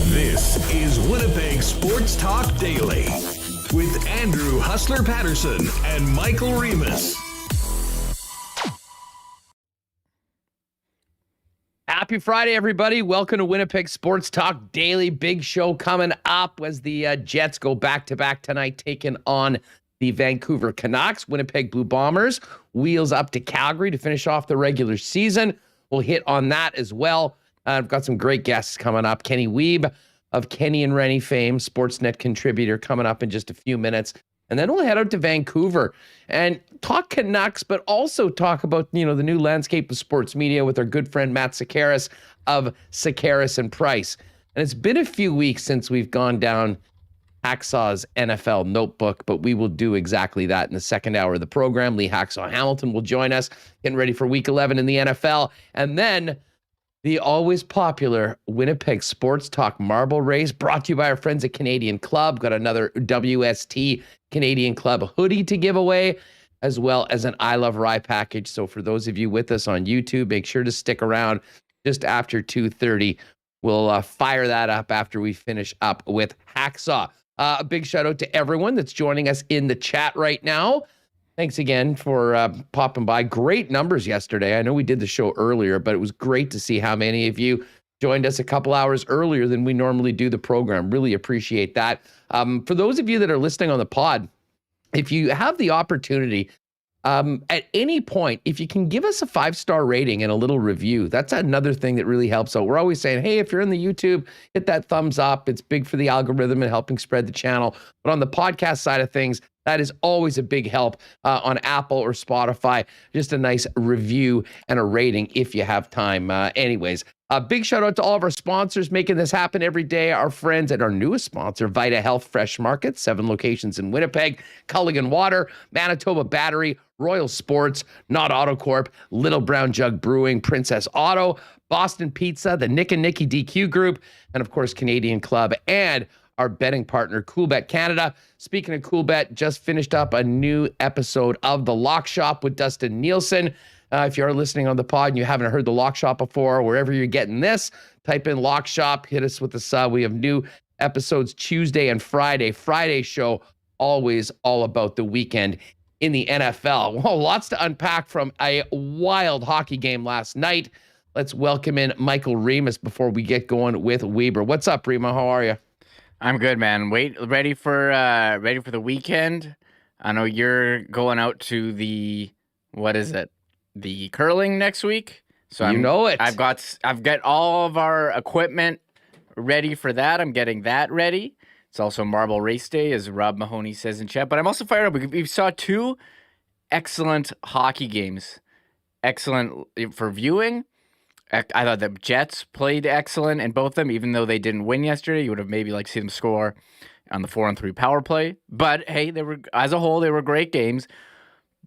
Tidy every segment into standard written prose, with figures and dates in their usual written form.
This is Winnipeg Sports Talk Daily with Andrew Hustler Paterson and Michael Remis. Happy Friday, everybody. Welcome to Winnipeg Sports Talk Daily. Big show coming up as the Jets go back-to-back tonight, taking on the Vancouver Canucks. Winnipeg Blue Bombers wheels up to Calgary to finish off the regular season. We'll hit on that as well. I've got some great guests coming up. Kenny Wiebe of Kenny and Rennie fame, Sportsnet contributor, coming up in just a few minutes. And then we'll head out to Vancouver and talk Canucks, but also talk about, the new landscape of sports media with our good friend Matt Sekeres of Sekeres and Price. And it's been a few weeks since we've gone down Hacksaw's NFL notebook, but we will do exactly that in the second hour of the program. Lee Hacksaw Hamilton will join us, getting ready for Week 11 in the NFL. And then the always popular Winnipeg Sports Talk Marble Race, brought to you by our friends at Canadian Club. Got another WST Canadian Club hoodie to give away, as well as an I Love Rye package. So for those of you with us on YouTube, make sure to stick around just after 2:30. We'll fire that up after we finish up with Hacksaw. A big shout out to everyone that's joining us in the chat right now. Thanks again for popping by. Great numbers yesterday. I know we did the show earlier, but it was great to see how many of you joined us a couple hours earlier than we normally do the program. Really appreciate that. For those of you that are listening on the pod, if you have the opportunity, at any point, if you can give us a 5-star rating and a little review, that's another thing that really helps out. We're always saying, hey, if you're in the YouTube, hit that thumbs up. It's big for the algorithm and helping spread the channel. But on the podcast side of things, that is always a big help on Apple or Spotify. Just a nice review and a rating if you have time. Anyways, a big shout out to all of our sponsors making this happen every day. Our friends at our newest sponsor, Vita Health Fresh Market, 7 locations in Winnipeg, Culligan Water, Manitoba Battery, Royal Sports, Not Auto Corp, Little Brown Jug Brewing, Princess Auto, Boston Pizza, the Nick and Nicky DQ Group, and of course, Canadian Club, and our betting partner, Coolbet Canada. Speaking of Coolbet, just finished up a new episode of The Lock Shop with Dustin Nielsen. If you are listening on the pod and you haven't heard The Lock Shop before, wherever you're getting this, type in Lock Shop, hit us with the sub. We have new episodes Tuesday and Friday. Friday show, always all about the weekend in the NFL. Well, lots to unpack from a wild hockey game last night. Let's welcome in Michael Remis before we get going with Weber. What's up, Remo? How are you? I'm good, man. Ready for the weekend. I know you're going out to the curling next week. So I've got all of our equipment ready for that. I'm getting that ready. It's also Marble Race Day, as Rob Mahoney says in chat. But I'm also fired up. We saw 2 excellent hockey games. Excellent for viewing. I thought the Jets played excellent in both of them, even though they didn't win yesterday. You would have maybe liked to see them score on the 4-on-3 power play. But hey, they were, as a whole, they were great games.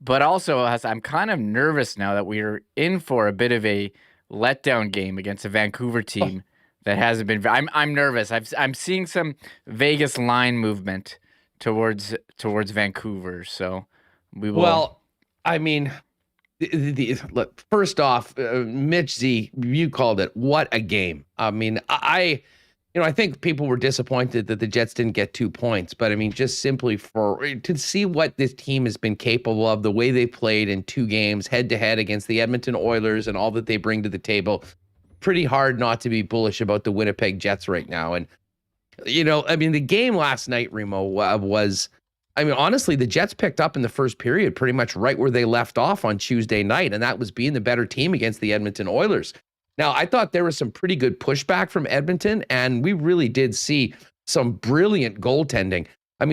But also, I'm kind of nervous now that we're in for a bit of a letdown game against a Vancouver team that hasn't been. I'm nervous. I'm seeing some Vegas line movement towards Vancouver. So we will. Well, I mean. Look, first off, Mitch Z, you called it. What a game. I mean, I think people were disappointed that the Jets didn't get 2 points, but I mean, just simply to see what this team has been capable of, the way they played in 2 games head to head against the Edmonton Oilers and all that they bring to the table, pretty hard not to be bullish about the Winnipeg Jets right now. And, the game last night, Remo, was, honestly, the Jets picked up in the first period pretty much right where they left off on Tuesday night, and that was being the better team against the Edmonton Oilers. Now, I thought there was some pretty good pushback from Edmonton, and we really did see some brilliant goaltending.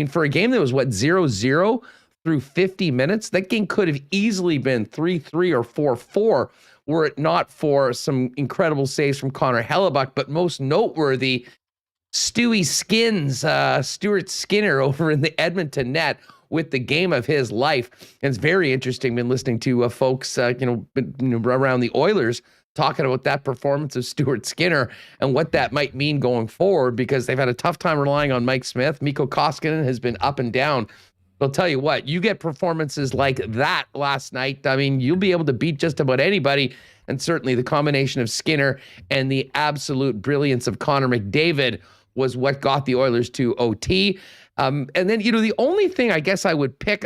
For a game that was, 0-0, through 50 minutes. That game could have easily been 3-3 or 4-4 were it not for some incredible saves from Connor Hellebuck, but most noteworthy, Stuart Skinner over in the Edmonton net with the game of his life. And it's very interesting. Been listening to folks, around the Oilers talking about that performance of Stuart Skinner and what that might mean going forward, because they've had a tough time relying on Mike Smith. Mikko Koskinen has been up and down. I'll tell you what, you get performances like that last night, I mean, you'll be able to beat just about anybody. And certainly the combination of Skinner and the absolute brilliance of Connor McDavid was what got the Oilers to OT. And then, the only thing I guess I would pick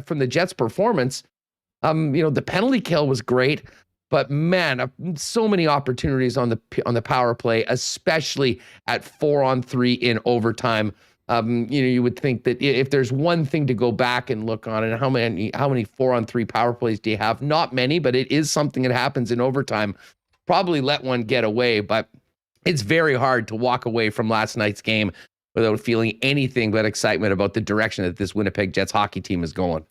from the Jets' performance, the penalty kill was great, but man, so many opportunities on the power play, especially at 4-on-3 in overtime. You would think that if there's one thing to go back and look on, and how many 4-on-3 power plays do you have? Not many, but it is something that happens in overtime. Probably let one get away, but it's very hard to walk away from last night's game without feeling anything but excitement about the direction that this Winnipeg Jets hockey team is going.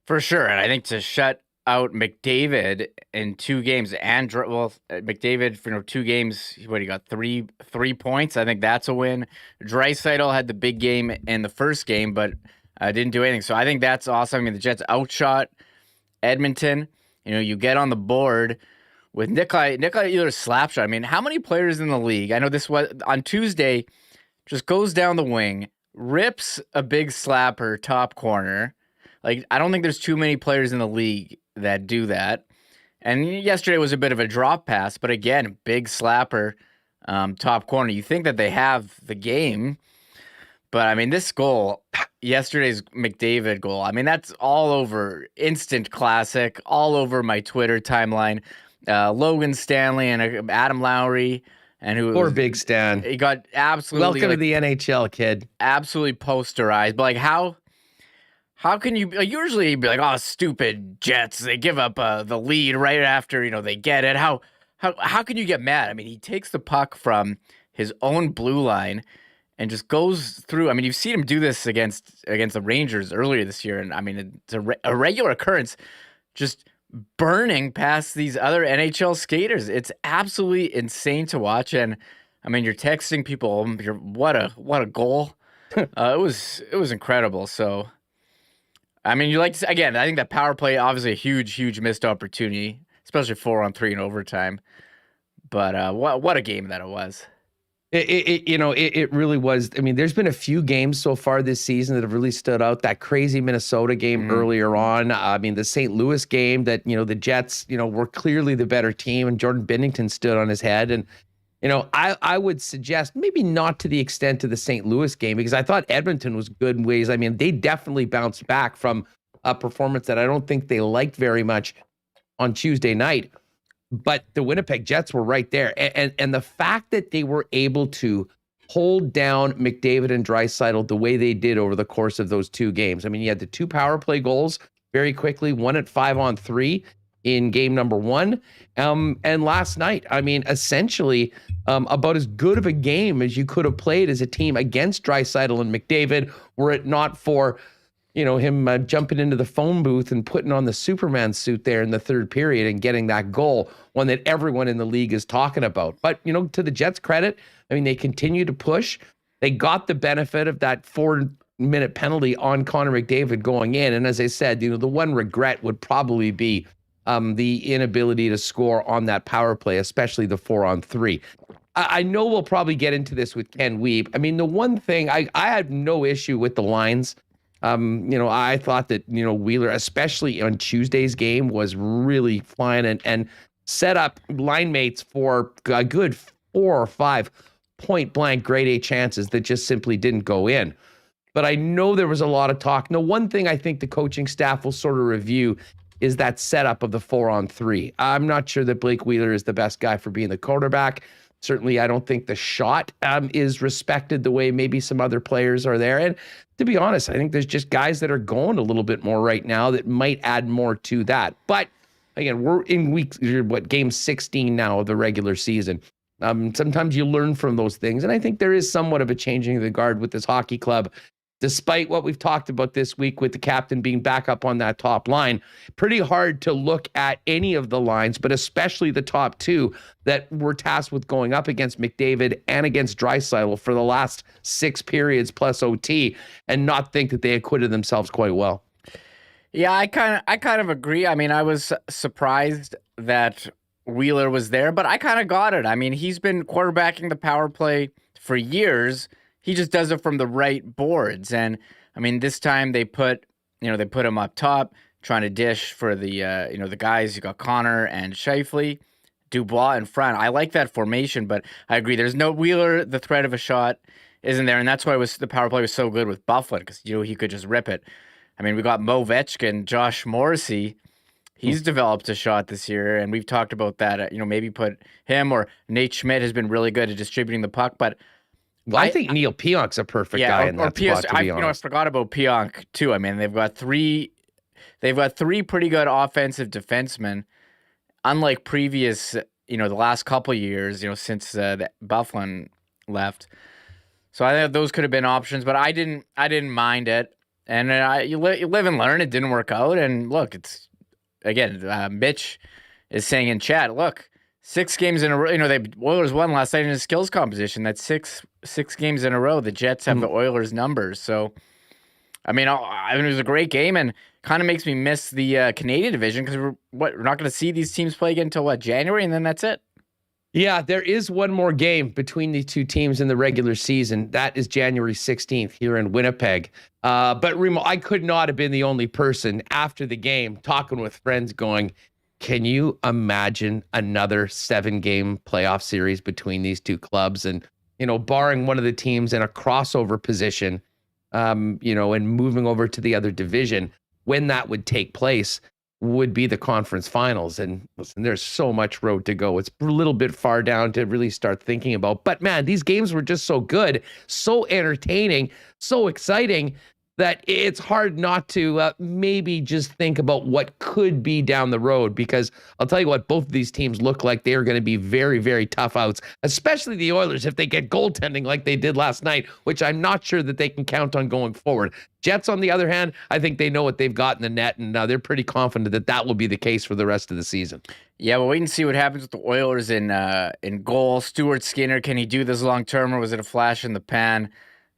For sure. And I think to shut out McDavid in 2 games, and McDavid for 2 games, he got 3 points. I think that's a win. Draisaitl had the big game in the first game, but didn't do anything. So I think that's awesome. I mean, the Jets outshot Edmonton. You get on the board with Nikolai Ehlers slap shot. I mean, how many players in the league? I know this was on Tuesday. Just goes down the wing, rips a big slapper top corner. Like, I don't think there's too many players in the league that do that. And yesterday was a bit of a drop pass, but again, big slapper, top corner. You think that they have the game, but I mean, this goal, yesterday's McDavid goal, I mean, that's all over, instant classic, all over my Twitter timeline. Logan Stanley and Adam Lowry. Poor Big Stan. He got absolutely... Welcome to the NHL, kid. Absolutely posterized. But, how can you... usually you'd be like, oh, stupid Jets. They give up the lead right after, they get it. How can you get mad? I mean, he takes the puck from his own blue line and just goes through. I mean, you've seen him do this against the Rangers earlier this year. And, I mean, it's a regular occurrence. Just burning past these other NHL skaters. It's absolutely insane to watch. And I mean, you're texting people, what a goal. It was incredible. So, I mean, I think that power play, obviously a huge missed opportunity, especially 4-on-3 in overtime. But what a game that it was. It really was. I mean, there's been a few games so far this season that have really stood out. That crazy Minnesota game earlier on. I mean, the St. Louis game that, the Jets, were clearly the better team, and Jordan Binnington stood on his head. And, I would suggest maybe not to the extent of the St. Louis game, because I thought Edmonton was good in ways. I mean, they definitely bounced back from a performance that I don't think they liked very much on Tuesday night. But the Winnipeg Jets were right there. And the fact that they were able to hold down McDavid and Draisaitl the way they did over the course of those 2 games. I mean, you had the 2 power play goals very quickly, one at 5-on-3 in game number 1. And last night, I mean, essentially about as good of a game as you could have played as a team against Draisaitl and McDavid, were it not for him jumping into the phone booth and putting on the Superman suit there in the 3rd period and getting that goal, one that everyone in the league is talking about. But, to the Jets' credit, I mean, they continue to push. They got the benefit of that 4-minute penalty on Connor McDavid going in. And as I said, the one regret would probably be the inability to score on that power play, especially the 4-on-3. I know we'll probably get into this with Ken Wiebe. I mean, the one thing, I had no issue with the lines. I thought that, Wheeler, especially on Tuesday's game, was really fine and set up line mates for a good 4 or 5 point blank grade A chances that just simply didn't go in. But I know there was a lot of talk. Now, one thing I think the coaching staff will sort of review is that setup of the 4-on-3. I'm not sure that Blake Wheeler is the best guy for being the quarterback. Certainly, I don't think the shot is respected the way maybe some other players are there. And to be honest, I think there's just guys that are going a little bit more right now that might add more to that. But again, we're in game 16 now of the regular season. Sometimes you learn from those things. And I think there is somewhat of a changing of the guard with this hockey club. despite what we've talked about this week with the captain being back up on that top line, pretty hard to look at any of the lines, but especially the top two that were tasked with going up against McDavid and against Draisaitl for the last 6 periods plus OT and not think that they acquitted themselves quite well. Yeah, I kind of agree. I mean, I was surprised that Wheeler was there, but I kind of got it. I mean, he's been quarterbacking the power play for years. He just does it from the right boards. And I mean, this time they put him up top, trying to dish for the the guys. You got Connor and Scheifele, Dubois in front. I like that formation, but I agree. There's no Wheeler. The threat of a shot isn't there, and that's why the power play was so good with Byfuglien, because he could just rip it. I mean, we got Mo Vetchkin, Josh Morrissey. He's developed a shot this year, and we've talked about that. Maybe put him, or Nate Schmidt has been really good at distributing the puck, but. Well, I think Neil Pionk's a perfect guy in that spot, to be honest. I forgot about Pionk too. I mean, they've got three pretty good offensive defensemen. Unlike previous, the last couple of years, since Byfuglien left. So I think those could have been options, but I didn't mind it. And you live and learn. It didn't work out, and look, it's again. Mitch is saying in chat, look. 6 games in a row. The Oilers won last night in a skills competition. That's six games in a row. The Jets have the Oilers numbers. So, I mean, it was a great game, and kind of makes me miss the Canadian division, because we're not going to see these teams play again until January, and then that's it. Yeah, there is one more game between the two teams in the regular season. That is January 16th here in Winnipeg. But Remo, I could not have been the only person after the game talking with friends going, can you imagine another 7-game playoff series between these two clubs? And, barring one of the teams in a crossover position, and moving over to the other division, when that would take place would be the conference finals. And listen, there's so much road to go. It's a little bit far down to really start thinking about. But man, these games were just so good, so entertaining, so exciting, that it's hard not to maybe just think about what could be down the road, because I'll tell you what, both of these teams look like they are going to be very, very tough outs, especially the Oilers if they get goaltending like they did last night, which I'm not sure that they can count on going forward. Jets, on the other hand, I think they know what they've got in the net, and they're pretty confident that that will be the case for the rest of the season. Yeah, we'll wait and see what happens with the Oilers in goal. Stuart Skinner, can he do this long term, or was it a flash in the pan?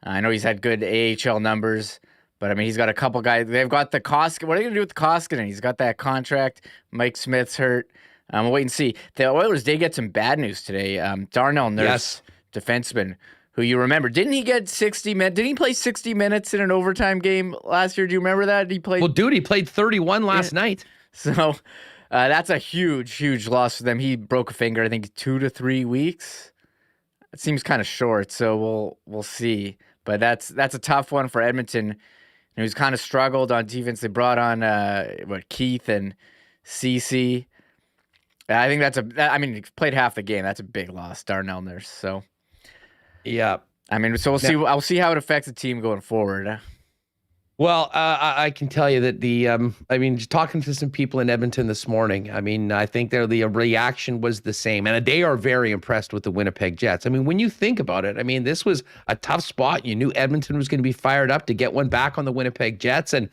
I know he's had good AHL numbers, but I mean, he's got a couple guys. They've got the Koskinen. What are they going to do with Koskinen? He's got that contract. Mike Smith's hurt. We'll wait and see. The Oilers did get some bad news today. Darnell Nurse, defenseman, who you remember, didn't he get 60 minutes? Did he play 60 minutes in an overtime game last year? Do you remember that? He played. Well, dude, he played 31 last night. So that's a huge, huge loss for them. He broke a finger, I think, 2 to 3 weeks. It seems kind of short, so we'll see. But that's a tough one for Edmonton. He's kind of struggled on defense. They brought on Keith and Cece. I think he played half the game. That's a big loss, Darnell Nurse. So yeah, I mean, so we'll see. I'll see how it affects the team going forward. Well, I can tell you that talking to some people in Edmonton this morning, I think the reaction was the same. And they are very impressed with the Winnipeg Jets. I mean, when you think about it, this was a tough spot. You knew Edmonton was going to be fired up to get one back on the Winnipeg Jets. And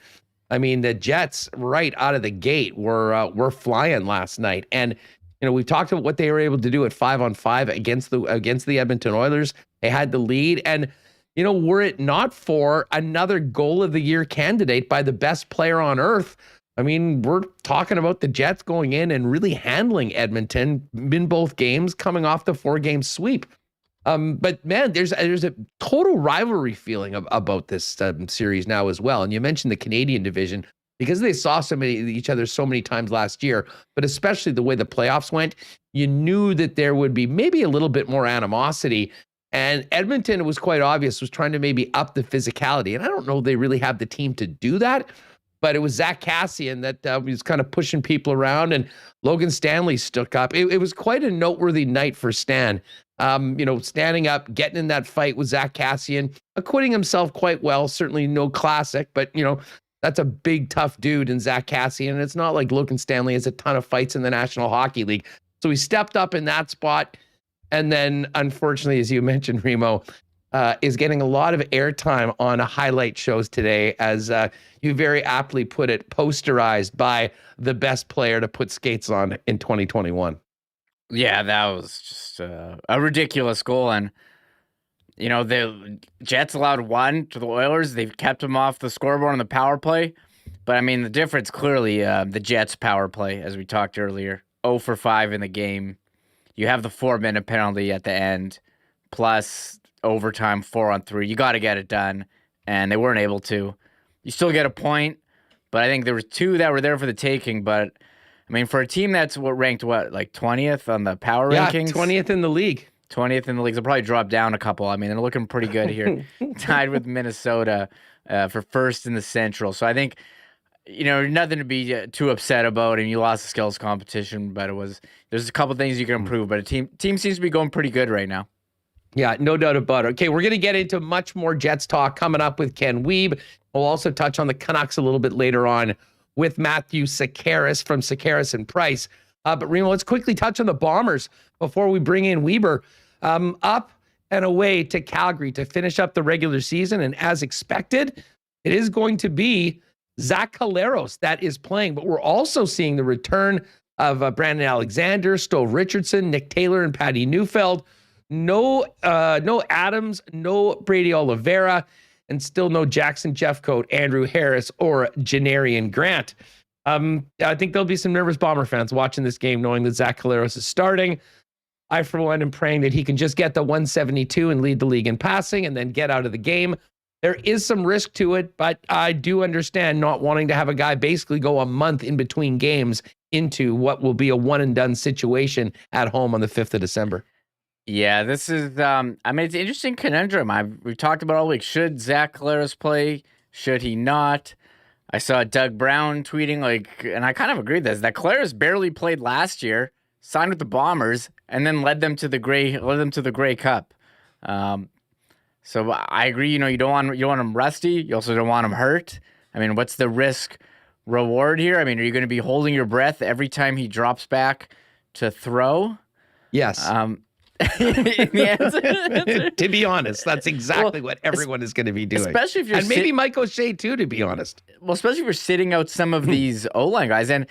the Jets right out of the gate were flying last night. And, we've talked about what they were able to do at 5-on-5 against the Edmonton Oilers. They had the lead. And, were it not for another goal of the year candidate by the best player on earth, we're talking about the Jets going in and really handling Edmonton in both games, coming off the 4-game sweep. But man, there's a total rivalry feeling about this series now as well. And you mentioned the Canadian division, because they saw each other so many times last year, but especially the way the playoffs went, you knew that there would be maybe a little bit more animosity. And Edmonton, it was quite obvious, was trying to maybe up the physicality. And I don't know they really have the team to do that, but it was Zach Kassian that was kind of pushing people around, and Logan Stanley stuck up. It was quite a noteworthy night for Stan. Standing up, getting in that fight with Zach Kassian, acquitting himself quite well. Certainly no classic, but, that's a big, tough dude in Zach Kassian. And it's not like Logan Stanley has a ton of fights in the National Hockey League. So he stepped up in that spot. And then, unfortunately, as you mentioned, Remo, is getting a lot of airtime on highlight shows today, as you very aptly put it, posterized by the best player to put skates on in 2021. Yeah, that was just a ridiculous goal. And, the Jets allowed one to the Oilers. They've kept them off the scoreboard on the power play. But, I mean, the difference clearly, the Jets power play, as we talked earlier, 0 for 5 in the game. You have the 4-minute penalty at the end, plus overtime 4-on-3. You got to get it done, and they weren't able to. You still get a point, but I think there was 2 that were there for the taking. But, I mean, for a team that's ranked, like 20th on the power rankings? 20th in the league. 20th in the league. They'll probably drop down a couple. I mean, they're looking pretty good here. Tied with Minnesota for first in the Central. So I think, nothing to be too upset about. And you lost the skills competition, but there's a couple things you can improve. But a team seems to be going pretty good right now. Yeah, no doubt about it. Okay, we're going to get into much more Jets talk coming up with Ken Wiebe. We'll also touch on the Canucks a little bit later on with Matthew Sekeres from Sekeres and Price. But Remo, let's quickly touch on the Bombers before we bring in Weber. Up and away to Calgary to finish up the regular season. And as expected, it is going to be Zach Collaros that is playing. But we're also seeing the return of Brandon Alexander, Stowe Richardson, Nick Taylor, and Patty Neufeld. No Adams, no Brady Oliveira, and still no Jackson Jeffcoat, Andrew Harris, or Janarian Grant. I think there'll be some nervous Bomber fans watching this game knowing that Zach Collaros is starting. I, for one, am praying that he can just get the 172 and lead the league in passing and then get out of the game. There is some risk to it, but I do understand not wanting to have a guy basically go a month in between games into what will be a one-and-done situation at home on the 5th of December. Yeah, this is, it's an interesting conundrum. We've talked about all week. Should Zach Collaros play? Should he not? I saw Doug Brown tweeting, and I kind of agree with this, that Collaros barely played last year, signed with the Bombers, and then led them to the Grey Cup. So I agree. You don't want him rusty. You also don't want him hurt. I mean, what's the risk reward here? I mean, are you going to be holding your breath every time he drops back to throw? Yes. The answer. To be honest, that's exactly what everyone is going to be doing. Especially if you're maybe Mike O'Shea too, to be honest. Well, especially if you're sitting out some of these O-line guys. And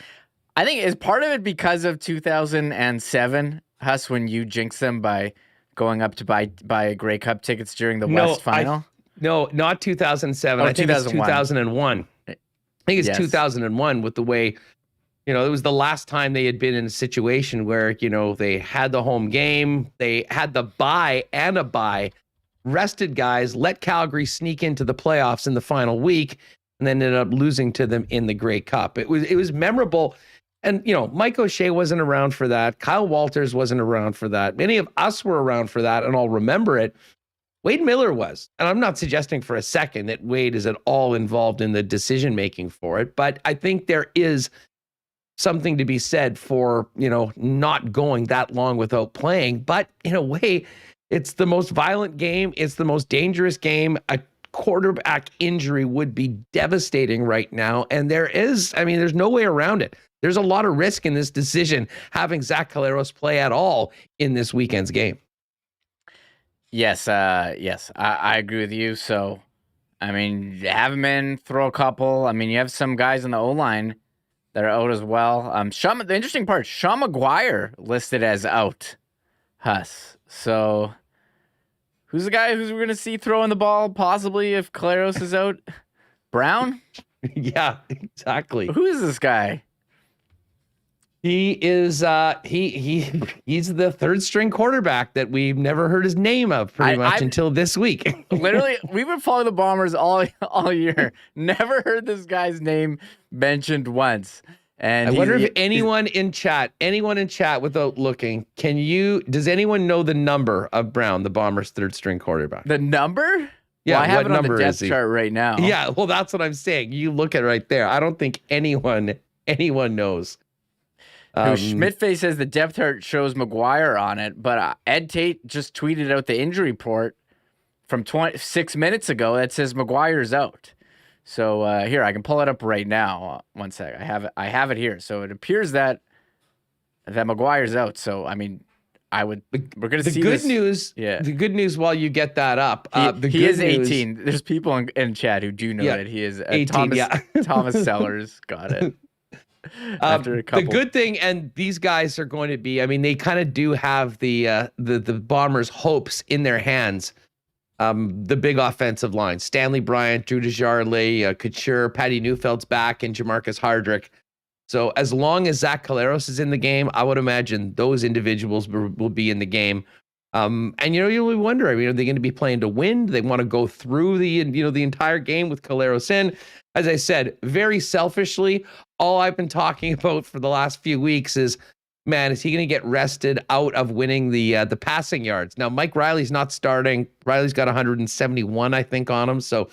I think is part of it because of 2007, Huss, when you jinxed them by going up to buy Grey Cup tickets during the West Final? No, not 2007. I think it's 2001. I think it's 2001 with the way, it was the last time they had been in a situation where, they had the home game, they had the bye and a bye, rested guys, let Calgary sneak into the playoffs in the final week, and then ended up losing to them in the Grey Cup. It was memorable. And, Mike O'Shea wasn't around for that. Kyle Walters wasn't around for that. Many of us were around for that, and I'll remember it. Wade Miller was. And I'm not suggesting for a second that Wade is at all involved in the decision-making for it, but I think there is something to be said for, not going that long without playing. But in a way, it's the most violent game. It's the most dangerous game. A quarterback injury would be devastating right now. And there's no way around it. There's a lot of risk in this decision, having Zach Collaros play at all in this weekend's game. Yes, I agree with you. So, have him in, throw a couple. You have some guys on the O-line that are out as well. The interesting part, Sean McGuire listed as out, Huss. So, who's the guy we're going to see throwing the ball possibly if Collaros is out? Brown? Yeah, exactly. Who is this guy? He is he's the third string quarterback that we've never heard his name of pretty much until this week. Literally, we've been following the Bombers all year. Never heard this guy's name mentioned once. And I wonder if anyone in chat without looking, does anyone know the number of Brown, the Bombers' third string quarterback? The number? Yeah, well, I have what it on number the depth is he? chart right now. Yeah, well, that's what I'm saying. You look at it right there. I don't think anyone knows. Schmidtface says the depth chart shows McGuire on it, but Ed Tate just tweeted out the injury report from 6 minutes ago that says McGuire's out. So here, I can pull it up right now. One sec. I have it here. So it appears that McGuire's out. So, We're going to see good this. news. Yeah. The good news while you get that up. He is 18. There's people in chat who do know that he is 18. Thomas Sellers got it. After a couple. The good thing, and these guys are going to be, I mean, they kind of do have the Bombers' hopes in their hands. The big offensive line: Stanley Bryant, Drew Desjardins, Couture, Patty Neufeld's back, and Jamarcus Hardrick. So as long as Zach Collaros is in the game, I would imagine those individuals will be in the game. And you'll wonder, I mean, are they going to be playing to win? Do they want to go through the entire game with Collaros in? As I said, very selfishly, all I've been talking about for the last few weeks is, man, is he going to get rested out of winning the passing yards? Now, Mike Riley's not starting. Riley's got 171, I think, on him. So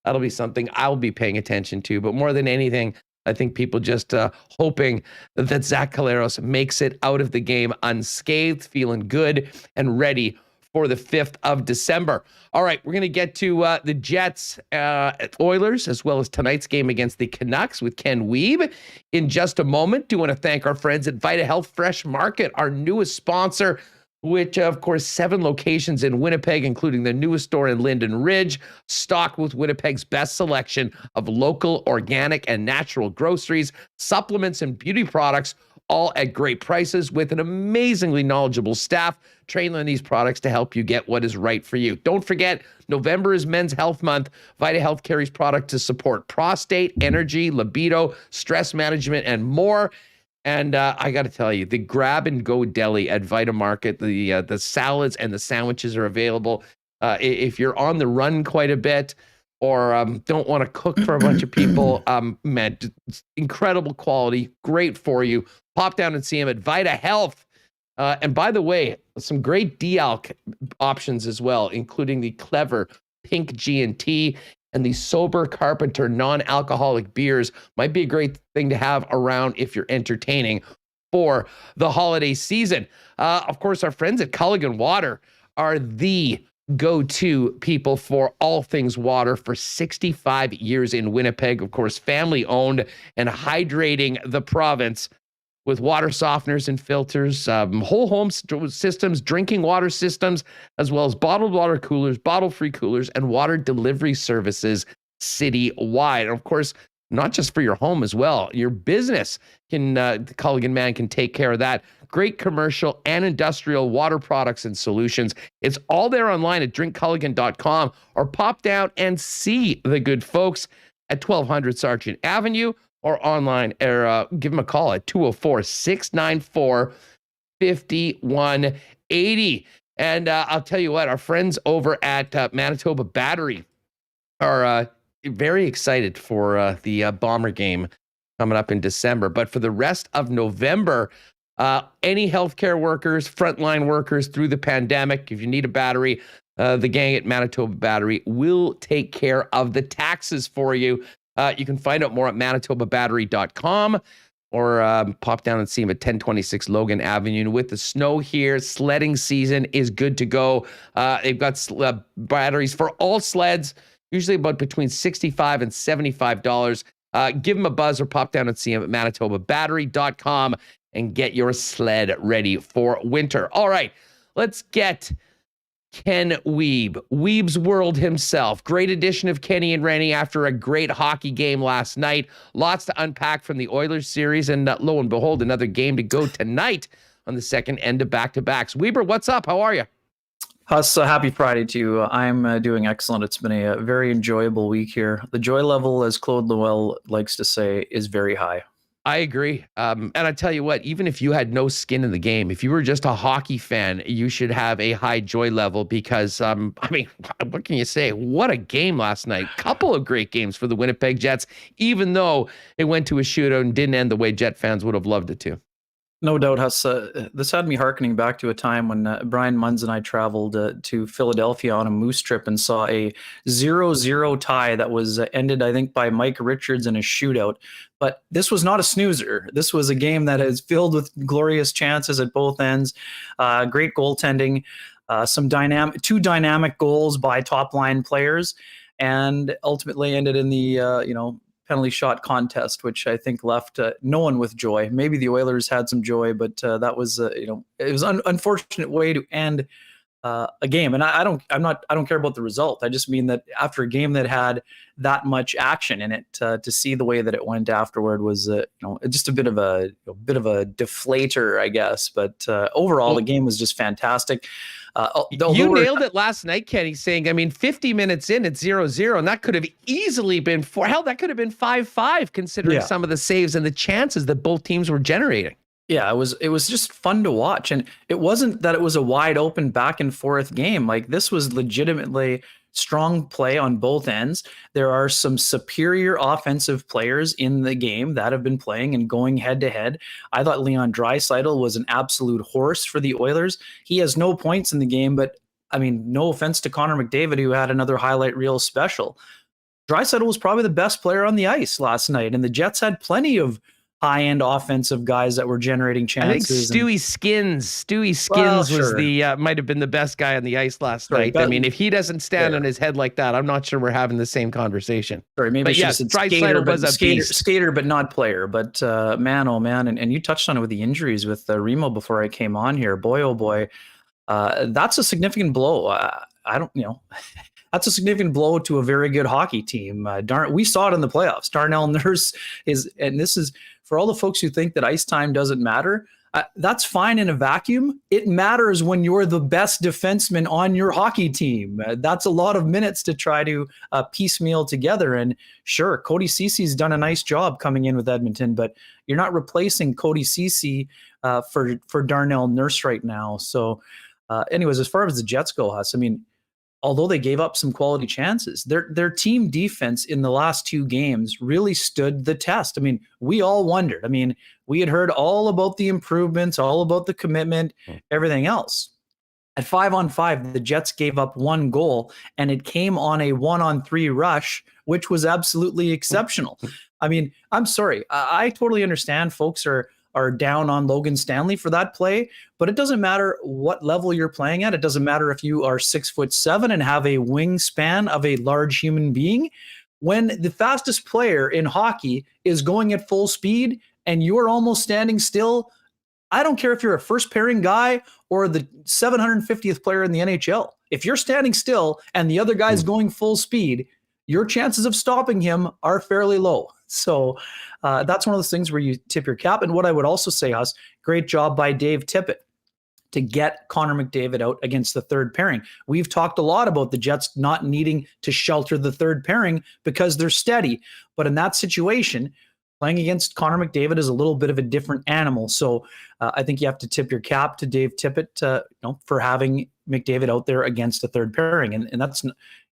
that'll be something I'll be paying attention to. But more than anything, I think people just hoping that Zach Collaros makes it out of the game unscathed, feeling good and ready for the 5th of December. All right, we're going to get to the Jets, Oilers, as well as tonight's game against the Canucks with Ken Wiebe in just a moment. Do want to thank our friends at Vita Health Fresh Market, our newest sponsor, which, of course, 7 locations in Winnipeg, including the newest store in Linden Ridge, stocked with Winnipeg's best selection of local, organic, and natural groceries, supplements, and beauty products, all at great prices with an amazingly knowledgeable staff trained on these products to help you get what is right for you. Don't forget, November is Men's Health Month. Vita Health carries product to support prostate, energy, libido, stress management, and more. And I got to tell you, the grab-and-go deli at Vita Market, the salads and the sandwiches are available. If you're on the run quite a bit or don't want to cook for a bunch of people, man, incredible quality, great for you. Pop down and see them at Vita Health. And by the way, some great de-alc options as well, including the clever Pink G&T and the Sober Carpenter non-alcoholic beers. Might be a great thing to have around if you're entertaining for the holiday season. Of course, our friends at Culligan Water are the go-to people for all things water for 65 years in Winnipeg. Of course, family-owned and hydrating the province with water softeners and filters, whole home systems, drinking water systems, as well as bottled water coolers, bottle-free coolers, and water delivery services citywide. And of course, not just for your home as well. Your business can, the Culligan man can take care of that. Great commercial and industrial water products and solutions. It's all there online at drinkculligan.com, or pop down and see the good folks at 1200 Sargent Avenue, or online, or give them a call at 204-694-5180. And I'll tell you what, our friends over at Manitoba Battery are very excited for the Bomber game coming up in December. But for the rest of November, any healthcare workers, frontline workers through the pandemic, if you need a battery, the gang at Manitoba Battery will take care of the taxes for you. You can find out more at manitobabattery.com, or pop down and see them at 1026 Logan Avenue. And with the snow here, sledding season is good to go. They've got batteries for all sleds, usually about between $65 and $75. Give them a buzz or pop down and see them at manitobabattery.com and get your sled ready for winter. All right, let's get Ken Wiebe, Wiebe's World himself. Great edition of Kenny and Rennie after a great hockey game last night. Lots to unpack from the Oilers series, and lo and behold, another game to go tonight on the second end of back-to-backs. Weber, what's up? How are you? Huss, happy Friday to you. I'm doing excellent. It's been a very enjoyable week here. The joy level, as Claude Lowell likes to say, is very high. I agree. And I tell you what, even if you had no skin in the game, if you were just a hockey fan, you should have a high joy level because, I mean, what can you say? What a game last night. Couple of great games for the Winnipeg Jets, even though it went to a shootout and didn't end the way Jet fans would have loved it to. No doubt, Huss. This had me hearkening back to a time when Brian Munns and I traveled to Philadelphia on a moose trip and saw a 0-0 tie that was ended, I think, by Mike Richards in a shootout. But this was not a snoozer. This was a game that is filled with glorious chances at both ends, great goaltending, two dynamic goals by top line players, and ultimately ended in the penalty shot contest, which I think left no one with joy. Maybe the Oilers had some joy, but that was it was an unfortunate way to end a game. And I don't care about the result. I just mean that after a game that had that much action in it, to see the way that it went afterward was just a bit of a deflator, I guess. But overall, the game was just fantastic. You nailed it last night, Kenny, saying, 50 minutes in, it's 0-0, and that could have easily been that could have been 5-5, considering some of the saves and the chances that both teams were generating. Yeah, it was just fun to watch. And it wasn't that it was a wide open back and forth game. Like, this was legitimately strong play on both ends. There are some superior offensive players in the game that have been playing and going head to head. I thought Leon Draisaitl was an absolute horse for the Oilers. He has no points in the game, but no offense to Connor McDavid, who had another highlight reel special. Draisaitl was probably the best player on the ice last night, and the Jets had plenty of high-end offensive guys that were generating chances. I think Stewie Skins was might have been the best guy on the ice last night. If he doesn't stand on his head like that, I'm not sure we're having the same conversation. Sorry, maybe skater, but not player. But man, oh man, and you touched on it with the injuries with Remo before I came on here. Boy, oh boy, that's a significant blow. That's a significant blow to a very good hockey team. We saw it in the playoffs. Darnell Nurse and this is for all the folks who think that ice time doesn't matter. That's fine in a vacuum. It matters when you're the best defenseman on your hockey team. That's a lot of minutes to try to piecemeal together. And sure, Cody Cece's done a nice job coming in with Edmonton, but you're not replacing Cody Cece for Darnell Nurse right now. So anyways, as far as the Jets go, Huss, although they gave up some quality chances, their team defense in the last two games really stood the test. We all wondered. We had heard all about the improvements, all about the commitment, everything else. At 5-on-5, the Jets gave up one goal, and it came on a 1-on-3 rush, which was absolutely exceptional. I'm sorry. I totally understand folks are down on Logan Stanley for that play, but it doesn't matter what level you're playing at. It doesn't matter if you are 6'7" and have a wingspan of a large human being. When the fastest player in hockey is going at full speed and you're almost standing still, I don't care if you're a first pairing guy or the 750th player in the NHL. If you're standing still and the other guy's going full speed, your chances of stopping him are fairly low. So that's one of those things where you tip your cap. And what I would also say, Huss, great job by Dave Tippett to get Connor McDavid out against the third pairing. We've talked a lot about the Jets not needing to shelter the third pairing because they're steady. But in that situation, playing against Connor McDavid is a little bit of a different animal. So I think you have to tip your cap to Dave Tippett for having McDavid out there against the third pairing. And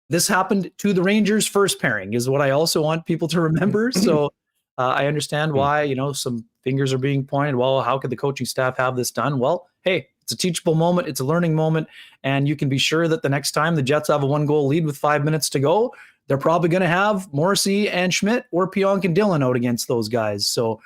this happened to the Rangers' first pairing is what I also want people to remember. So I understand why, some fingers are being pointed. Well, how could the coaching staff have this done? Well, hey, it's a teachable moment. It's a learning moment. And you can be sure that the next time the Jets have a 1-goal lead with 5 minutes to go, they're probably going to have Morrissey and Schmidt or Pionk and Dillon out against those guys. So,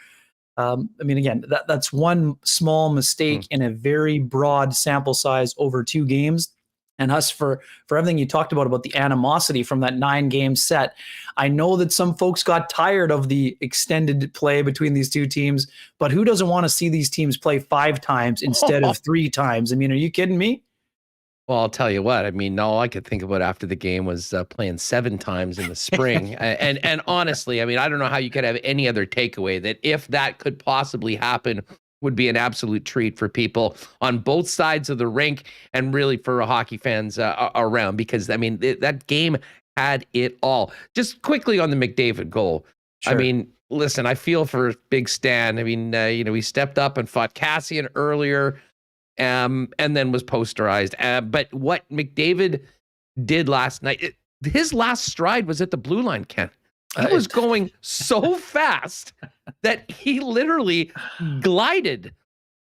again, that's one small mistake in a very broad sample size over 2 games. And Huss, for everything you talked about the animosity from that 9-game set, I know that some folks got tired of the extended play between these two teams, but who doesn't want to see these teams play 5 times instead of 3 times? Are you kidding me? Well, I'll tell you what. All I could think about after the game was playing 7 times in the spring. and honestly, I don't know how you could have any other takeaway that if that could possibly happen, would be an absolute treat for people on both sides of the rink and really for hockey fans around, because that game had it all. Just quickly on the McDavid goal. Sure. Listen, I feel for Big Stan. He stepped up and fought Cassian earlier and then was posterized. But what McDavid did last night, his last stride was at the blue line, Ken. He was going so fast that he literally glided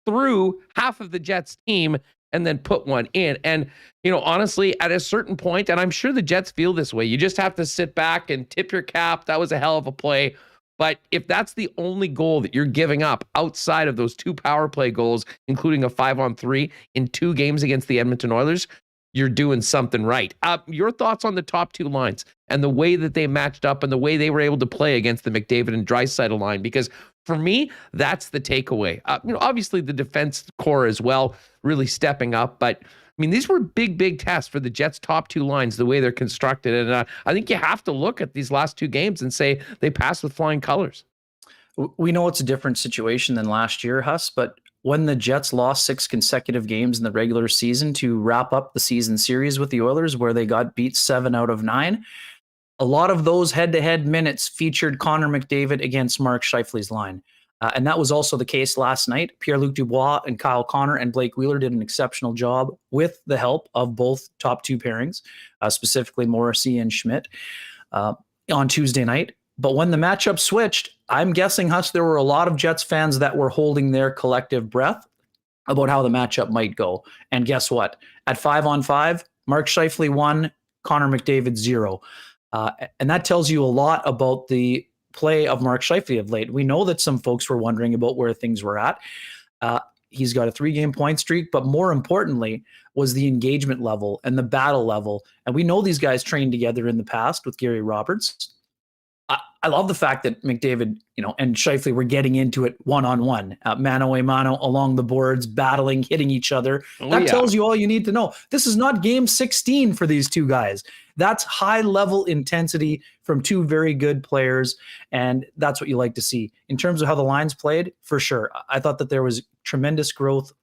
through half of the Jets team and then put one in. And, honestly, at a certain point, and I'm sure the Jets feel this way, you just have to sit back and tip your cap. That was a hell of a play. But if that's the only goal that you're giving up outside of those 2 power play goals, including a 5-on-3 in 2 games against the Edmonton Oilers, you're doing something right. Your thoughts on the top two lines and the way that they matched up and the way they were able to play against the McDavid and Draisaitl line? Because for me, that's the takeaway. Obviously the defense core as well, really stepping up. But I mean, these were big tests for the Jets' top two lines, the way they're constructed. And I think you have to look at these last two games and say they passed with flying colors. We know it's a different situation than last year, Huss, but when the Jets lost 6 consecutive games in the regular season to wrap up the season series with the Oilers, where they got beat 7 out of 9, a lot of those head-to-head minutes featured Connor McDavid against Mark Scheifele's line. And that was also the case last night. Pierre-Luc Dubois and Kyle Connor and Blake Wheeler did an exceptional job with the help of both top two pairings, specifically Morrissey and Schmidt, on Tuesday night. But when the matchup switched, I'm guessing, Huss, there were a lot of Jets fans that were holding their collective breath about how the matchup might go. And guess what? At 5-on-5, Mark Scheifele 1, Connor McDavid 0. And that tells you a lot about the play of Mark Scheifele of late. We know that some folks were wondering about where things were at. He's got a 3-game point streak, but more importantly was the engagement level and the battle level. And we know these guys trained together in the past with Gary Roberts. I love the fact that McDavid, and Scheifele were getting into it one-on-one, mano-a-mano along the boards, battling, hitting each other. That tells you all you need to know. This is not game 16 for these two guys. That's high-level intensity from two very good players, and that's what you like to see. In terms of how the lines played, for sure, I thought that there was tremendous growth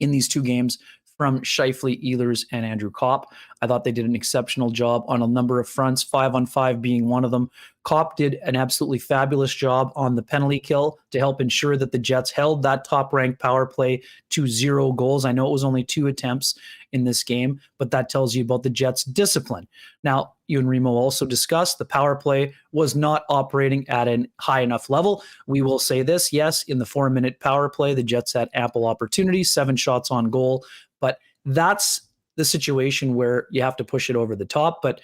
in these two games from Scheifele, Ehlers, and Andrew Kopp. I thought they did an exceptional job on a number of fronts, 5-on-5 being one of them. Kopp did an absolutely fabulous job on the penalty kill to help ensure that the Jets held that top-ranked power play to 0 goals. I know it was only 2 attempts in this game, but that tells you about the Jets' discipline. Now, you and Remo also discussed the power play was not operating at a high enough level. We will say this, yes, in the 4-minute power play, the Jets had ample opportunity, 7 shots on goal, but that's the situation where you have to push it over the top. But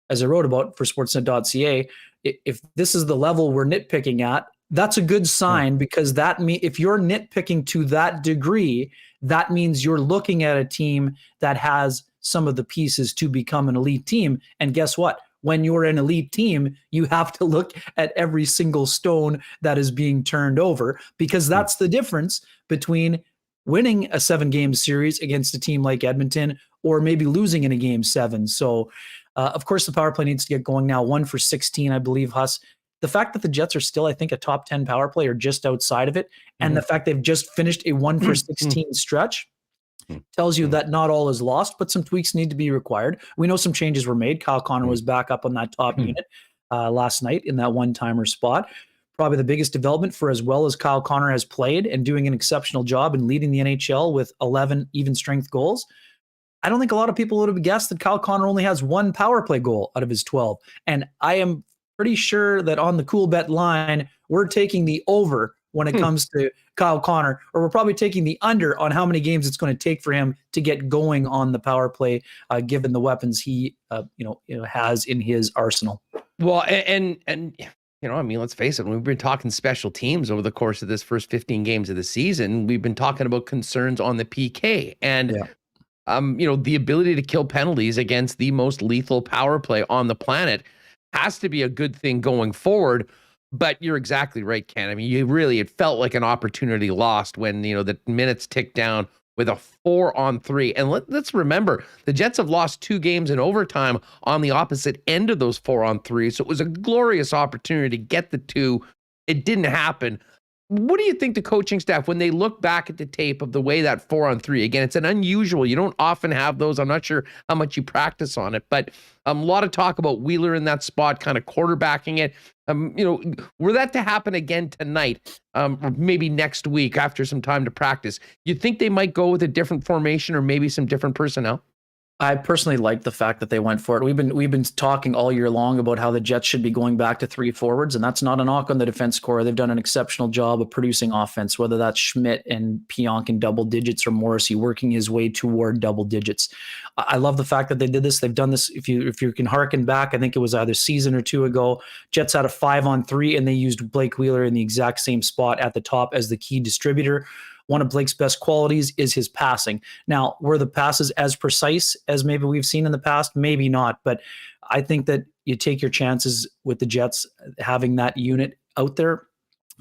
as I wrote about for Sportsnet.ca, if this is the level we're nitpicking at, that's a good sign, because if you're nitpicking to that degree, that means you're looking at a team that has some of the pieces to become an elite team. And guess what? When you're an elite team, you have to look at every single stone that is being turned over, because that's the difference between winning a 7-game series against a team like Edmonton or maybe losing in a game 7. So, of course, the power play needs to get going now. 1 for 16, I believe, Huss. The fact that the Jets are still, I think, a top 10 power play or just outside of it, and the fact they've just finished a 1 for 16 stretch tells you that not all is lost, but some tweaks need to be required. We know some changes were made. Kyle Connor was back up on that top unit last night in that one-timer spot. Probably the biggest development for as well as Kyle Connor has played and doing an exceptional job in leading the NHL with 11 even-strength goals. I don't think a lot of people would have guessed that Kyle Connor only has 1 power play goal out of his 12. And I am pretty sure that on the Coolbet line, we're taking the over when it comes to Kyle Connor, or we're probably taking the under on how many games it's going to take for him to get going on the power play, given the weapons he has in his arsenal. Well, and I mean, let's face it, we've been talking special teams over the course of this first 15 games of the season. We've been talking about concerns on the PK and, the ability to kill penalties against the most lethal power play on the planet has to be a good thing going forward. But you're exactly right, Ken. I mean, it felt like an opportunity lost when, the minutes ticked down with a 4-on-3. And let's remember, the Jets have lost 2 games in overtime on the opposite end of those 4-on-3. So it was a glorious opportunity to get the 2. It didn't happen. What do you think the coaching staff, when they look back at the tape of the way that 4-on-3, again, it's an unusual, you don't often have those. I'm not sure how much you practice on it, but a lot of talk about Wheeler in that spot, kind of quarterbacking it. Were that to happen again tonight, or maybe next week after some time to practice, you think they might go with a different formation or maybe some different personnel? I personally like the fact that they went for it. We've been talking all year long about how the Jets should be going back to 3 forwards, and that's not a knock on the defense core. They've done an exceptional job of producing offense, whether that's Schmidt and Pionk in double digits or Morrissey working his way toward double digits. I love the fact that they did this. They've done this. If you can harken back, I think it was either season or 2 ago, Jets had a 5-on-3, and they used Blake Wheeler in the exact same spot at the top as the key distributor. one of Blake's best qualities is his passing. Now, were the passes as precise as maybe we've seen in the past? Maybe not, but I think that you take your chances with the Jets having that unit out there.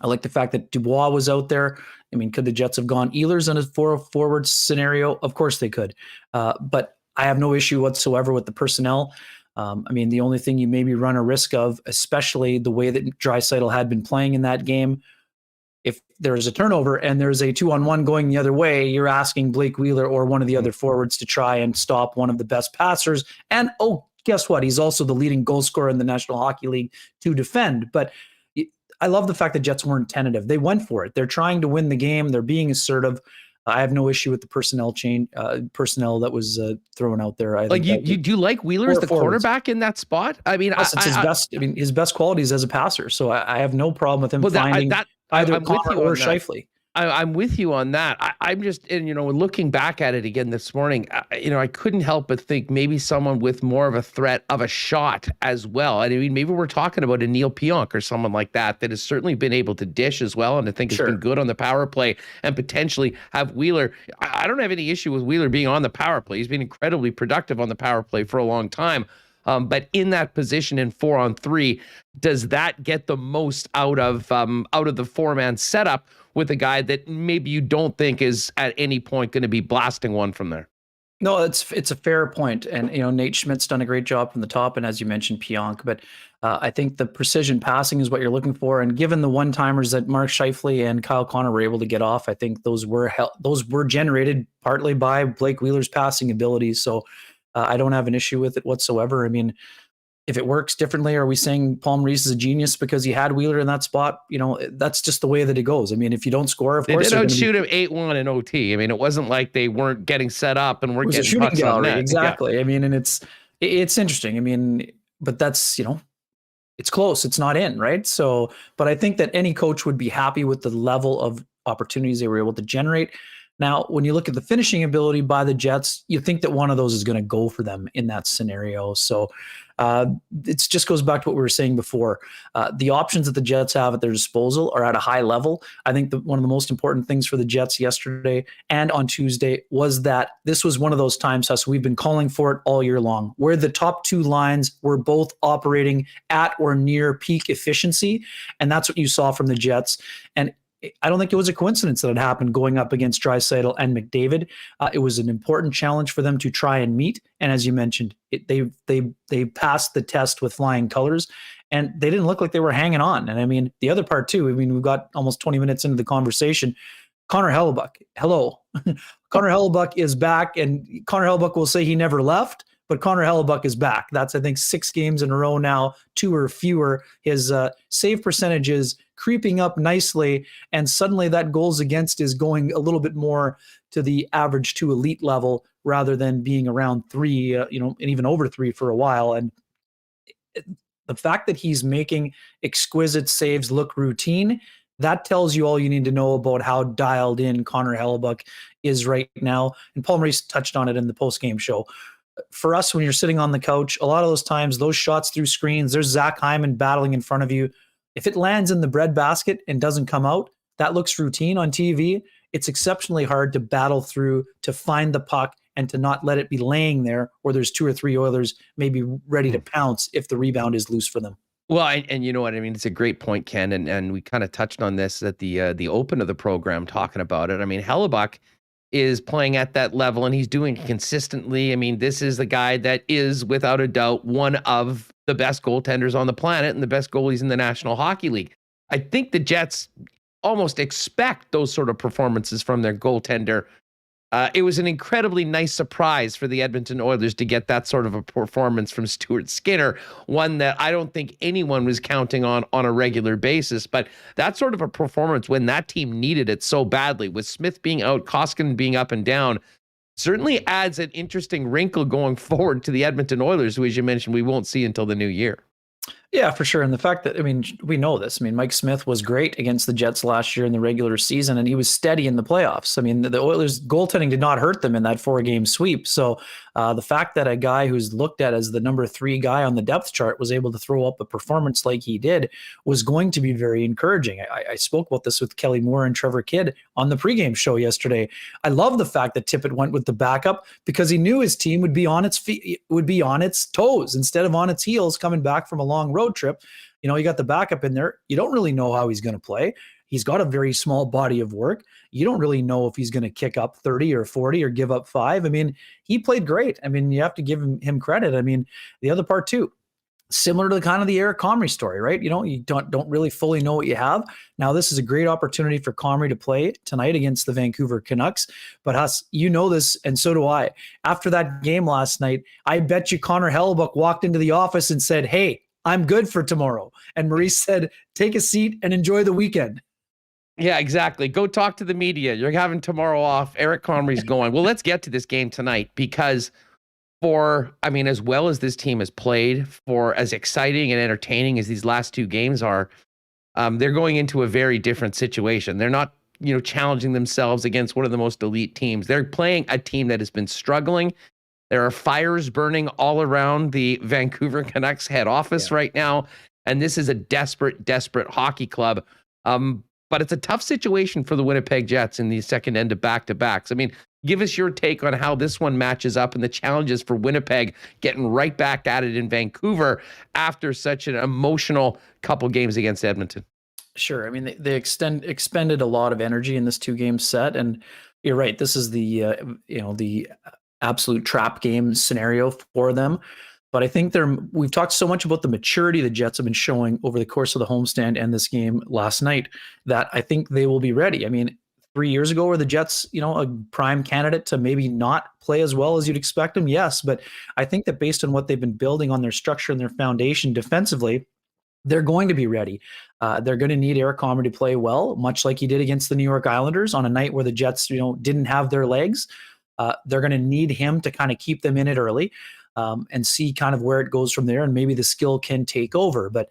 I like the fact that Dubois was out there. I mean, could the Jets have gone Ehlers in a forward scenario? Of course they could. But I have no issue whatsoever with the personnel. I mean, the only thing you maybe run a risk of, especially the way that Draisaitl had been playing in that game, if there's a turnover and there's a 2-on-1 going the other way, you're asking Blake Wheeler or one of the other forwards to try and stop one of the best passers. And, guess what? He's also the leading goal scorer in the National Hockey League to defend. But I love the fact that Jets weren't tentative. They went for it. They're trying to win the game. They're being assertive. I have no issue with the personnel that was thrown out there. Do you like Wheeler as the quarterback in that spot? I mean, his best qualities as a passer. So I have no problem with him finding either Connor or Scheifele. I'm with you on that. I'm just, and looking back at it again this morning, I couldn't help but think maybe someone with more of a threat of a shot as well. I mean, maybe we're talking about a Neil Pionk or someone like that has certainly been able to dish as well, and I think has been good on the power play, and potentially have Wheeler. I don't have any issue with Wheeler being on the power play. He's been incredibly productive on the power play for a long time. But in that position in 4-on-3, does that get the most out of the 4-man setup with a guy that maybe you don't think is at any point going to be blasting one from there? No, it's a fair point. And, Nate Schmidt's done a great job from the top. And as you mentioned, Pionk, but I think the precision passing is what you're looking for. And given the one-timers that Mark Scheifele and Kyle Connor were able to get off, I think those were generated partly by Blake Wheeler's passing abilities. So I don't have an issue with it whatsoever. I mean, if it works differently, are we saying Paul Maurice is a genius because he had Wheeler in that spot? That's just the way that it goes. I mean, if you don't score, of course. They did shoot him 8-1 in OT. I mean, it wasn't like they weren't getting set up and weren't getting pucks on net. Exactly. Yeah. I mean, and it's interesting. I mean, but that's, it's close. It's not in, right? So, but I think that any coach would be happy with the level of opportunities they were able to generate. Now, when you look at the finishing ability by the Jets, you think that one of those is going to go for them in that scenario. So it just goes back to what we were saying before. The options that the Jets have at their disposal are at a high level. I think one of the most important things for the Jets yesterday and on Tuesday was that this was one of those times, Huss, we've been calling for it all year long, where the top two lines were both operating at or near peak efficiency. And that's what you saw from the Jets. And I don't think it was a coincidence that it happened going up against Draisaitl and McDavid. It was an important challenge for them to try and meet. And as you mentioned, they passed the test with flying colors, and they didn't look like they were hanging on. And I mean, the other part too, I mean, we've got almost 20 minutes into the conversation. Connor Hellebuyck, hello. Connor Hellebuyck is back, and Connor Hellebuyck will say he never left, but Connor Hellebuyck is back. That's, I think, 6 games in a row now, 2 or fewer. His save percentage is creeping up nicely, and suddenly that goals against is going a little bit more to the average to elite level rather than being around 3, and even over 3 for a while. And the fact that he's making exquisite saves look routine, that tells you all you need to know about how dialed in Connor Hellebuyck is right now. And Paul Maurice touched on it in the post-game show. For us, when you're sitting on the couch, a lot of those times, those shots through screens, there's Zach Hyman battling in front of you. If it lands in the breadbasket and doesn't come out, that looks routine on TV. It's exceptionally hard to battle through, to find the puck, and to not let it be laying there where there's 2 or 3 Oilers maybe ready to pounce if the rebound is loose for them. Well, and you know what I mean? It's a great point, Ken, and we kind of touched on this at the open of the program talking about it. I mean, Hellebuyck is playing at that level, and he's doing it consistently. I mean, this is the guy that is, without a doubt, one of the best goaltenders on the planet and the best goalies in the National Hockey League. I think the Jets almost expect those sort of performances from their goaltender. It was an incredibly nice surprise for the Edmonton Oilers to get that sort of a performance from Stuart Skinner, one that I don't think anyone was counting on a regular basis. But that sort of a performance when that team needed it so badly, with Smith being out, Koskinen being up and down, certainly adds an interesting wrinkle going forward to the Edmonton Oilers, who, as you mentioned, we won't see until the new year. Yeah, for sure. And the fact that, I mean, we know this. I mean, Mike Smith was great against the Jets last year in the regular season, and he was steady in the playoffs. I mean, the Oilers' goaltending did not hurt them in that 4-game sweep. So the fact that a guy who's looked at as the number 3 guy on the depth chart was able to throw up a performance like he did was going to be very encouraging. I spoke about this with Kelly Moore and Trevor Kidd on the pregame show yesterday. I love the fact that Tippett went with the backup because he knew his team would be on its feet, would be on its toes instead of on its heels coming back from a long road trip. You know, you got the backup in there. You don't really know how he's going to play. He's got a very small body of work. You don't really know if he's going to kick up 30 or 40 or give up 5. I mean, he played great. I mean, you have to give him credit. I mean, the other part too, similar to kind of the Eric Comrie story, right? You know, you don't really fully know what you have. Now, this is a great opportunity for Comrie to play tonight against the Vancouver Canucks. But Huss, you know this, and so do I. After that game last night, I bet you Connor Hellebuck walked into the office and said, "Hey, I'm good for tomorrow." And Maurice said, "Take a seat and enjoy the weekend." Yeah, exactly. Go talk to the media. You're having tomorrow off. Eric Comrie's going. Well, let's get to this game tonight because as well as this team has played, for as exciting and entertaining as these last 2 games are, they're going into a very different situation. They're not, challenging themselves against one of the most elite teams. They're playing a team that has been struggling. There are fires burning all around the Vancouver Canucks head office right now. And this is a desperate, desperate hockey club. But it's a tough situation for the Winnipeg Jets in the second end of back-to-backs. I mean, give us your take on how this one matches up and the challenges for Winnipeg getting right back at it in Vancouver after such an emotional couple games against Edmonton. Sure. I mean, they expended a lot of energy in this 2-game set. And you're right. This is the absolute trap game scenario for them. But I think we've talked so much about the maturity the Jets have been showing over the course of the homestand and this game last night that I think they will be ready. I mean, 3 years ago were the Jets, a prime candidate to maybe not play as well as you'd expect them? Yes. But I think that based on what they've been building on their structure and their foundation defensively, they're going to be ready. They're going to need Eric Comrie to play well, much like he did against the New York Islanders on a night where the Jets, didn't have their legs. They're going to need him to kind of keep them in it early. And see kind of where it goes from there, and maybe the skill can take over. But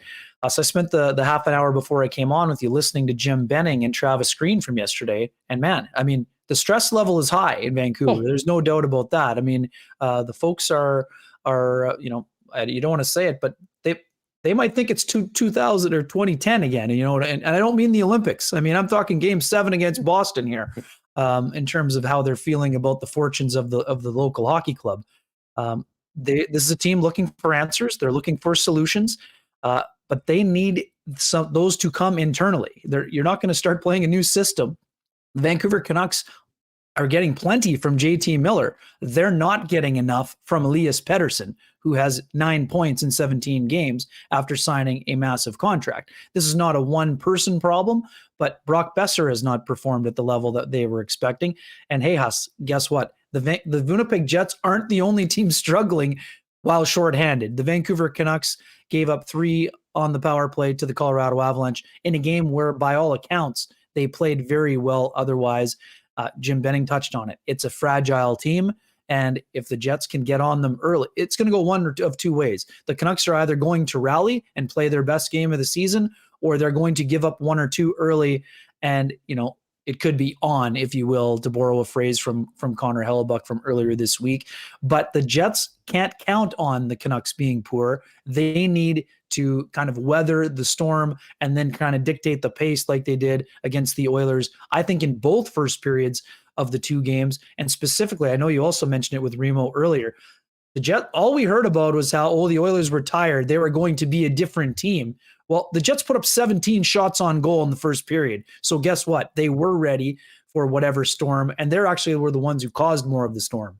so I spent the half an hour before I came on with you listening to Jim Benning and Travis Green from yesterday. And man, I mean, the stress level is high in Vancouver. Oh. There's no doubt about that. I mean, the folks are you don't want to say it, but they might think it's 2000 or 2010 again. And I don't mean the Olympics. I mean, I'm talking Game 7 against Boston here, in terms of how they're feeling about the fortunes of the local hockey club. This is a team looking for answers. They're looking for solutions, but they need those to come internally. You're not going to start playing a new system. The Vancouver Canucks are getting plenty from JT Miller. They're not getting enough from Elias Pettersson, who has 9 points in 17 games after signing a massive contract. This is not a one-person problem, but Brock Besser has not performed at the level that they were expecting. And hey, Huss, guess what? The Winnipeg Jets aren't the only team struggling while shorthanded. The Vancouver Canucks gave up 3 on the power play to the Colorado Avalanche in a game where, by all accounts, they played very well otherwise. Jim Benning touched on it. It's a fragile team, and if the Jets can get on them early, it's going to go one of 2 ways. The Canucks are either going to rally and play their best game of the season, or they're going to give up 1 or 2 early, and, it could be on, if you will, to borrow a phrase from Connor Hellebuck from earlier this week. But the Jets can't count on the Canucks being poor. They need to kind of weather the storm and then kind of dictate the pace like they did against the Oilers, I think, in both first periods of the 2 games. And specifically, I know you also mentioned it with Remo earlier, all we heard about was how, the Oilers were tired. They were going to be a different team. Well, the Jets put up 17 shots on goal in the first period. So guess what? They were ready for whatever storm, and they're actually were the ones who caused more of the storm.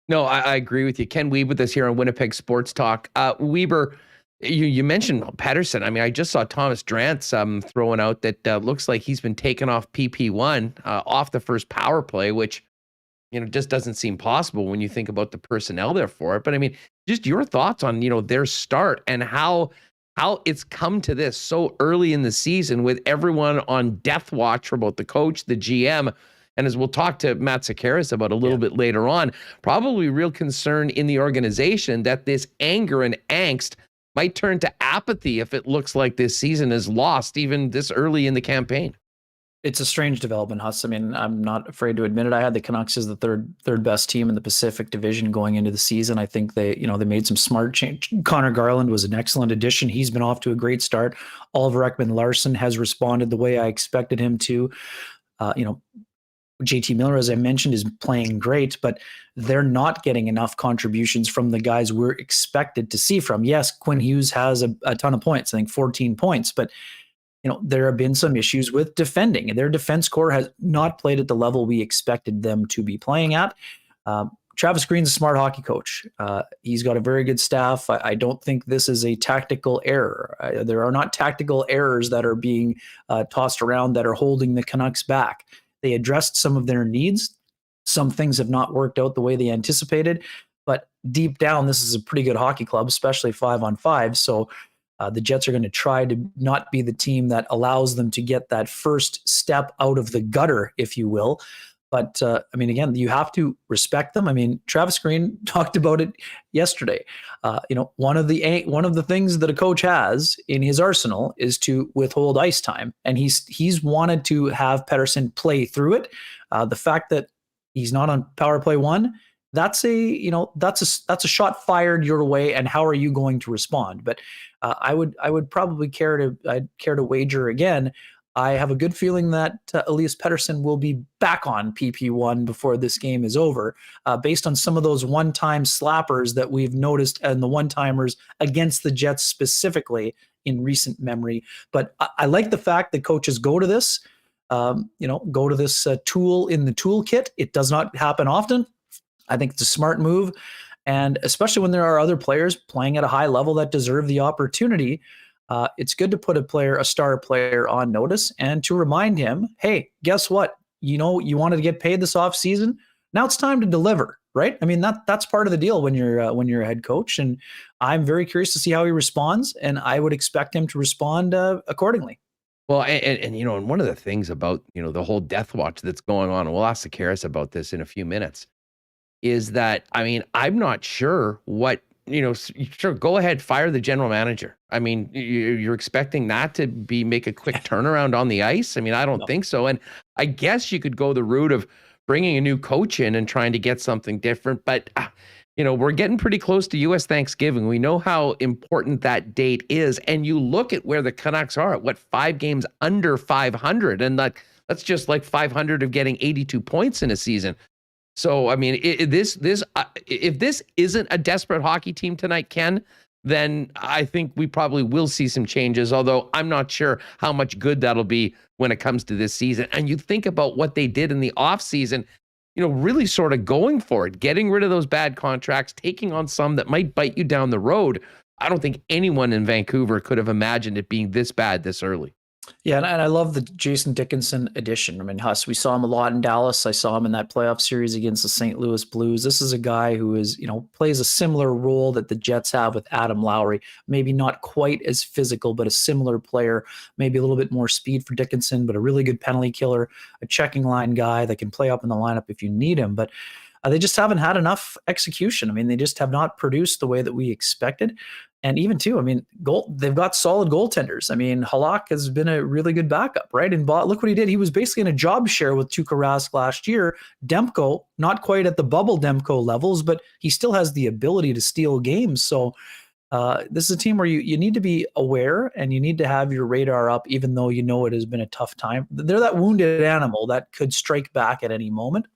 No, I agree with you. Ken Wiebe with us here on Winnipeg Sports Talk. Weber, you mentioned Paterson. I mean, I just saw Thomas Drance throwing out that looks like he's been taken off PP1 off the first power play, which just doesn't seem possible when you think about the personnel there for it. But I mean, just your thoughts on their start and how it's come to this so early in the season with everyone on death watch for both the coach, the GM, and as we'll talk to Matt Sekeres about a little bit later on, probably real concern in the organization that this anger and angst might turn to apathy if it looks like this season is lost even this early in the campaign. It's a strange development, Huss. I mean, I'm not afraid to admit it. I had the Canucks as the third best team in the Pacific Division going into the season. I think they made some smart change. Connor Garland was an excellent addition. He's been off to a great start. Oliver Ekman-Larsson has responded the way I expected him to. JT Miller, as I mentioned, is playing great, but they're not getting enough contributions from the guys we're expected to see from. Yes, Quinn Hughes has a ton of points, I think 14 points, but there have been some issues with defending, and their defense core has not played at the level we expected them to be playing at. Travis Green's a smart hockey coach. He's got a very good staff. I don't think this is a tactical error. There are not tactical errors that are being tossed around that are holding the Canucks back. They addressed some of their needs. Some things have not worked out the way they anticipated, but deep down, this is a pretty good hockey club, especially 5-on-5. So the Jets are going to try to not be the team that allows them to get that first step out of the gutter, if you will. But again, you have to respect them. I mean, Travis Green talked about it yesterday. One of the things that a coach has in his arsenal is to withhold ice time, and he's wanted to have Paterson play through it. The fact that he's not on power play one, that's a shot fired your way, and how are you going to respond? But I would probably care to wager again. I have a good feeling that Elias Pettersson will be back on PP1 before this game is over, based on some of those one-time slappers that we've noticed and the one-timers against the Jets specifically in recent memory. But I like the fact that coaches go to this tool in the toolkit. It does not happen often. I think it's a smart move. And especially when there are other players playing at a high level that deserve the opportunity, it's good to put a star player on notice and to remind him, hey, guess what? You wanted to get paid this offseason. Now it's time to deliver, right? I mean, that's part of the deal when you're a head coach. And I'm very curious to see how he responds, and I would expect him to respond accordingly. Well, and one of the things about, the whole death watch that's going on, and we'll ask Sekeres about this in a few minutes, is that, I'm not sure what, sure, go ahead, fire the general manager. I mean, you're expecting that to make a quick turnaround on the ice? I mean, I don't think so. And I guess you could go the route of bringing a new coach in and trying to get something different. But, we're getting pretty close to U.S. Thanksgiving. We know how important that date is. And you look at where the Canucks are at, 5 games under 500. And that's just like 500 of getting 82 points in a season. So, I mean, if this isn't a desperate hockey team tonight, Ken, then I think we probably will see some changes, although I'm not sure how much good that'll be when it comes to this season. And you think about what they did in the offseason, really sort of going for it, getting rid of those bad contracts, taking on some that might bite you down the road. I don't think anyone in Vancouver could have imagined it being this bad this early. Yeah, and I love the Jason Dickinson addition. I mean, Huss, we saw him a lot in Dallas. I saw him in that playoff series against the St. Louis Blues. This is a guy who is, plays a similar role that the Jets have with Adam Lowry. Maybe not quite as physical, but a similar player. Maybe a little bit more speed for Dickinson, but a really good penalty killer, a checking line guy that can play up in the lineup if you need him. But they just haven't had enough execution. I mean, they just have not produced the way that we expected. And even too, I mean, they've got solid goaltenders. I mean, Halak has been a really good backup, right? And look what he did. He was basically in a job share with Tuukka Rask last year. Demko, not quite at the bubble Demko levels, but he still has the ability to steal games. So this is a team where you need to be aware and you need to have your radar up, even though it has been a tough time. They're that wounded animal that could strike back at any moment.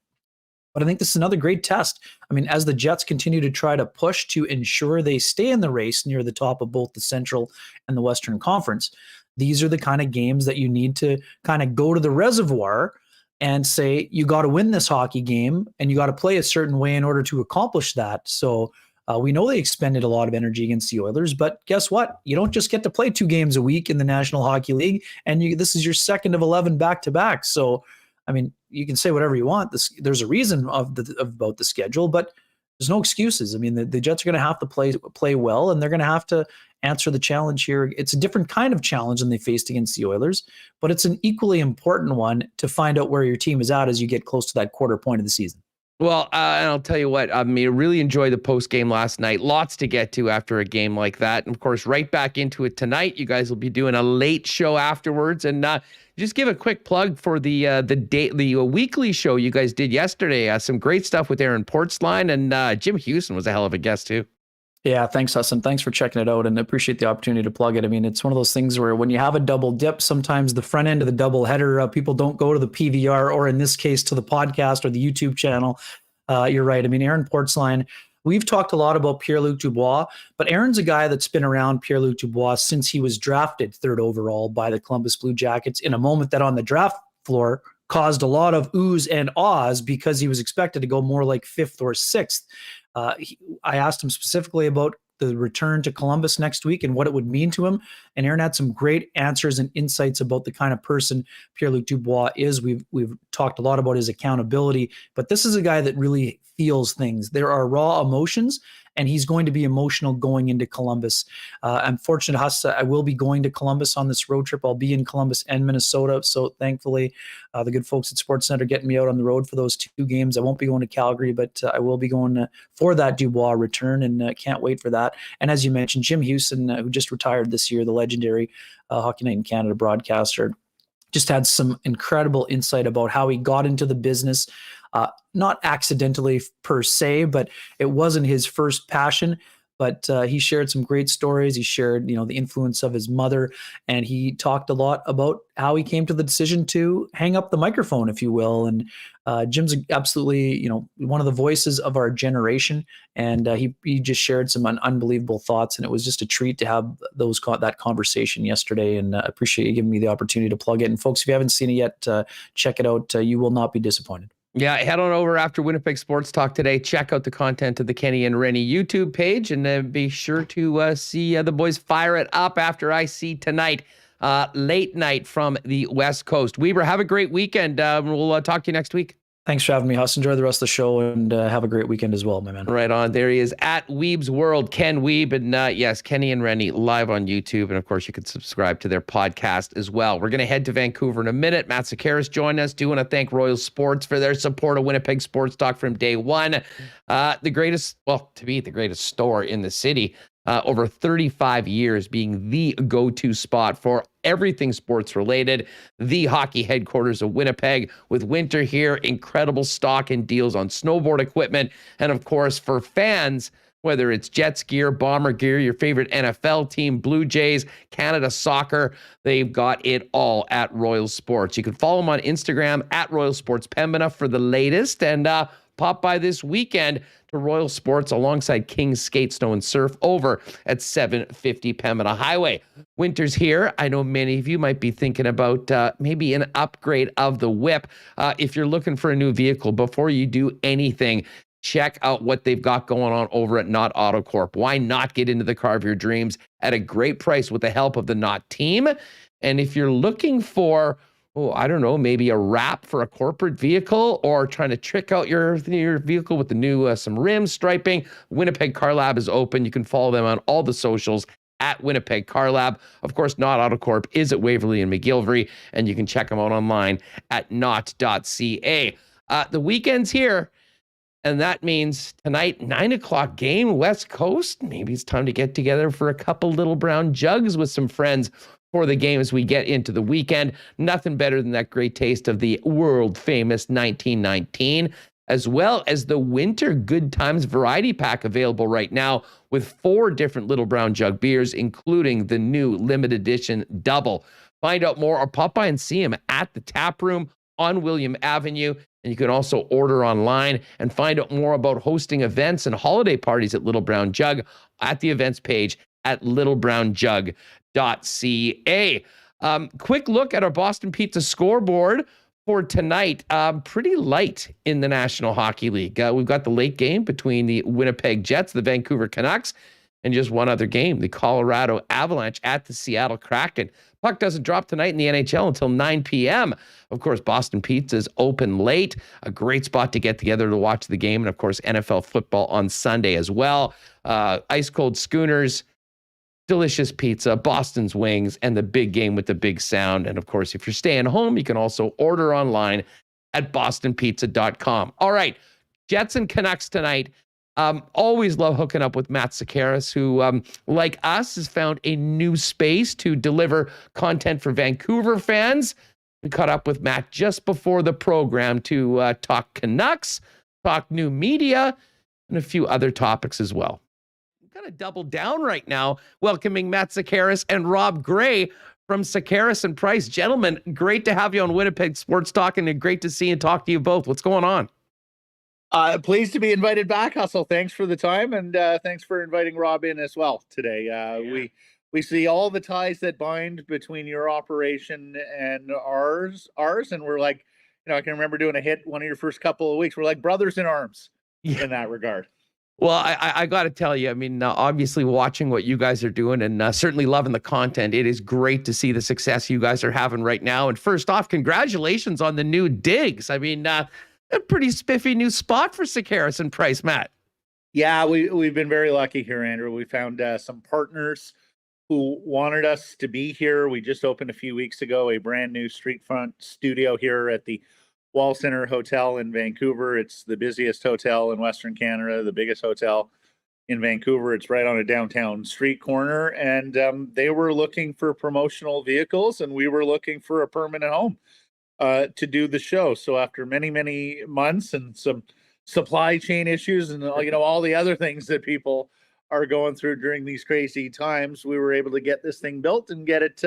But I think this is another great test. I mean, as the Jets continue to try to push to ensure they stay in the race near the top of both the Central and the Western Conference, these are the kind of games that you need to kind of go to the reservoir and say, you got to win this hockey game and you got to play a certain way in order to accomplish that. So we know they expended a lot of energy against the Oilers, but guess what? You don't just get to play 2 games a week in the National Hockey League, and this is your second of 11 back-to-back. So, I mean, you can say whatever you want. There's a reason about the schedule, but there's no excuses. I mean, the Jets are going to have to play well, and they're going to have to answer the challenge here. It's a different kind of challenge than they faced against the Oilers, but it's an equally important one to find out where your team is at as you get close to that quarter point of the season. Well, and I'll tell you what, I mean, really enjoyed the post game last night. Lots to get to after a game like that. And of course, right back into it tonight. You guys will be doing a late show afterwards. And just give a quick plug for the weekly show you guys did yesterday. Some great stuff with Aaron Portzline, and Jim Houston was a hell of a guest too. Yeah, thanks, Husson. Thanks for checking it out, and I appreciate the opportunity to plug it. I mean, it's one of those things where when you have a double dip, sometimes the front end of the double header, people don't go to the PVR, or in this case, to the podcast or the YouTube channel. You're right. I mean, Aaron Portzline, we've talked a lot about Pierre-Luc Dubois, but Aaron's a guy that's been around Pierre-Luc Dubois since he was drafted 3rd overall by the Columbus Blue Jackets in a moment that on the draft floor caused a lot of oohs and ahs because he was expected to go more like 5th or 6th. I asked him specifically about the return to Columbus next week and what it would mean to him. And Aaron had some great answers and insights about the kind of person Pierre-Luc Dubois is. We've talked a lot about his accountability, but this is a guy that really feels things. There are raw emotions, and he's going to be emotional going into Columbus. I'm fortunate, Huss, I will be going to Columbus on this road trip. I'll be in Columbus and Minnesota. So thankfully, the good folks at Sportsnet are getting me out on the road for those 2 games. I won't be going to Calgary, but I will be going for that Dubois return, and can't wait for that. And as you mentioned, Jim Houston, who just retired this year, the legendary Hockey Night in Canada broadcaster, just had some incredible insight about how he got into the business. Not accidentally per se, but it wasn't his first passion. But he shared some great stories. He shared, the influence of his mother, and he talked a lot about how he came to the decision to hang up the microphone, if you will. And Jim's absolutely, one of the voices of our generation, and he just shared some unbelievable thoughts. And it was just a treat to have that conversation yesterday. And I appreciate you giving me the opportunity to plug it. And folks, if you haven't seen it yet, check it out. You will not be disappointed. Yeah, head on over after Winnipeg Sports Talk today. Check out the content of the Kenny and Rennie YouTube page, and be sure to see the boys fire it up after I see tonight. Late night from the West Coast. Weber, have a great weekend. We'll talk to you next week. Thanks for having me, Huss. Enjoy the rest of the show, and have a great weekend as well, my man. Right on. There he is at Weeb's World, Ken Wiebe. And yes, Kenny and Rennie live on YouTube. And of course, you can subscribe to their podcast as well. We're going to head to Vancouver in a minute. Matt Sekeres joined us. Do want to thank Royal Sports for their support of Winnipeg Sports Talk from day one. The greatest store in the city. Over 35 years being the go-to spot for everything sports related, the hockey headquarters of Winnipeg. With winter here, incredible stock and deals on snowboard equipment. And of course, for fans, whether it's Jets gear, Bomber gear, your favorite NFL team, Blue Jays, Canada Soccer, they've got it all at Royal Sports. You can follow them on Instagram at Royal Sports Pembina for the latest, and pop by this weekend to Royal Sports alongside King's Skate, Snow, and Surf over at 750 Pembina Highway. Winter's here. I know many of you might be thinking about maybe an upgrade of the whip. If you're looking for a new vehicle, before you do anything, check out what they've got going on over at Knott Auto Corp. Why not get into the car of your dreams at a great price with the help of the Knott team? And if you're looking for maybe a wrap for a corporate vehicle, or trying to trick out your vehicle with the new some rims, striping, Winnipeg Car Lab is open. You can follow them on all the socials at Winnipeg Car Lab. Of course, Knott Auto Corp is at Waverly and McGillivray, and you can check them out online at knott.ca. The weekend's here, and that means tonight, 9:00 game, West Coast. Maybe it's time to get together for a couple little brown jugs with some friends for the game as we get into the weekend. Nothing better than that great taste of the world-famous 1919, as well as the Winter Good Times Variety Pack available right now with 4 different Little Brown Jug beers, including the new limited edition double. Find out more or pop by and see him at the tap room on William Avenue. And you can also order online and find out more about hosting events and holiday parties at Little Brown Jug at the events page at littlebrownjug.ca. Quick look at our Boston Pizza scoreboard for tonight. Pretty light in the National Hockey League. We've got the late game between the Winnipeg Jets, the Vancouver Canucks, and just one other game, the Colorado Avalanche at the Seattle Kraken. Puck doesn't drop tonight in the NHL until 9 p.m. Of course, Boston Pizza is open late. A great spot to get together to watch the game. And of course, NFL football on Sunday as well. Ice cold schooners, delicious pizza, Boston's wings, and the big game with the big sound. And of course, if you're staying home, you can also order online at bostonpizza.com. All right, Jets and Canucks tonight. Always love hooking up with Matt Sekeres, who, like us, has found a new space to deliver content for Vancouver fans. We caught up with Matt just before the program to talk Canucks, talk new media, and a few other topics as well. We've got to double down right now, welcoming Matt Sekeres and Rob Gray from Sekeres and Price. Gentlemen, great to have you on Winnipeg Sports Talk, and great to see and talk to you both. What's going on? Pleased to be invited back, Hustle. Thanks for the time, and thanks for inviting Rob in as well today. We see all the ties that bind between your operation and ours, and we're like, I can remember doing a hit one of your first couple of weeks. We're like brothers in arms in that regard. Well, I got to tell you, I mean, obviously watching what you guys are doing and certainly loving the content, it is great to see the success you guys are having right now. And first off, congratulations on the new digs. I mean, a pretty spiffy new spot for Sekeres and Price, Matt. Yeah, we've been very lucky here, Andrew. We found some partners who wanted us to be here. We just opened a few weeks ago a brand new street front studio here at the Wall Center Hotel in Vancouver. It's the busiest hotel in Western Canada, the biggest hotel in Vancouver. It's right on a downtown street corner, and they were looking for promotional vehicles, and we were looking for a permanent home to do the show. So after many, many months and some supply chain issues and all the other things that people are going through during these crazy times, we were able to get this thing built and get it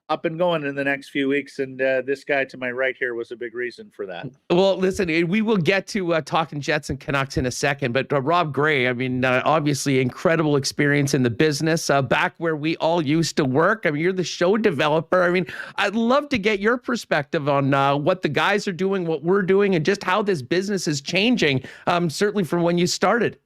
up and going in the next few weeks. And this guy to my right here was a big reason for that. Well, listen, we will get to talking Jets and Canucks in a second, but Rob Gray, I mean, obviously incredible experience in the business, back where we all used to work. I mean, you're the show developer. I mean, I'd love to get your perspective on what the guys are doing, what we're doing, and just how this business is changing, certainly from when you started.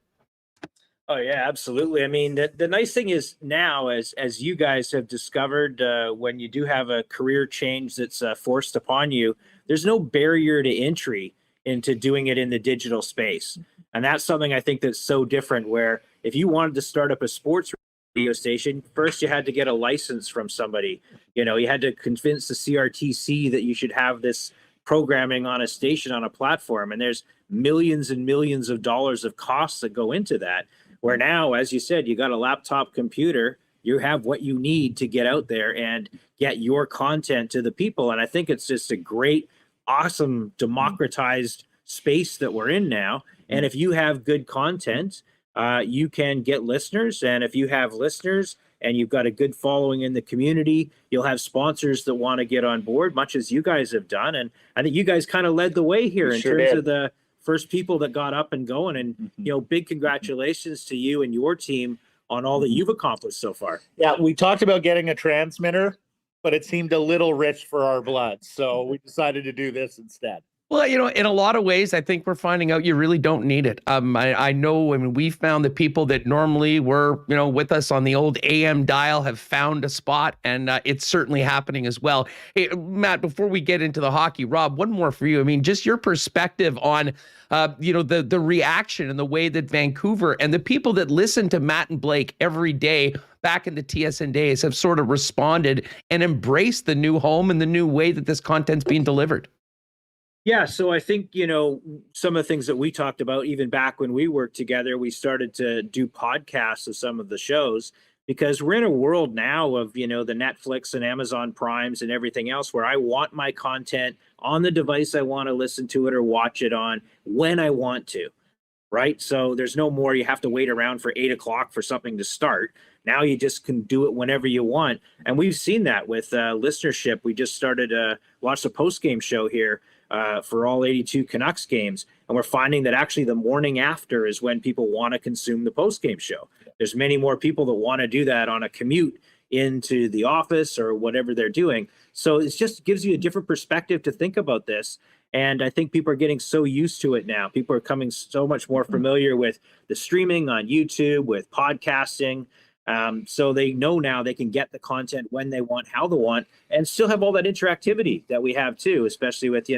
Oh, yeah, absolutely. I mean, the nice thing is now, as you guys have discovered, when you do have a career change that's forced upon you, there's no barrier to entry into doing it in the digital space. And that's something I think that's so different, where if you wanted to start up a sports radio station, first you had to get a license from somebody. You had to convince the CRTC that you should have this programming on a station, on a platform. And there's millions and millions of dollars of costs that go into that. Where now, as you said, you got a laptop computer, you have what you need to get out there and get your content to the people. And I think it's just a great, awesome, democratized space that we're in now. And if you have good content, you can get listeners. And if you have listeners and you've got a good following in the community, you'll have sponsors that want to get on board, much as you guys have done. And I think you guys kind of led the way here in terms of the first people that got up and going. And, big congratulations to you and your team on all that you've accomplished so far. Yeah, we talked about getting a transmitter, but it seemed a little rich for our blood. So we decided to do this instead. Well, in a lot of ways, I think we're finding out you really don't need it. I know, I mean, we found the people that normally were, with us on the old AM dial have found a spot, and it's certainly happening as well. Hey, Matt, before we get into the hockey, Rob, one more for you. I mean, just your perspective on, the reaction and the way that Vancouver and the people that listen to Matt and Blake every day back in the TSN days have sort of responded and embraced the new home and the new way that this content's being delivered. Yeah, so I think, some of the things that we talked about, even back when we worked together, we started to do podcasts of some of the shows, because we're in a world now of, the Netflix and Amazon Primes and everything else, where I want my content on the device I want to listen to it or watch it on when I want to, right? So there's no more you have to wait around for 8 o'clock for something to start. Now you just can do it whenever you want. And we've seen that with listenership. We just started watch the post-game show here for all 82 Canucks games. And we're finding that actually the morning after is when people want to consume the post-game show. There's many more people that want to do that on a commute into the office or whatever they're doing. So it just gives you a different perspective to think about this. And I think people are getting so used to it now. People are coming so much more familiar with the streaming on YouTube, with podcasting. So they know now they can get the content when they want, how they want, and still have all that interactivity that we have too, especially with,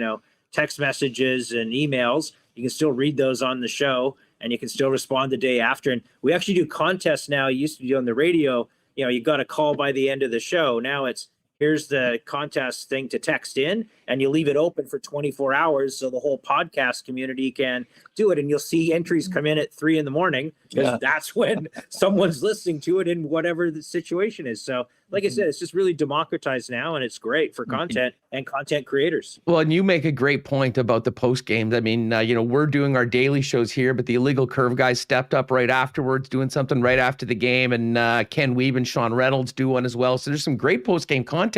text messages and emails. You can still read those on the show, and you can still respond the day after. And we actually do contests now. It used to be on the radio, you got a call by the end of the show. Now it's, here's the contest thing to text in, and you leave it open for 24 hours so the whole podcast community can do it. And you'll see entries come in at 3 a.m. because that's when someone's listening to it in whatever the situation is. So like I said, it's just really democratized now, and it's great for content and content creators. Well, and you make a great point about the post games. I mean, we're doing our daily shows here, but the Illegal Curve guys stepped up right afterwards, doing something right after the game, and Ken Wiebe and Sean Reynolds do one as well. So there's some great post game content.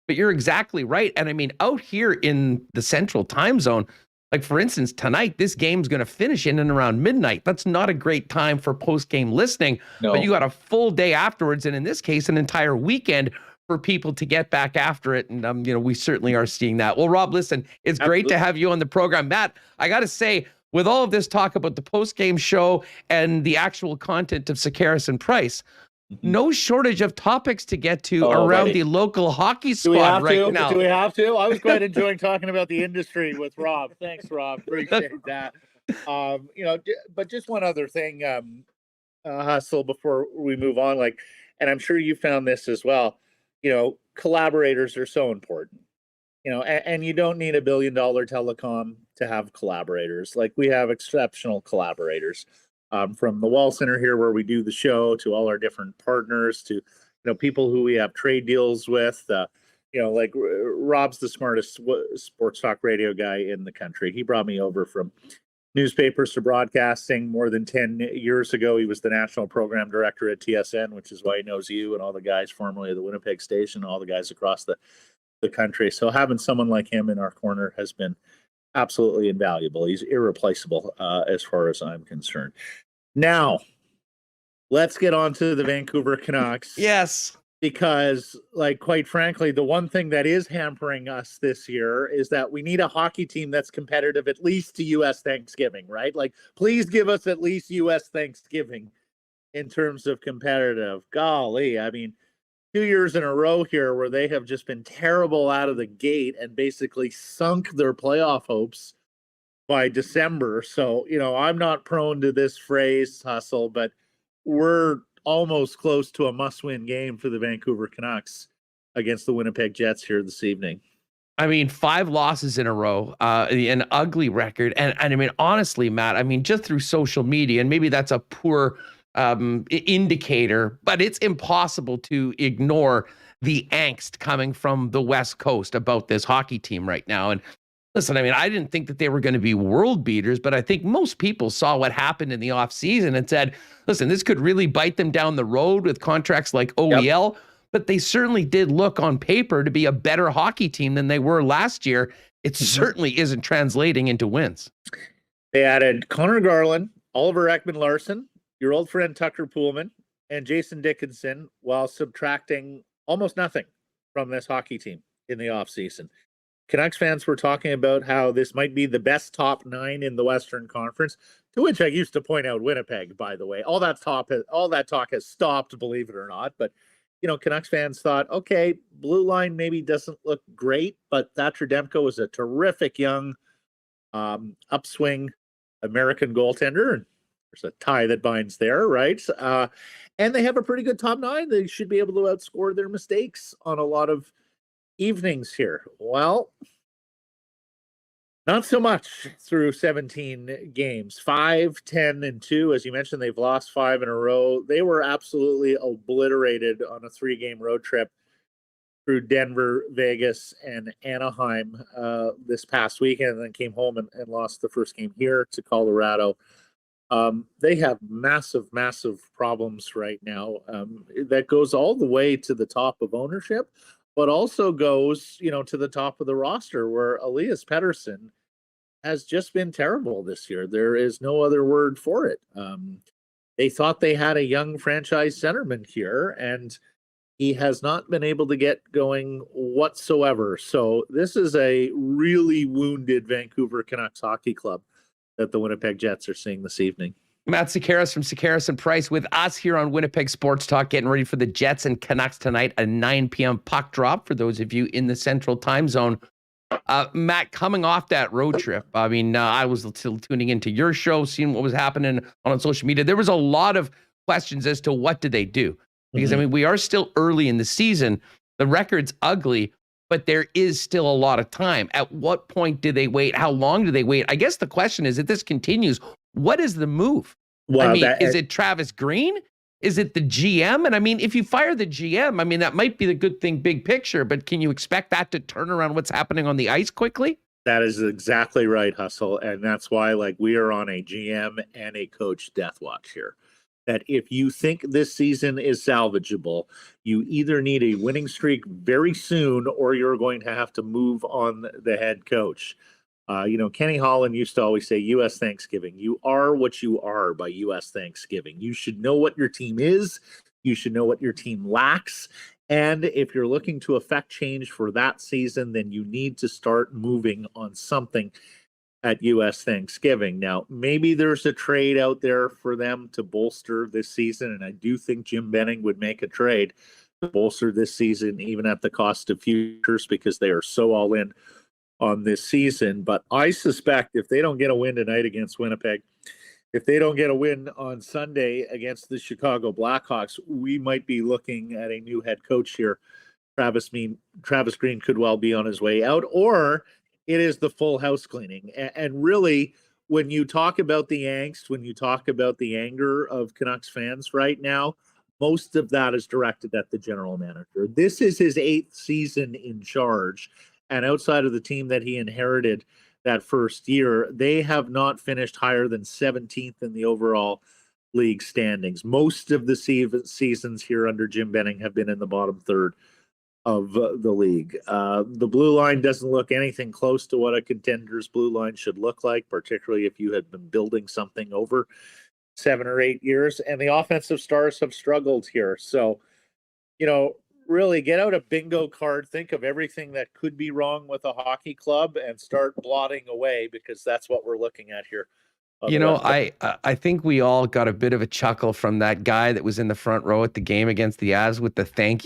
But you're exactly right. And I mean, out here in the Central Time Zone, like for instance, tonight, this game's going to finish in and around midnight. That's not a great time for post-game listening, but you got a full day afterwards. And in this case, an entire weekend for people to get back after it. And, we certainly are seeing that. Well, Rob, listen, it's great to have you on the program. Matt, I got to say, with all of this talk about the post-game show and the actual content of Sekeres and Price, no shortage of topics to get to around the local hockey squad right now. Do we have to? I was quite enjoying talking about the industry with Rob. Thanks, Rob. Appreciate that. But just one other thing, Hustle, before we move on, and I'm sure you found this as well, collaborators are so important, and you don't need $1 billion telecom to have collaborators. Like, we have exceptional collaborators. From the Wall Center here where we do the show, to all our different partners, to people who we have trade deals with. Rob's the smartest sports talk radio guy in the country. He brought me over from newspapers to broadcasting more than 10 years ago. He was the national program director at TSN, which is why he knows you and all the guys formerly of the Winnipeg station, all the guys across the country. So having someone like him in our corner has been absolutely invaluable. He's irreplaceable as far as I'm concerned. Now, let's get on to the Vancouver Canucks. Yes. Because, quite frankly, the one thing that is hampering us this year is that we need a hockey team that's competitive at least to U.S. Thanksgiving, right? Please give us at least U.S. Thanksgiving in terms of competitive. Golly, I mean, 2 years in a row here where they have just been terrible out of the gate and basically sunk their playoff hopes by December. So, I'm not prone to this phrase, Hustle, but we're almost close to a must-win game for the Vancouver Canucks against the Winnipeg Jets here this evening. I mean, 5 losses in a row, an ugly record. And I mean, honestly, Matt, just through social media, and maybe that's a poor indicator, but it's impossible to ignore the angst coming from the West Coast about this hockey team right now. And listen, I didn't think that they were going to be world beaters, but I think most people saw what happened in the offseason and said, listen, this could really bite them down the road with contracts like OEL, but they certainly did look on paper to be a better hockey team than they were last year. It certainly isn't translating into wins. They added Connor Garland, Oliver Ekman-Larsson, your old friend Tucker Poolman, and Jason Dickinson, while subtracting almost nothing from this hockey team in the offseason. Canucks fans were talking about how this might be the best top 9 in the Western Conference, to which I used to point out Winnipeg, by the way. All that talk has stopped, believe it or not. But, Canucks fans thought, okay, blue line maybe doesn't look great, but Thatcher Demko is a terrific young upswing American goaltender, and there's a tie that binds there, right? And they have a pretty good top 9. They should be able to outscore their mistakes on a lot of evenings here. Well, not so much through 17 games. 5-10-2. As you mentioned, they've lost 5 in a row. They were absolutely obliterated on a 3-game road trip through Denver, Vegas, and Anaheim this past weekend, and then came home and lost the first game here to Colorado. They have massive, massive problems right now. That goes all the way to the top of ownership, but also goes, to the top of the roster, where Elias Pettersson has just been terrible this year. There is no other word for it. They thought they had a young franchise centerman here, and he has not been able to get going whatsoever. So this is a really wounded Vancouver Canucks hockey club that the Winnipeg Jets are seeing this evening. Matt Sekeres from Sekeres and Price with us here on Winnipeg Sports Talk, getting ready for the Jets and Canucks tonight, a 9 p.m. puck drop for those of you in the Central Time Zone. Matt, coming off that road trip, I was still tuning into your show, seeing what was happening on social media. There was a lot of questions as to what did they do? Because, we are still early in the season, The record's ugly, but there is still a lot of time. At what point do they wait? How long do they wait? I guess the question is, if this continues, what is the move? Well, I mean, is it Travis Green? Is it the GM? And I mean, if you fire the GM, I mean, that might be the good thing, big picture, but can you expect that to turn around what's happening on the ice quickly? That is exactly right, Hustle. And that's why, like, we are on a GM and a coach death watch here. That if you think this season is salvageable, you either need a winning streak very soon or you're going to have to move on the head coach. Kenny Holland used to always say, U.S. Thanksgiving. You are what you are by U.S. Thanksgiving. You should know what your team is. You should know what your team lacks. And if you're looking to affect change for that season, then you need to start moving on something at U.S. Thanksgiving. Now, maybe there's a trade out there for them to bolster this season, and I do think Jim Benning would make a trade to bolster this season, even at the cost of futures, because they are so all in on this season. But I suspect if they don't get a win tonight against Winnipeg, if they don't get a win on Sunday against the Chicago Blackhawks, we might be looking at a new head coach here. Travis Green could well be on his way out, or it is the full house cleaning. And really, when you talk about the angst, when you talk about the anger of Canucks fans right now, most of that is directed at the general manager. This is his 8th season in charge. And outside of the team that he inherited that first year, they have not finished higher than 17th in the overall league standings. Most of the seasons here under Jim Benning have been in the bottom third of the league. The blue line doesn't look anything close to what a contender's blue line should look like, particularly if you had been building something over 7 or 8 years. And the offensive stars have struggled here. So, really get out a bingo card, think of everything that could be wrong with a hockey club and start blotting away, because that's what we're looking at here. I think we all got a bit of a chuckle from that guy that was in the front row at the game against the Avs with the thank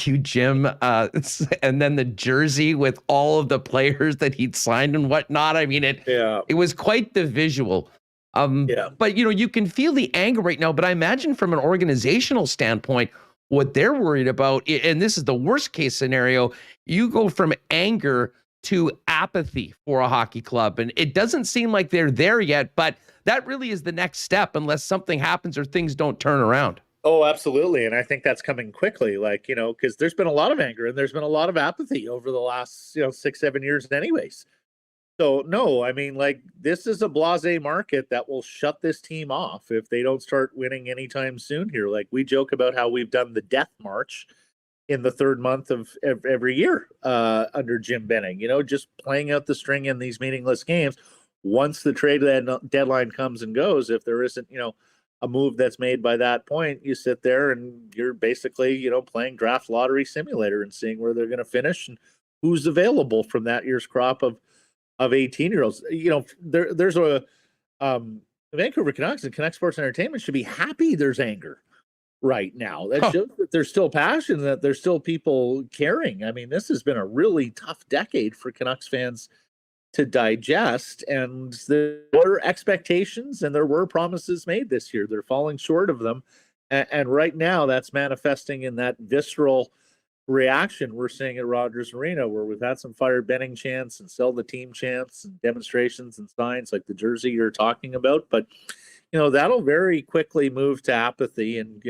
you, Jim. And then the jersey with all of the players that he'd signed and whatnot. I mean, it was quite the visual. But, you can feel the anger right now, but I imagine from an organizational standpoint, what they're worried about, and this is the worst case scenario, you go from anger to apathy for a hockey club. And it doesn't seem like they're there yet, but that really is the next step unless something happens or things don't turn around. Oh, absolutely. And I think that's coming quickly, because there's been a lot of anger and there's been a lot of apathy over the last, 6-7 years anyways. So, no, I mean, this is a blasé market that will shut this team off if they don't start winning anytime soon here. We joke about how we've done the death march in the third month of every year under Jim Benning, just playing out the string in these meaningless games. Once the trade deadline comes and goes, if there isn't, a move that's made by that point, you sit there and you're basically, playing draft lottery simulator and seeing where they're going to finish and who's available from that year's crop of 18-year-olds. There's a Vancouver Canucks and Canucks Sports Entertainment should be happy there's anger right now. That shows that there's still passion, that there's still people caring. I mean, this has been a really tough decade for Canucks fans to digest, and there were expectations and there were promises made this year. They're falling short of them. And right now that's manifesting in that visceral reaction we're seeing at Rogers Arena, where we've had some fire Benning chants and sell the team chants and demonstrations and signs like the jersey you're talking about. But, that'll very quickly move to apathy, and,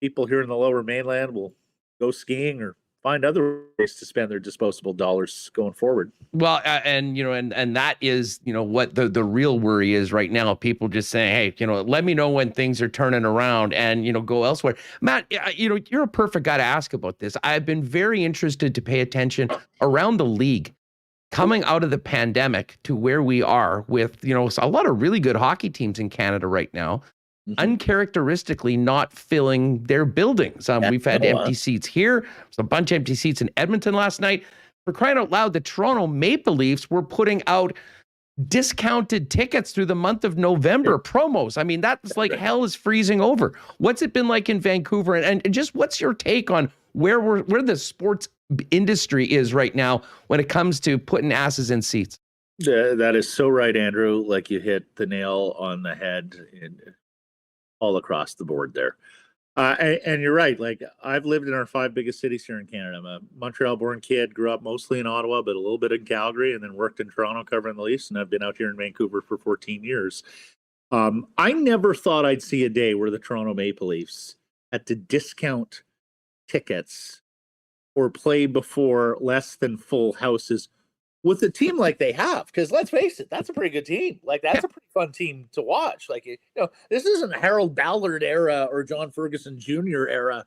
people here in the Lower Mainland will go skiing or find other ways to spend their disposable dollars going forward. Well, and that is, what the real worry is right now. People just saying, hey, let me know when things are turning around and, go elsewhere. Matt, you're a perfect guy to ask about this. I've been very interested to pay attention around the league coming out of the pandemic to where we are with, a lot of really good hockey teams in Canada right now. Uncharacteristically not filling their buildings. We've had empty seats here. There's a bunch of empty seats in Edmonton last night. For crying out loud, the Toronto Maple Leafs were putting out discounted tickets through the month of November, promos. I mean, that's like hell is freezing over. What's it been like in Vancouver? And just what's your take on where the sports industry is right now when it comes to putting asses in seats? That is so right, Andrew. Like you hit the nail on the head all across the board there. And you're right. Like, I've lived in our 5 biggest cities here in Canada. I'm a Montreal-born kid, grew up mostly in Ottawa, but a little bit in Calgary, and then worked in Toronto covering the Leafs, and I've been out here in Vancouver for 14 years. I never thought I'd see a day where the Toronto Maple Leafs had to discount tickets or play before less than full houses with a team like they have. Because let's face it, that's a pretty good team. Like, that's a pretty fun team to watch. Like, this isn't Harold Ballard era or John Ferguson Jr. era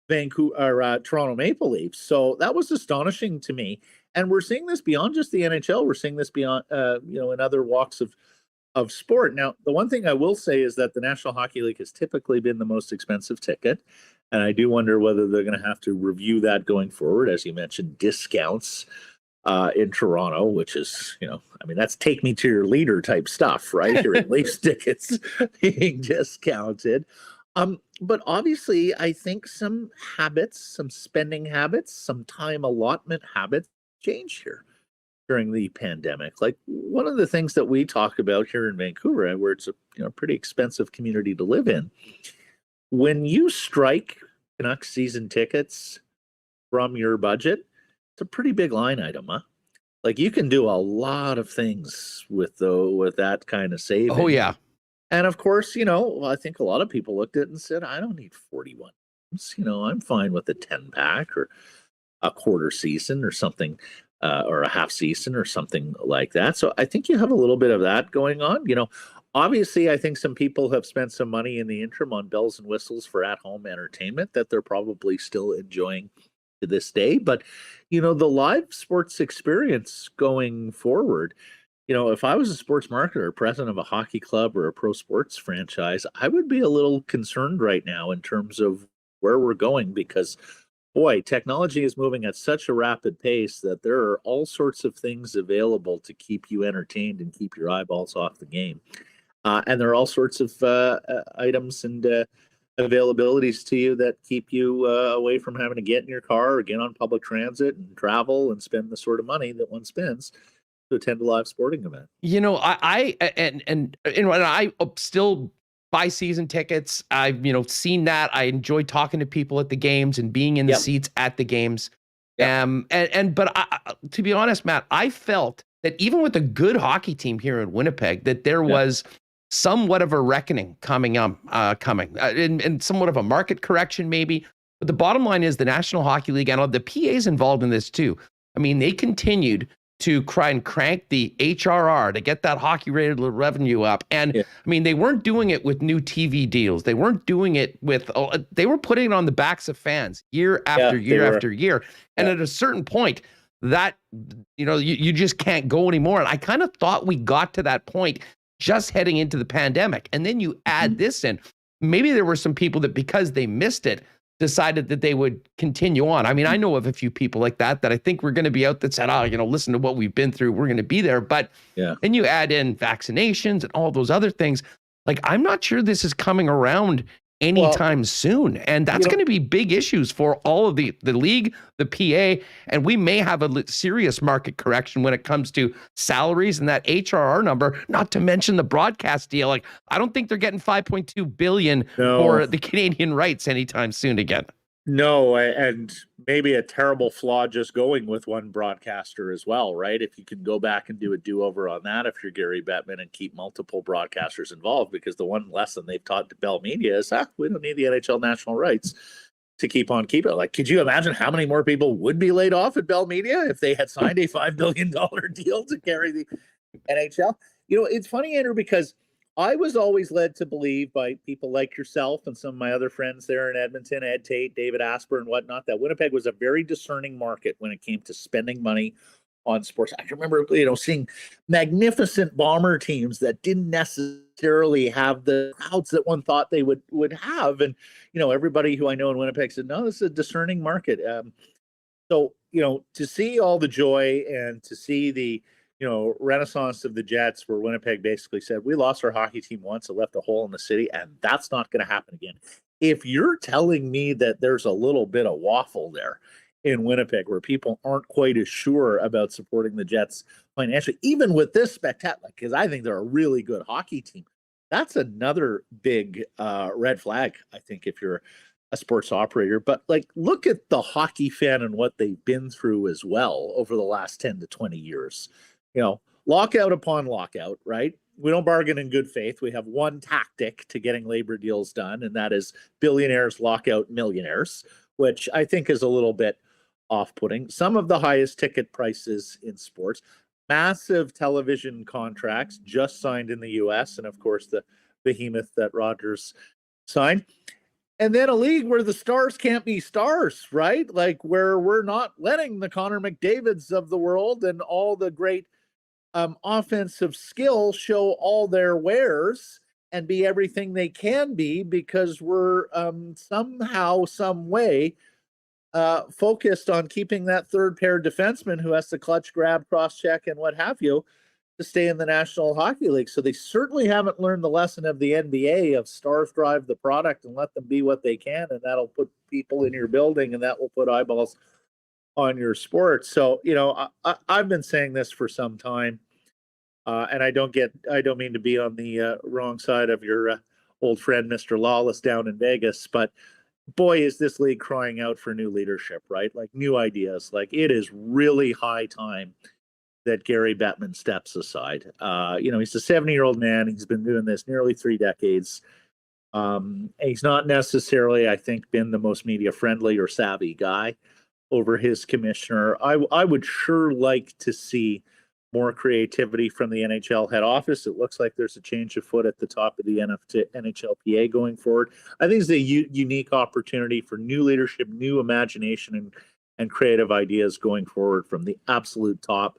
Vancouver or Toronto Maple Leafs. So that was astonishing to me. And we're seeing this beyond just the NHL. We're seeing this beyond, in other walks of sport. Now, the one thing I will say is that the National Hockey League has typically been the most expensive ticket. And I do wonder whether they're going to have to review that going forward. As you mentioned, discounts in Toronto, which is, that's take me to your leader type stuff, right? Your Leafs tickets being discounted. But obviously, I think some habits, some spending habits, some time allotment habits changed here during the pandemic. Like, one of the things that we talk about here in Vancouver, where it's a pretty expensive community to live in, when you strike Canucks season tickets from your budget, it's a pretty big line item, huh? Like, you can do a lot of things with that kind of saving. Oh, yeah. And of course, I think a lot of people looked at it and said, I don't need 41. I'm fine with a 10-pack or a quarter season or something, or a half season or something like that. So I think you have a little bit of that going on. Obviously, I think some people have spent some money in the interim on bells and whistles for at-home entertainment that they're probably still enjoying to this day. But, the live sports experience going forward, if I was a sports marketer, president of a hockey club or a pro sports franchise, I would be a little concerned right now in terms of where we're going, because, boy, technology is moving at such a rapid pace that there are all sorts of things available to keep you entertained and keep your eyeballs off the game. And there are all sorts of items and availabilities to you that keep you away from having to get in your car or get on public transit and travel and spend the sort of money that one spends to attend a live sporting event. I still buy season tickets. I've seen that. I enjoy talking to people at the games and being in the seats at the games. But to be honest, Matt, I felt that even with a good hockey team here in Winnipeg, that there was somewhat of a reckoning coming, and somewhat of a market correction maybe. But the bottom line is the National Hockey League and all the PAs involved in this too. I mean, they continued to try and crank the HRR to get that hockey-rated revenue up. And, I mean, they weren't doing it with new TV deals. They weren't doing it with they were putting it on the backs of fans year after year after year. And at a certain point, that, you just can't go anymore. And I kind of thought we got to that point just heading into the pandemic. And then you add this in. Maybe there were some people that, because they missed it, decided that they would continue on. I mean, I know of a few people like that I think we're going to be out that said, listen to what we've been through. We're going to be there. But then you add in vaccinations and all those other things. Like, I'm not sure this is coming around anytime soon. And that's going to be big issues for all of the league, the PA, and we may have a serious market correction when it comes to salaries and that HRR number, not to mention the broadcast deal. Like, I don't think they're getting $5.2 billion for the Canadian rights anytime soon again. No, and maybe a terrible flaw just going with one broadcaster as well, right? If you can go back and do a do-over on that, if you're Gary Bettman, and keep multiple broadcasters involved, because the one lesson they've taught to Bell Media is, we don't need the NHL national rights to keep on keeping it. Like, could you imagine how many more people would be laid off at Bell Media if they had signed a $5 billion deal to carry the NHL? It's funny, Andrew, because I was always led to believe by people like yourself and some of my other friends there in Edmonton, Ed Tate, David Asper, and whatnot, that Winnipeg was a very discerning market when it came to spending money on sports. I can remember, seeing magnificent Bomber teams that didn't necessarily have the crowds that one thought they would have. And, everybody who I know in Winnipeg said, no, this is a discerning market. So, to see all the joy and to see the renaissance of the Jets, where Winnipeg basically said, we lost our hockey team once, it left a hole in the city, and that's not going to happen again. If you're telling me that there's a little bit of waffle there in Winnipeg where people aren't quite as sure about supporting the Jets financially, even with this spectacular, because I think they're a really good hockey team, That's another big red flag, I think, if you're a sports operator. But like, look at the hockey fan and what they've been through as well over the last 10 to 20 years. Lockout upon lockout, right? We don't bargain in good faith. We have one tactic to getting labor deals done, and that is billionaires lock out millionaires, which I think is a little bit off-putting. Some of the highest ticket prices in sports, massive television contracts just signed in the US, and of course the behemoth that Rogers signed. And then a league where the stars can't be stars, right? Like where we're not letting the Connor McDavids of the world and all the great offensive skill show all their wares and be everything they can be, because we're somehow, some way focused on keeping that third pair defenseman who has to clutch, grab, cross check, and what have you to stay in the National Hockey League. So they certainly haven't learned the lesson of the NBA of stars drive the product and let them be what they can, and that'll put people in your building and that will put eyeballs on your sport. So, I've been saying this for some time, and I don't mean to be on the wrong side of your old friend, Mr. Lawless down in Vegas, but boy, is this league crying out for new leadership, right? Like new ideas. Like it is really high time that Gary Bettman steps aside. He's a 70-year-old man. He's been doing this nearly 3 decades. He's not necessarily, I think, been the most media friendly or savvy guy over his commissioner. I would sure like to see more creativity from the NHL head office. It looks like there's a change of foot at the top of the NHLPA going forward. I think it's a unique opportunity for new leadership, new imagination, and creative ideas going forward from the absolute top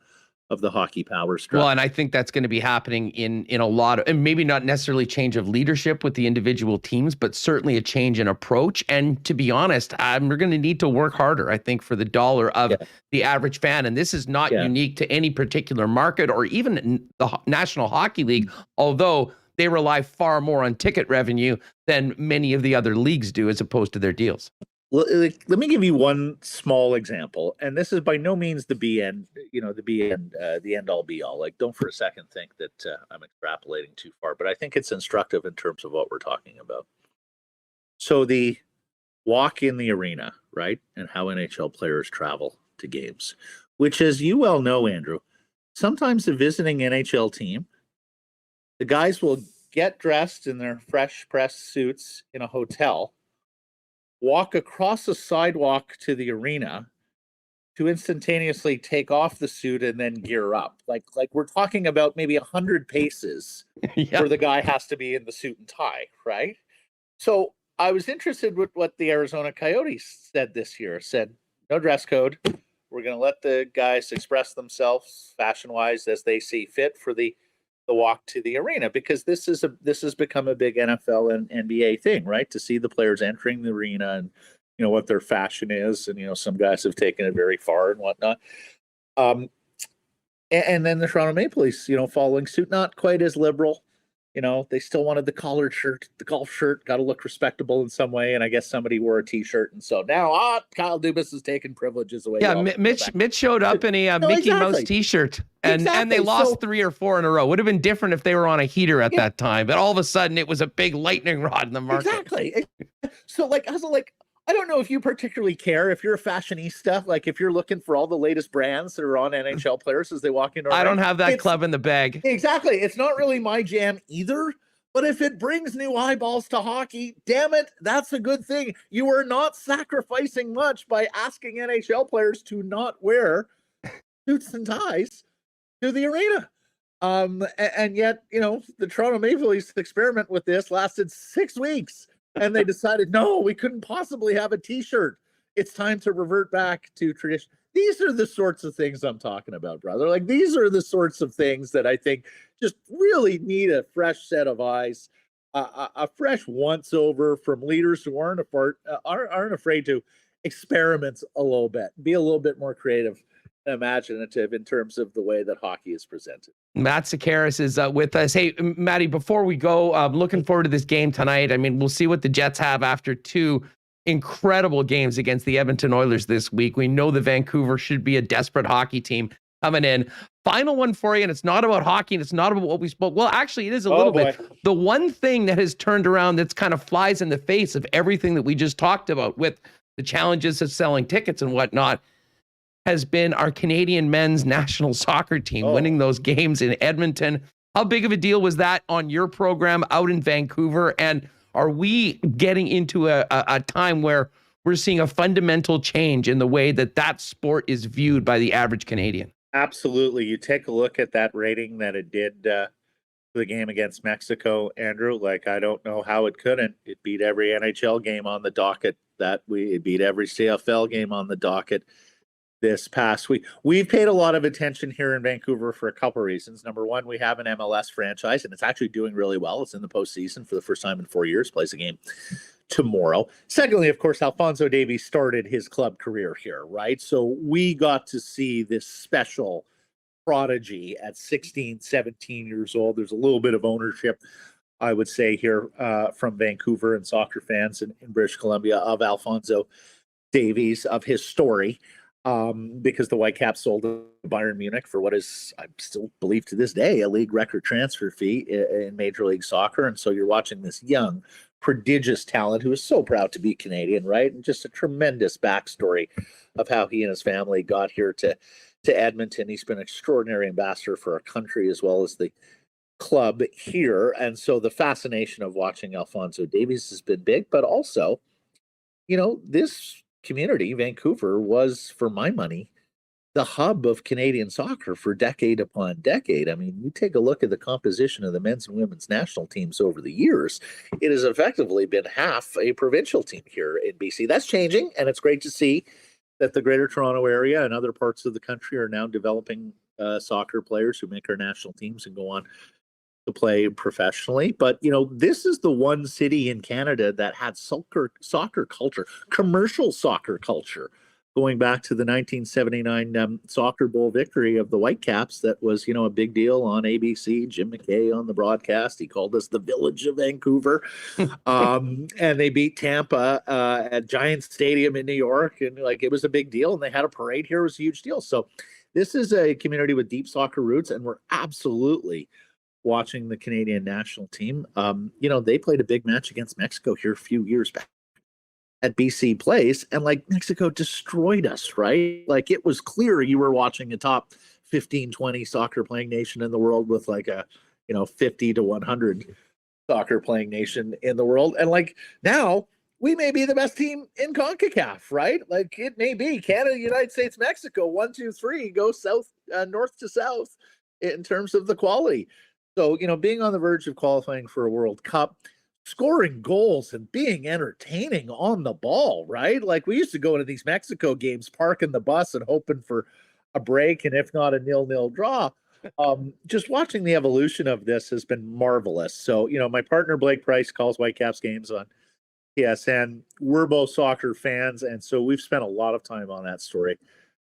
of the hockey power structure. Well, and I think that's going to be happening in a lot of, and maybe not necessarily change of leadership with the individual teams, but certainly a change in approach. And to be honest, we're going to need to work harder, I think, for the dollar of the average fan. And this is not unique to any particular market or even the National Hockey League, although they rely far more on ticket revenue than many of the other leagues do as opposed to their deals. Well, let me give you one small example, and this is by no means the end all be all. Like, don't for a second think that I'm extrapolating too far, but I think it's instructive in terms of what we're talking about. So the walk in the arena, right, and how NHL players travel to games, which, as you well know, Andrew, sometimes the visiting NHL team, the guys will get dressed in their fresh pressed suits in a hotel, walk across a sidewalk to the arena to instantaneously take off the suit and then gear up. Like we're talking about maybe 100 paces where the guy has to be in the suit and tie, right? So I was interested with what the Arizona Coyotes said this year. Said, no dress code. We're going to let the guys express themselves fashion-wise as they see fit for the walk to the arena, because this has become a big NFL and NBA thing, right? To see the players entering the arena and what their fashion is, and some guys have taken it very far and whatnot. And then the Toronto Maple Leafs, following suit, not quite as liberal. They still wanted the collared shirt, the golf shirt, got to look respectable in some way. And I guess somebody wore a T-shirt. And so now Kyle Dubas is taking privileges away. Yeah, Mitch showed up in a Mickey Mouse T-shirt. And they lost 3 or 4 in a row. Would have been different if they were on a heater at that time. But all of a sudden, it was a big lightning rod in the market. Exactly. So, I don't know if you particularly care if you're a fashionista, like if you're looking for all the latest brands that are on NHL players as they walk into. I don't have that club in the bag. Exactly. It's not really my jam either. But if it brings new eyeballs to hockey, damn it, that's a good thing. You are not sacrificing much by asking NHL players to not wear suits and ties to the arena. And yet, the Toronto Maple Leafs experiment with this lasted 6 weeks. And they decided, no, we couldn't possibly have a T-shirt. It's time to revert back to tradition. These are the sorts of things I'm talking about, brother. Like, these are the sorts of things that I think just really need a fresh set of eyes, a fresh once-over from leaders who aren't afraid to experiment a little bit, be a little bit more creative and imaginative in terms of the way that hockey is presented. Matt Sekeres is with us. Hey, Matty, before we go, looking forward to this game tonight. I mean, we'll see what the Jets have after 2 incredible games against the Edmonton Oilers this week. We know the Vancouver should be a desperate hockey team. coming in. Final one for you, and it's not about hockey, and it's not about what we spoke. Well, actually, it is a little bit. The one thing that has turned around that's kind of flies in the face of everything that we just talked about with the challenges of selling tickets and whatnot has been our Canadian men's national soccer team winning those games in Edmonton. How big of a deal was that on your program out in Vancouver? And are we getting into a time where we're seeing a fundamental change in the way that sport is viewed by the average Canadian? Absolutely. You take a look at that rating that it did for the game against Mexico, Andrew. Like, I don't know how it couldn't. It beat every NHL game on the docket it beat every CFL game on the docket this past week. We've paid a lot of attention here in Vancouver for a couple of reasons. Number one, we have an MLS franchise, and it's actually doing really well. It's in the postseason for the first time in 4 years, plays a game tomorrow. Secondly, of course, Alphonso Davies started his club career here, right? So we got to see this special prodigy at 16, 17 years old. There's a little bit of ownership, I would say, here from Vancouver and soccer fans in British Columbia of Alphonso Davies, of his story, because the Whitecaps sold to Bayern Munich for what is, I still believe to this day, a league record transfer fee in Major League Soccer. And so you're watching this young, prodigious talent who is so proud to be Canadian, right? And just a tremendous backstory of how he and his family got here to Edmonton. He's been an extraordinary ambassador for our country as well as the club here. And so the fascination of watching Alphonso Davies has been big, but also, this community, Vancouver, was, for my money, the hub of Canadian soccer for decade upon decade. I mean, you take a look at the composition of the men's and women's national teams over the years, it has effectively been half a provincial team here in BC. That's changing, and it's great to see that the Greater Toronto area and other parts of the country are now developing soccer players who make our national teams and go on to play professionally. But, this is the one city in Canada that had soccer culture, commercial soccer culture, going back to the 1979 Soccer Bowl victory of the Whitecaps. That was, a big deal on ABC. Jim McKay on the broadcast. He called us the Village of Vancouver. And they beat Tampa at Giant Stadium in New York. And it was a big deal. And they had a parade here. It was a huge deal. So this is a community with deep soccer roots. And we're absolutely watching the Canadian national team. They played a big match against Mexico here a few years back at BC Place, and Mexico destroyed us, right? It was clear you were watching a top 15, 20 soccer playing nation in the world with a 50 to 100 soccer playing nation in the world. And now we may be the best team in CONCACAF, right? It may be Canada, United States, Mexico, 1, 2, 3, go south, north to south in terms of the quality. So, being on the verge of qualifying for a World Cup, scoring goals and being entertaining on the ball, right? We used to go into these Mexico games, parking the bus and hoping for a break, and if not, a 0-0 draw. Just watching the evolution of this has been marvelous. So, my partner Blake Price calls Whitecaps games on TSN. We're both soccer fans, and so we've spent a lot of time on that story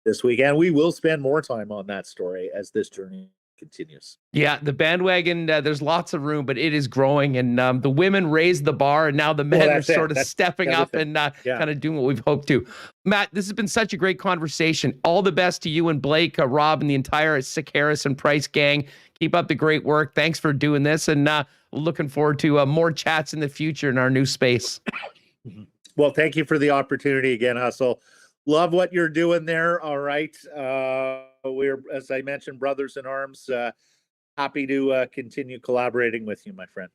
this week, and we will spend more time on that story as this journey continues. Yeah, the bandwagon, there's lots of room, but it is growing, and the women raised the bar, and now the men are sort of stepping up and kind of doing what we've hoped to. Matt, this has been such a great conversation. All the best to you and Blake, Rob, and the entire Sekeres and Price gang. Keep up the great work. Thanks for doing this, and looking forward to more chats in the future in our new space. Well, thank you for the opportunity again, Hustle. Love what you're doing there. All right. We're, as I mentioned, brothers in arms. Happy to continue collaborating with you, my friend.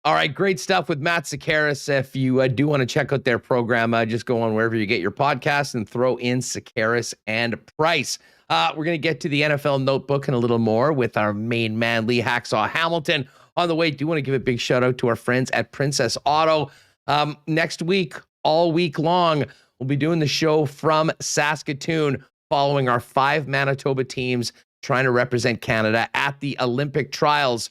All right, great stuff with Matt Sekeres. If you do want to check out their program, just go on wherever you get your podcasts and throw in Sekeres and Price. We're going to get to the NFL Notebook in a little more with our main man, Lee Hacksaw Hamilton. On the way, do want to give a big shout out to our friends at Princess Auto. Next week, all week long, we'll be doing the show from Saskatoon following our 5 Manitoba teams trying to represent Canada at the Olympic trials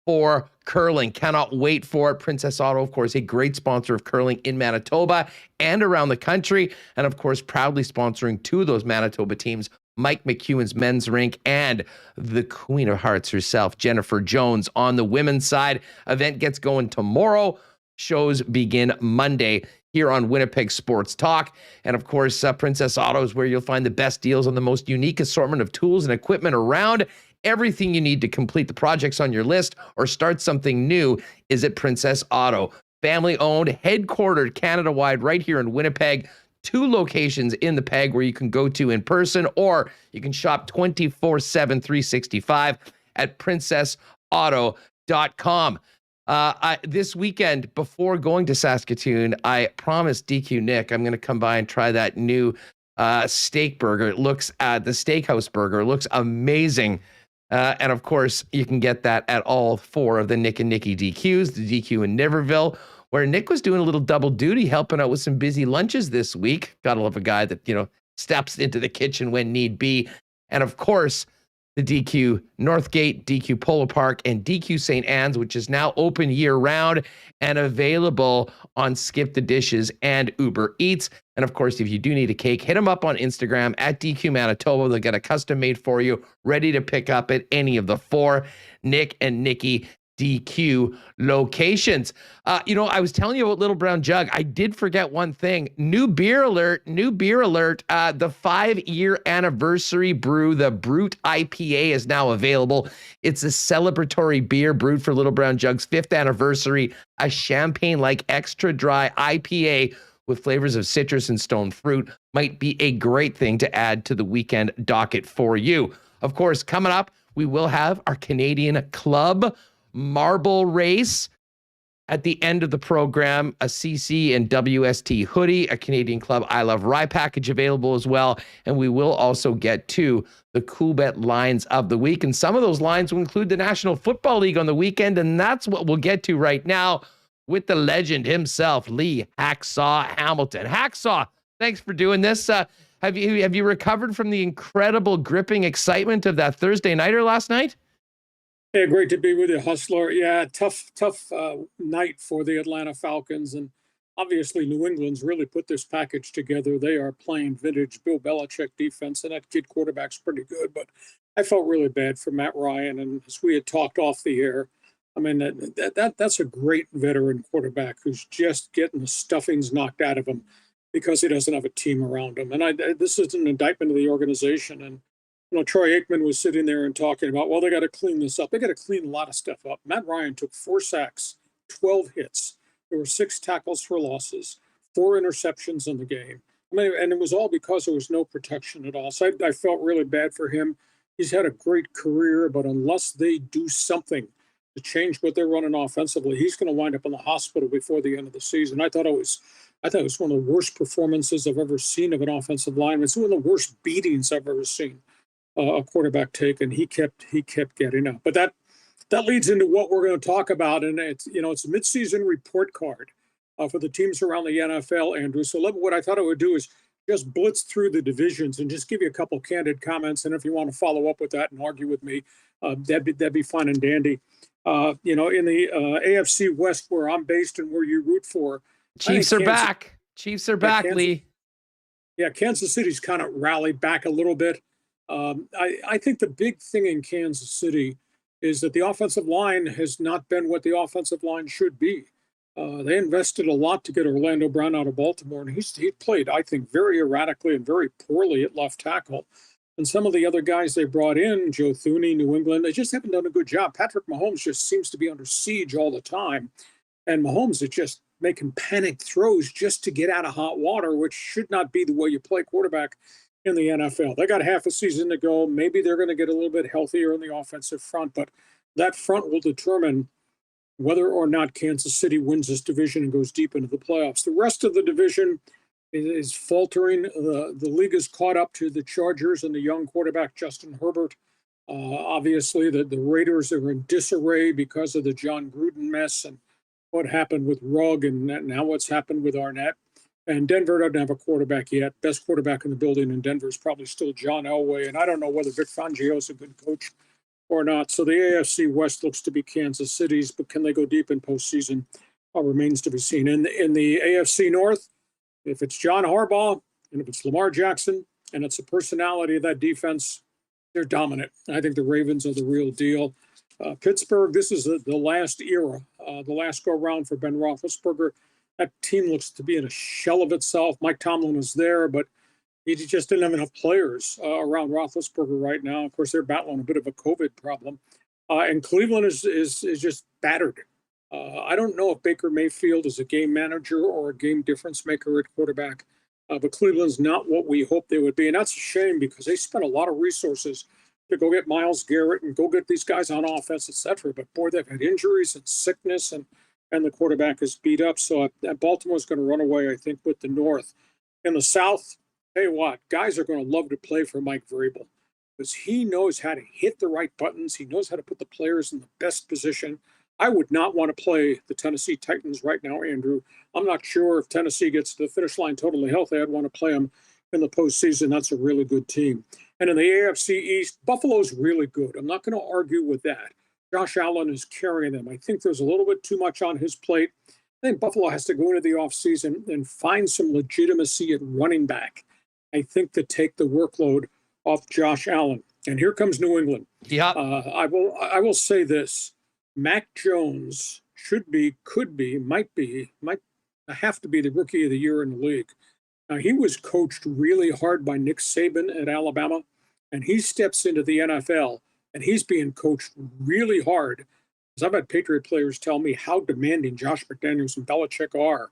for curling. Cannot wait for it. Princess Auto, of course, a great sponsor of curling in Manitoba and around the country. And of course, proudly sponsoring 2 of those Manitoba teams, Mike McEwen's men's rink and the Queen of Hearts herself, Jennifer Jones, on the women's side. Event gets going tomorrow. Shows begin Monday. here on Winnipeg Sports Talk. And of course, Princess Auto is where you'll find the best deals on the most unique assortment of tools and equipment around. Everything you need to complete the projects on your list or start something new is at Princess Auto. Family owned, headquartered Canada-wide right here in Winnipeg. 2 locations in the PEG where you can go to in person, or you can shop 24/7, 365 at princessauto.com. This weekend, before going to Saskatoon, I promised DQ Nick I'm going to come by and try that new steak burger. It looks the steakhouse burger. It looks amazing. And of course, you can get that at all 4 of the Nick and Nicky DQs, the DQ in Niverville, where Nick was doing a little double duty, helping out with some busy lunches this week. Gotta love a guy that, steps into the kitchen when need be. And of course, the DQ Northgate, DQ Polo Park, and DQ St. Anne's, which is now open year-round and available on Skip the Dishes and Uber Eats. And of course, if you do need a cake, hit them up on Instagram at DQ Manitoba. They'll get a custom made for you, ready to pick up at any of the 4 Nick and Nicky DQ locations. I was telling you about Little Brown Jug. I did forget one thing. New beer alert. The 5-year anniversary brew, the Brute IPA, is now available. It's a celebratory beer brewed for Little Brown Jug's 5th anniversary, a champagne-like extra dry IPA with flavors of citrus and stone fruit. Might be a great thing to add to the weekend docket for you. Of course, coming up, we will have our Canadian Club Marble Race. At the end of the program, a CC and WST hoodie, a Canadian Club I Love Rye package available as well. And we will also get to the Coolbet Lines of the week. And some of those lines will include the National Football League on the weekend. And that's what we'll get to right now with the legend himself, Lee Hacksaw Hamilton. Hacksaw, thanks for doing this. Have you recovered from the incredible gripping excitement of that Thursday nighter last night? Yeah, great to be with you, Hustler. Yeah, tough night for the Atlanta Falcons. And obviously, New England's really put this package together. They are playing vintage Bill Belichick defense, and that kid quarterback's pretty good. But I felt really bad for Matt Ryan. And as we had talked off the air, I mean, that's a great veteran quarterback who's just getting the stuffings knocked out of him because he doesn't have a team around him. And this is an indictment of the organization. And Troy Aikman was sitting there and talking about, well, they got to clean this up. They got to clean a lot of stuff up. Matt Ryan took 4 sacks, 12 hits. There were 6 tackles for losses, 4 interceptions in the game. I mean, and it was all because there was no protection at all. So I felt really bad for him. He's had a great career, but unless they do something to change what they're running offensively, he's going to wind up in the hospital before the end of the season. I thought it was one of the worst performances I've ever seen of an offensive lineman. It's one of the worst beatings I've ever seen a quarterback take, and he kept getting up. But that leads into what we're going to talk about, and it's a midseason report card for the teams around the NFL, Andrew. So what I thought I would do is just blitz through the divisions and just give you a couple candid comments, and if you want to follow up with that and argue with me, that'd be fun and dandy. In the AFC West, where I'm based and where you root for, Chiefs are back. Chiefs are back, Lee. Yeah, Kansas City's kind of rallied back a little bit. I think the big thing in Kansas City is that the offensive line has not been what the offensive line should be. They invested a lot to get Orlando Brown out of Baltimore, and he played, I think, very erratically and very poorly at left tackle. And some of the other guys they brought in, Joe Thuney, New England, they just haven't done a good job. Patrick Mahomes just seems to be under siege all the time. And Mahomes is just making panic throws just to get out of hot water, which should not be the way you play quarterback in the NFL. They got half a season to go. Maybe they're going to get a little bit healthier in the offensive front, but that front will determine whether or not Kansas City wins this division and goes deep into the playoffs. The rest of the division is faltering. The league is caught up to the Chargers and the young quarterback, Justin Herbert. Obviously, the Raiders are in disarray because of the John Gruden mess and what happened with Rugg and now what's happened with Arnett. And Denver doesn't have a quarterback yet. Best quarterback in the building in Denver is probably still John Elway. And I don't know whether Vic Fangio is a good coach or not. So the AFC West looks to be Kansas City's, but can they go deep in postseason? Remains to be seen. In the AFC North, if it's John Harbaugh and if it's Lamar Jackson and it's the personality of that defense, they're dominant. I think the Ravens are the real deal. Pittsburgh, this is the last era, the last go-round for Ben Roethlisberger. That team looks to be in a shell of itself. Mike Tomlin was there, but he just didn't have enough players around Roethlisberger right now. Of course, they're battling a bit of a COVID problem. And Cleveland is just battered. I don't know if Baker Mayfield is a game manager or a game difference maker at quarterback, but Cleveland's not what we hoped they would be. And that's a shame because they spent a lot of resources to go get Myles Garrett and go get these guys on offense, et cetera. But boy, they've had injuries and sickness, and the quarterback is beat up. So Baltimore's going to run away, I think, with the North. In the South, tell you what, guys are going to love to play for Mike Vrabel because he knows how to hit the right buttons. He knows how to put the players in the best position. I would not want to play the Tennessee Titans right now, Andrew. I'm not sure if Tennessee gets to the finish line totally healthy. I'd want to play them in the postseason. That's a really good team. And in the AFC East, Buffalo's really good. I'm not going to argue with that. Josh Allen is carrying them. I think there's a little bit too much on his plate. I think Buffalo has to go into the offseason and find some legitimacy at running back, I think, to take the workload off Josh Allen. And here comes New England. Yeah. I will say this. Mac Jones might have to be the rookie of the year in the league. Now, he was coached really hard by Nick Saban at Alabama, and he steps into the NFL, and he's being coached really hard. Because I've had Patriot players tell me how demanding Josh McDaniels and Belichick are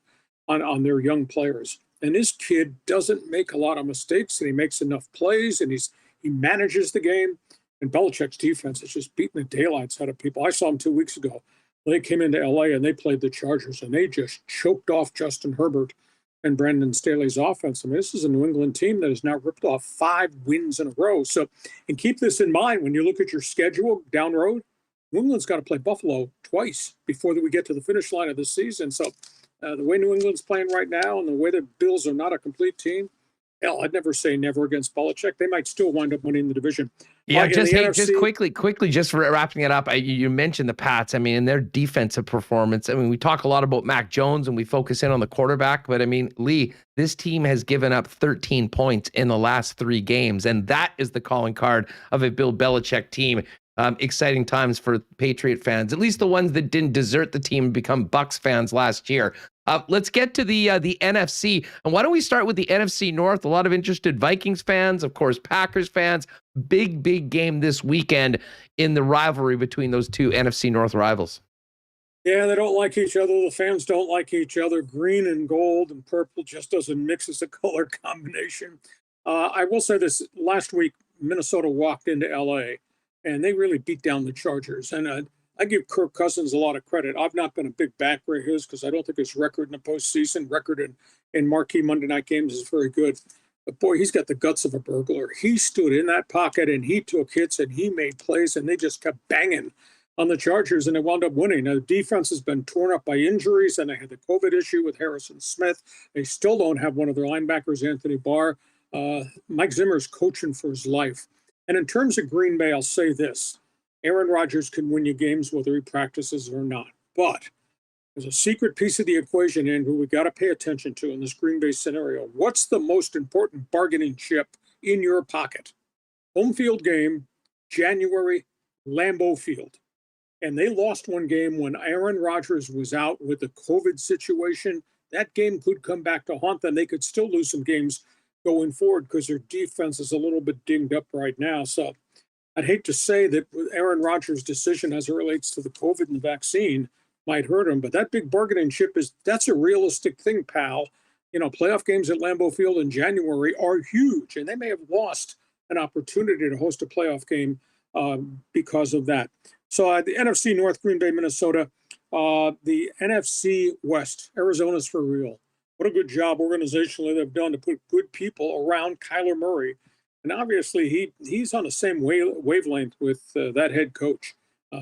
on their young players. And this kid doesn't make a lot of mistakes, and he makes enough plays, and he manages the game. And Belichick's defense is just beating the daylights out of people. I saw him 2 weeks ago. They came into LA and they played the Chargers, and they just choked off Justin Herbert and Brandon Staley's offense. I mean, this is a New England team that has now ripped off 5 wins in a row. So, and keep this in mind when you look at your schedule down road. New England's got to play Buffalo twice before we get to the finish line of the season. So, the way New England's playing right now and the way the Bills are not a complete team, hell, I'd never say never against Belichick. They might still wind up winning the division. Yeah, just quickly, just wrapping it up. You mentioned the Pats. I mean, in their defensive performance. I mean, we talk a lot about Mac Jones and we focus in on the quarterback, but I mean, Lee, this team has given up 13 points in the last 3 games, and that is the calling card of a Bill Belichick team. Exciting times for Patriot fans, at least the ones that didn't desert the team and become Bucks fans last year. Let's get to the NFC. And why don't we start with the NFC North? A lot of interested Vikings fans, of course, Packers fans. Big game this weekend in the rivalry between those two NFC North rivals. Yeah, they don't like each other. The fans don't like each other. Green and gold and purple just doesn't mix as a color combination. I will say this. Last week, Minnesota walked into LA, and they really beat down the Chargers. And I give Kirk Cousins a lot of credit. I've not been a big backer of his because I don't think his record in the postseason, record in marquee Monday night games is very good. But boy, he's got the guts of a burglar. He stood in that pocket and he took hits and he made plays, and they just kept banging on the Chargers, and they wound up winning. Now, the defense has been torn up by injuries, and they had the COVID issue with Harrison Smith. They still don't have one of their linebackers, Anthony Barr. Mike Zimmer's coaching for his life. And in terms of Green Bay, I'll say this. Aaron Rodgers can win you games whether he practices or not. But there's a secret piece of the equation, Andrew, we got to pay attention to in this Green Bay scenario. What's the most important bargaining chip in your pocket? Home field game, January, Lambeau Field. And they lost one game when Aaron Rodgers was out with the COVID situation. That game could come back to haunt them. They could still lose some games going forward because their defense is a little bit dinged up right now. So I'd hate to say that Aaron Rodgers' decision as it relates to the COVID and the vaccine might hurt him, but that big bargaining chip that's a realistic thing, pal. You know, playoff games at Lambeau Field in January are huge, and they may have lost an opportunity to host a playoff game because of that. So the NFC North, Green Bay, Minnesota, the NFC West, Arizona's for real. What a good job organizationally they've done to put good people around Kyler Murray. And obviously he's on the same wavelength with that head coach.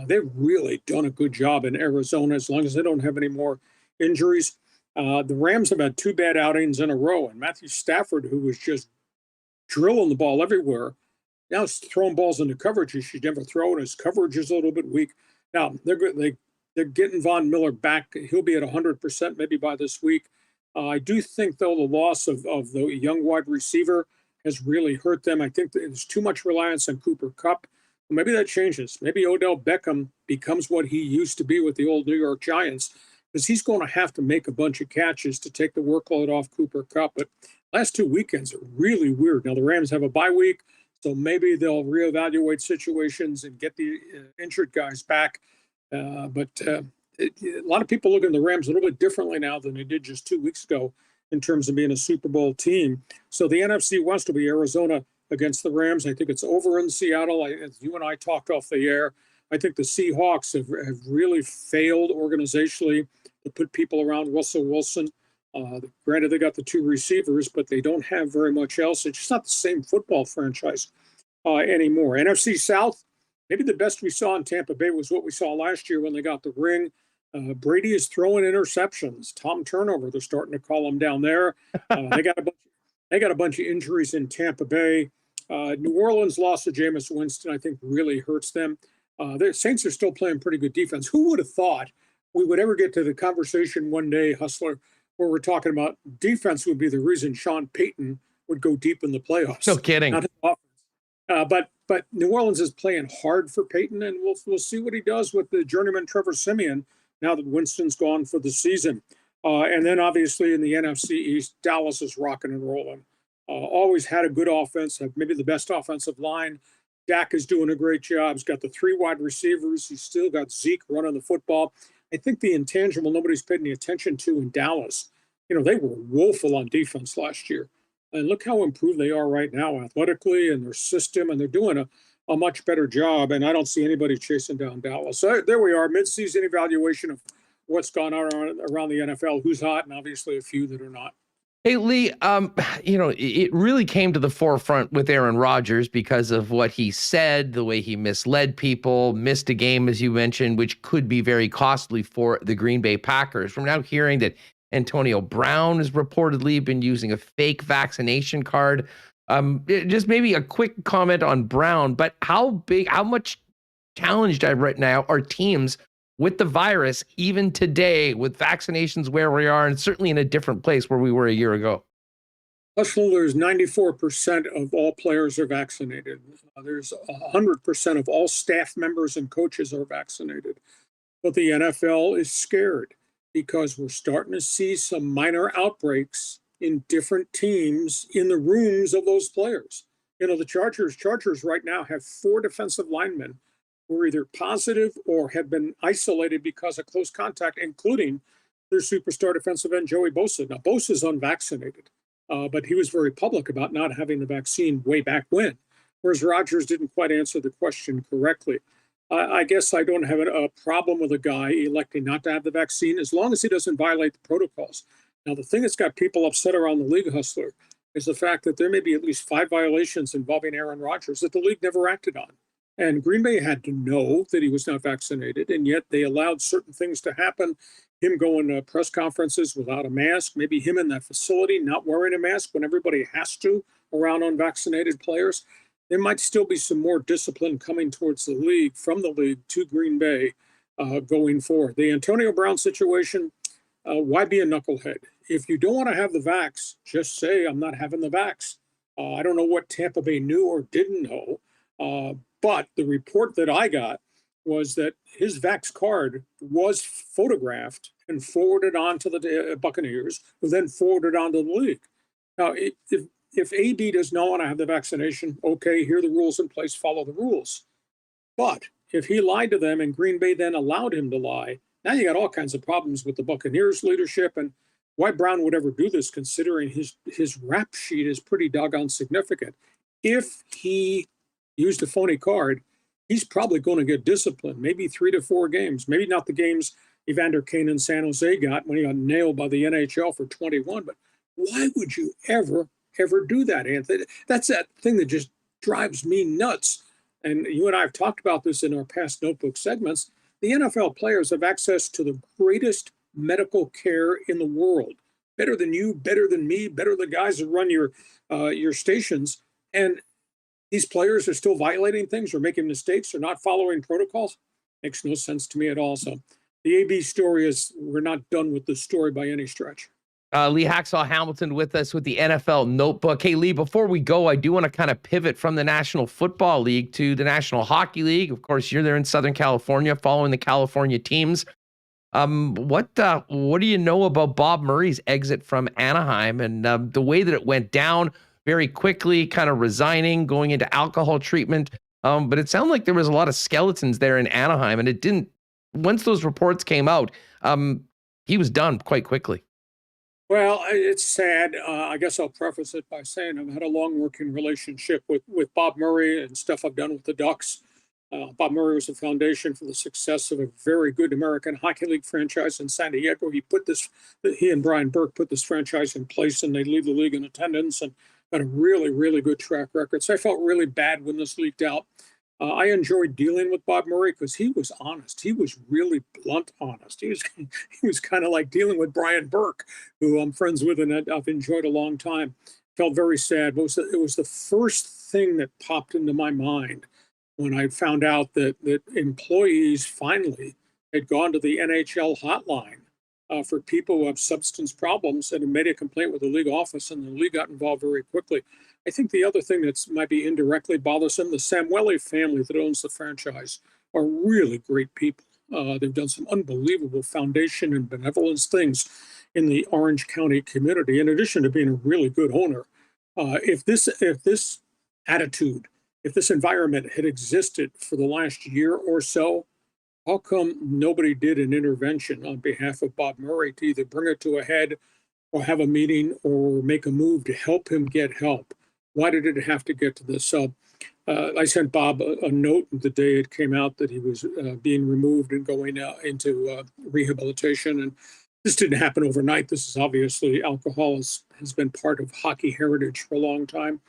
They've really done a good job in Arizona as long as they don't have any more injuries. The Rams have had 2 bad outings in a row. And Matthew Stafford, who was just drilling the ball everywhere, now he's throwing balls into coverage he should never throw, and his coverage is a little bit weak. Now, they're getting Von Miller back. He'll be at 100% maybe by this week. I do think, though, the loss of the young wide receiver has really hurt them. I think there's too much reliance on Cooper Kupp. Maybe that changes. Maybe Odell Beckham becomes what he used to be with the old New York Giants, because he's going to have to make a bunch of catches to take the workload off Cooper Kupp. But last 2 weekends are really weird. Now, the Rams have a bye week, so maybe they'll reevaluate situations and get the injured guys back. But a lot of people look at the Rams a little bit differently now than they did just 2 weeks ago in terms of being a Super Bowl team. So the NFC West will be Arizona against the Rams. I think it's over in Seattle. As you and I talked off the air, I think the Seahawks have really failed organizationally to put people around Russell Wilson. Granted, they got the 2 receivers, but they don't have very much else. It's just not the same football franchise anymore. NFC South, maybe the best we saw in Tampa Bay was what we saw last year when they got the ring. Brady is throwing interceptions. Tom Turnover, they're starting to call him down there. They got a bunch of injuries in Tampa Bay. New Orleans loss to Jameis Winston, I think, really hurts them. The Saints are still playing pretty good defense. Who would have thought we would ever get to the conversation one day, Hustler, where we're talking about defense would be the reason Sean Payton would go deep in the playoffs? No kidding. Not his offense. But New Orleans is playing hard for Payton, and we'll see what he does with the journeyman Trevor Siemian now that Winston's gone for the season. And then obviously in the NFC East, Dallas is rocking and rolling. Always had a good offense, have maybe the best offensive line. Dak is doing a great job. He's got the 3 wide receivers. He's still got Zeke running the football. I think the intangible nobody's paid any attention to in Dallas, they were woeful on defense last year. And look how improved they are right now athletically and their system, and they're doing a much better job. And I don't see anybody chasing down Dallas. So there we are, mid-season evaluation of what's gone on around the NFL, who's hot, and obviously a few that are not. Hey, Lee, it really came to the forefront with Aaron Rodgers because of what he said, the way he misled people, missed a game, as you mentioned, which could be very costly for the Green Bay Packers. We're now hearing that Antonio Brown has reportedly been using a fake vaccination card. Just maybe a quick comment on Brown, but how much challenged right now are teams with the virus, even today, with vaccinations where we are, and certainly in a different place where we were a year ago? There's 94% of all players are vaccinated. There's 100% of all staff members and coaches are vaccinated. But the NFL is scared because we're starting to see some minor outbreaks in different teams in the rooms of those players. The Chargers right now have 4 defensive linemen who are either positive or have been isolated because of close contact, including their superstar defensive end, Joey Bosa. Now, Bosa's unvaccinated, but he was very public about not having the vaccine way back when, whereas Rodgers didn't quite answer the question correctly. I guess I don't have a problem with a guy electing not to have the vaccine as long as he doesn't violate the protocols. Now, the thing that's got people upset around the league, Hustler, is the fact that there may be at least 5 violations involving Aaron Rodgers that the league never acted on. And Green Bay had to know that he was not vaccinated, and yet they allowed certain things to happen. Him going to press conferences without a mask, maybe him in that facility not wearing a mask when everybody has to around unvaccinated players. There might still be some more discipline coming towards the league, from the league to Green Bay going forward. The Antonio Brown situation, why be a knucklehead? If you don't want to have the vax, just say, I'm not having the vax. I don't know what Tampa Bay knew or didn't know. But the report that I got was that his vax card was photographed and forwarded on to the Buccaneers, who then forwarded on to the league. Now, if AB does not want to have the vaccination, okay, here are the rules in place, follow the rules. But if he lied to them and Green Bay then allowed him to lie, now you got all kinds of problems with the Buccaneers leadership, and why Brown would ever do this, considering his rap sheet is pretty doggone significant. If he used a phony card, he's probably going to get disciplined, maybe 3 to 4 games, maybe not the games Evander Kane in San Jose got when he got nailed by the NHL for 21. But why would you ever do that, Anthony? That's that thing that just drives me nuts. And you and I have talked about this in our past notebook segments. The NFL players have access to the greatest medical care in the world. Better than you, better than me, better than the guys that run your stations. And these players are still violating things or making mistakes or not following protocols. Makes no sense to me at all. So the AB story is, we're not done with the story by any stretch. Lee Hacksaw Hamilton with us with the NFL Notebook. Hey, Lee, before we go, I do want to kind of pivot from the National Football League to the National Hockey League. Of course, you're there in Southern California following the California teams. What do you know about Bob Murray's exit from Anaheim and the way that it went down very quickly, kind of resigning, going into alcohol treatment? But it sounded like there was a lot of skeletons there in Anaheim, and it didn't. Once those reports came out, he was done quite quickly. Well, it's sad. I guess I'll preface it by saying I've had a long working relationship with Bob Murray and stuff I've done with the Ducks. Bob Murray was the foundation for the success of a very good American Hockey League franchise in San Diego. He and Brian Burke put this franchise in place, and they lead the league in attendance and got a really, really good track record. So I felt really bad when this leaked out. I enjoyed dealing with Bob Murray because he was honest. He was really blunt honest. He was kind of like dealing with Brian Burke, who I'm friends with and I've enjoyed a long time. Felt very sad. But it was the first thing that popped into my mind when I found out that employees finally had gone to the NHL hotline for people who have substance problems and made a complaint with the league office, and the league got involved very quickly. I think the other thing that might be indirectly bothersome, the Samueli family that owns the franchise are really great people. They've done some unbelievable foundation and benevolence things in the Orange County community, in addition to being a really good owner. If this attitude, if this environment had existed for the last year or so, how come nobody did an intervention on behalf of Bob Murray to either bring it to a head or have a meeting or make a move to help him get help? Why did it have to get to this? So I sent Bob a note the day it came out that he was being removed and going into rehabilitation. And this didn't happen overnight. This is obviously alcohol has been part of hockey heritage for a long time.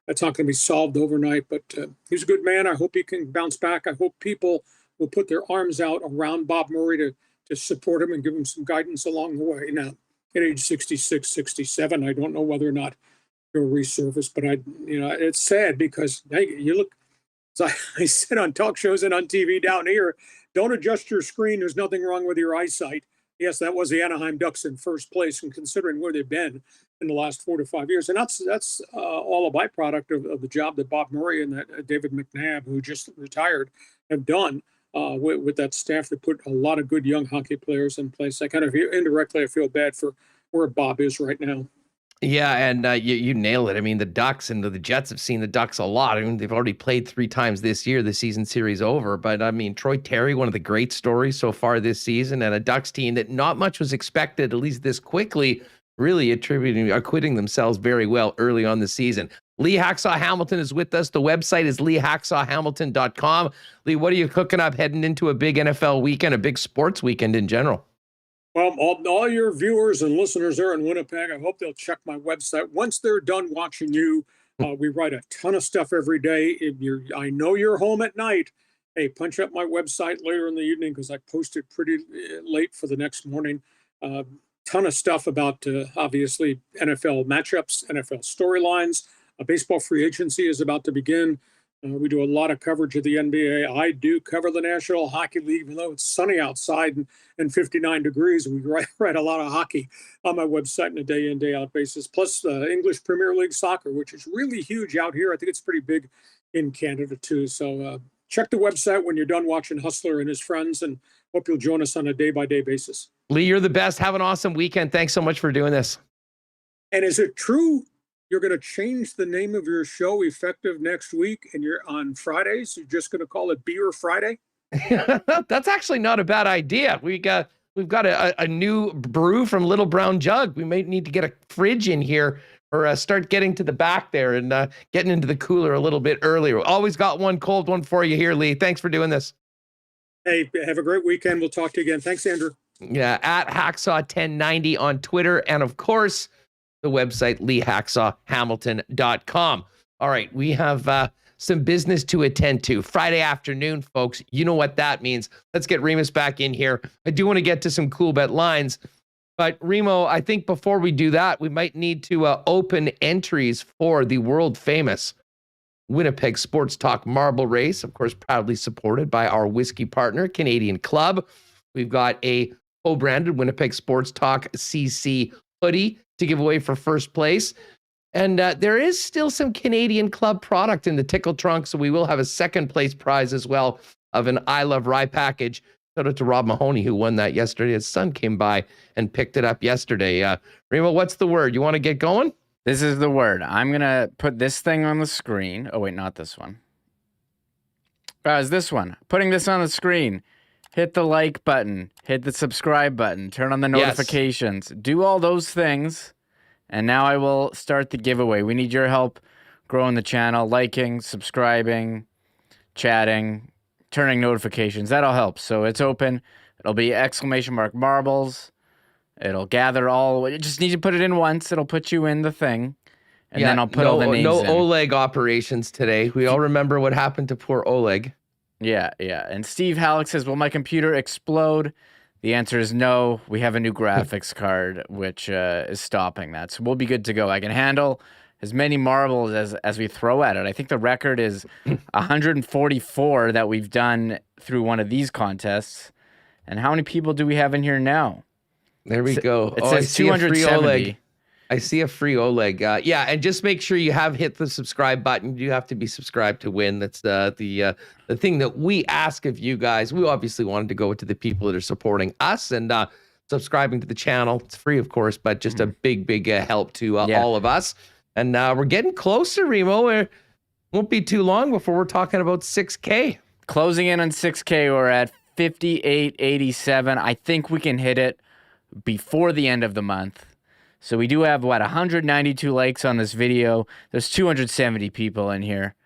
That's not going to be solved overnight, but he's a good man. I hope he can bounce back. I hope people will put their arms out around Bob Murray to support him and give him some guidance along the way. Now, at age 66, 67, I don't know whether or not he'll resurface, but it's sad because you look, as I said on talk shows and on TV down here, don't adjust your screen. There's nothing wrong with your eyesight. Yes, that was the Anaheim Ducks in first place, and considering where they've been in the last 4 to 5 years, and that's all a byproduct of the job that Bob Murray and that David McNabb, who just retired, have done with that staff that put a lot of good young hockey players in place. I kind of indirectly I feel bad for where Bob is right now. Yeah, and you nail it. I mean, the Ducks and the Jets have seen the Ducks a lot. I mean, they've already played 3 times this year, the season series over. But, I mean, Troy Terry, one of the great stories so far this season, and a Ducks team that not much was expected, at least this quickly, really acquitting themselves very well early on the season. Lee Hacksaw Hamilton is with us. The website is leehacksawhamilton.com. Lee, what are you cooking up heading into a big NFL weekend, a big sports weekend in general? Well, all your viewers and listeners there in Winnipeg, I hope they'll check my website. Once they're done watching you, we write a ton of stuff every day. I know you're home at night. Hey, punch up my website later in the evening because I post it pretty late for the next morning. Ton of stuff about, obviously, NFL matchups, NFL storylines. Baseball free agency is about to begin. We do a lot of coverage of the NBA. I do cover the National Hockey League, even though it's sunny outside and 59 degrees. We write a lot of hockey on my website on a day in, day out basis, plus English Premier League soccer, which is really huge out here. I think it's pretty big in Canada, too. So check the website when you're done watching Hustler and his friends, and hope you'll join us on a day-by-day basis. Lee, you're the best. Have an awesome weekend. Thanks so much for doing this. And is it true you're going to change the name of your show effective next week, and you're on Fridays? You're just going to call it Beer Friday? That's actually not a bad idea. We've got a new brew from Little Brown Jug. We may need to get a fridge in here or start getting to the back there and getting into the cooler a little bit earlier. Always got one cold one for you here, Lee. Thanks for doing this. Hey, have a great weekend. We'll talk to you again. Thanks, Andrew. Yeah, at Hacksaw1090 on Twitter, and of course, the website, leehacksawhamilton.com. All right, we have some business to attend to. Friday afternoon, folks. You know what that means. Let's get Remis back in here. I do want to get to some Coolbet Lines. But, Remo, I think before we do that, we might need to open entries for the world-famous Winnipeg Sports Talk Marble Race, of course, proudly supported by our whiskey partner, Canadian Club. We've got a co-branded Winnipeg Sports Talk CC hoodie to give away for first place. And there is still some Canadian Club product in the tickle trunk, so we will have a second place prize as well of an I Love Rye package. Shout out to Rob Mahoney, who won that yesterday. His son came by and picked it up yesterday. Remo, what's the word? You want to get going? This is the word. I'm going to put this thing on the screen. Oh, wait, not this one. It's this one. Putting this on the screen. Hit the like button. Hit the subscribe button. Turn on the notifications. Yes. Do all those things. And now I will start the giveaway. We need your help growing the channel, liking, subscribing, chatting, turning notifications. That'll help. So it's open. It'll be ! marbles. It'll gather all. You just need to put it in once. It'll put you in the thing. And then I'll put all the names in. No Oleg operations today. We all remember what happened to poor Oleg. Yeah. And Steve Halleck says, will my computer explode? The answer is no. We have a new graphics card, which is stopping that. So we'll be good to go. I can handle as many marbles as we throw at it. I think the record is 144 that we've done through one of these contests. And how many people do we have in here now? There we go. It says 270. I see a free Oleg. Yeah, and just make sure you have hit the subscribe button. You have to be subscribed to win. That's the thing that we ask of you guys. We obviously wanted to go to the people that are supporting us and subscribing to the channel. It's free, of course, but just a big help to all of us. And we're getting closer, Remo. It won't be too long before we're talking about 6K. Closing in on 6K. We're at 58.87. I think we can hit it before the end of the month. So we do have, 192 likes on this video. There's 270 people in here.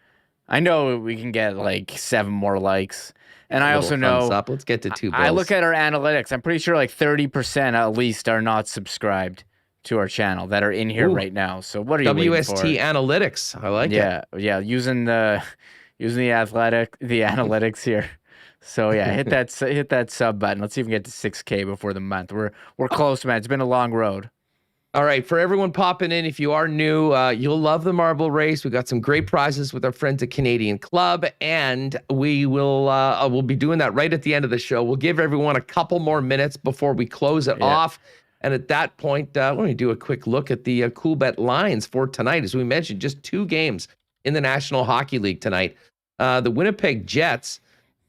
I know we can get like 7 more likes. And I also know... Let's get to 2 bills. I look at our analytics. I'm pretty sure like 30% at least are not subscribed to our channel that are in here right now. So what are you waiting for? WST analytics. I like it. Yeah. Using the analytics here. So yeah, hit that sub button. Let's see if we can get to 6K before the month. We're close, man. It's been a long road. All right, for everyone popping in, if you are new, you'll love the marble race. We got some great prizes with our friends at Canadian Club, and we will we'll be doing that right at the end of the show. We'll give everyone a couple more minutes before we close it off, and at that point, let me do a quick look at the Coolbet lines for tonight. As we mentioned, just 2 games in the National Hockey League tonight. The Winnipeg Jets.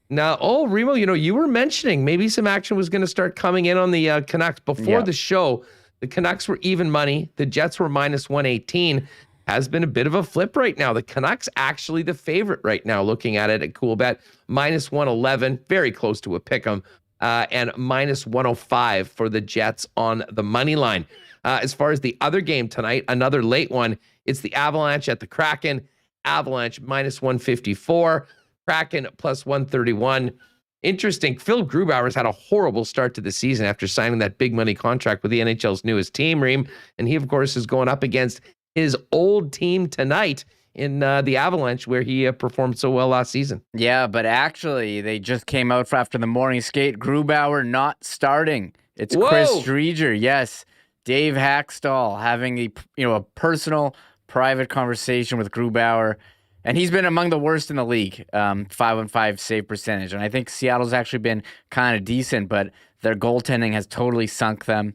Now, Remo, you were mentioning maybe some action was going to start coming in on the Canucks before the show. The Canucks were even money. The Jets were minus 118. Has been a bit of a flip right now. The Canucks actually the favorite right now, looking at it at Coolbet. Minus 111, very close to a pick'em, and minus 105 for the Jets on the money line. As far as the other game tonight, another late one, it's the Avalanche at the Kraken. Avalanche minus 154, Kraken plus 131. Interesting. Phil Grubauer's had a horrible start to the season after signing that big money contract with the NHL's newest team, Reem. And he, of course, is going up against his old team tonight in the Avalanche, where he performed so well last season. Yeah, but actually, they just came out after the morning skate. Grubauer not starting. It's Chris Driedger. Yes, Dave Hacksaw having a personal, private conversation with Grubauer. And he's been among the worst in the league, 5-on-5 save percentage. And I think Seattle's actually been kind of decent, but their goaltending has totally sunk them.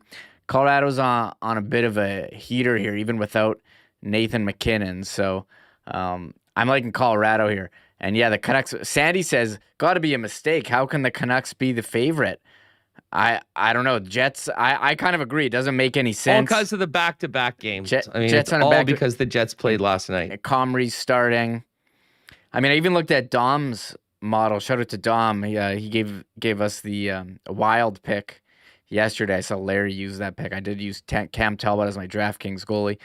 Colorado's on a bit of a heater here, even without Nathan McKinnon. So I'm liking Colorado here. And yeah, the Canucks, Sandy says, got to be a mistake. How can the Canucks be the favorite? I don't know. Jets, I kind of agree. It doesn't make any sense. All because of the back-to-back games. Jets it's on all because the Jets played last night. Comrie's starting. I mean, I even looked at Dom's model. Shout out to Dom. He gave us the wild pick yesterday. I saw Larry use that pick. I did use Cam Talbot as my DraftKings goalie.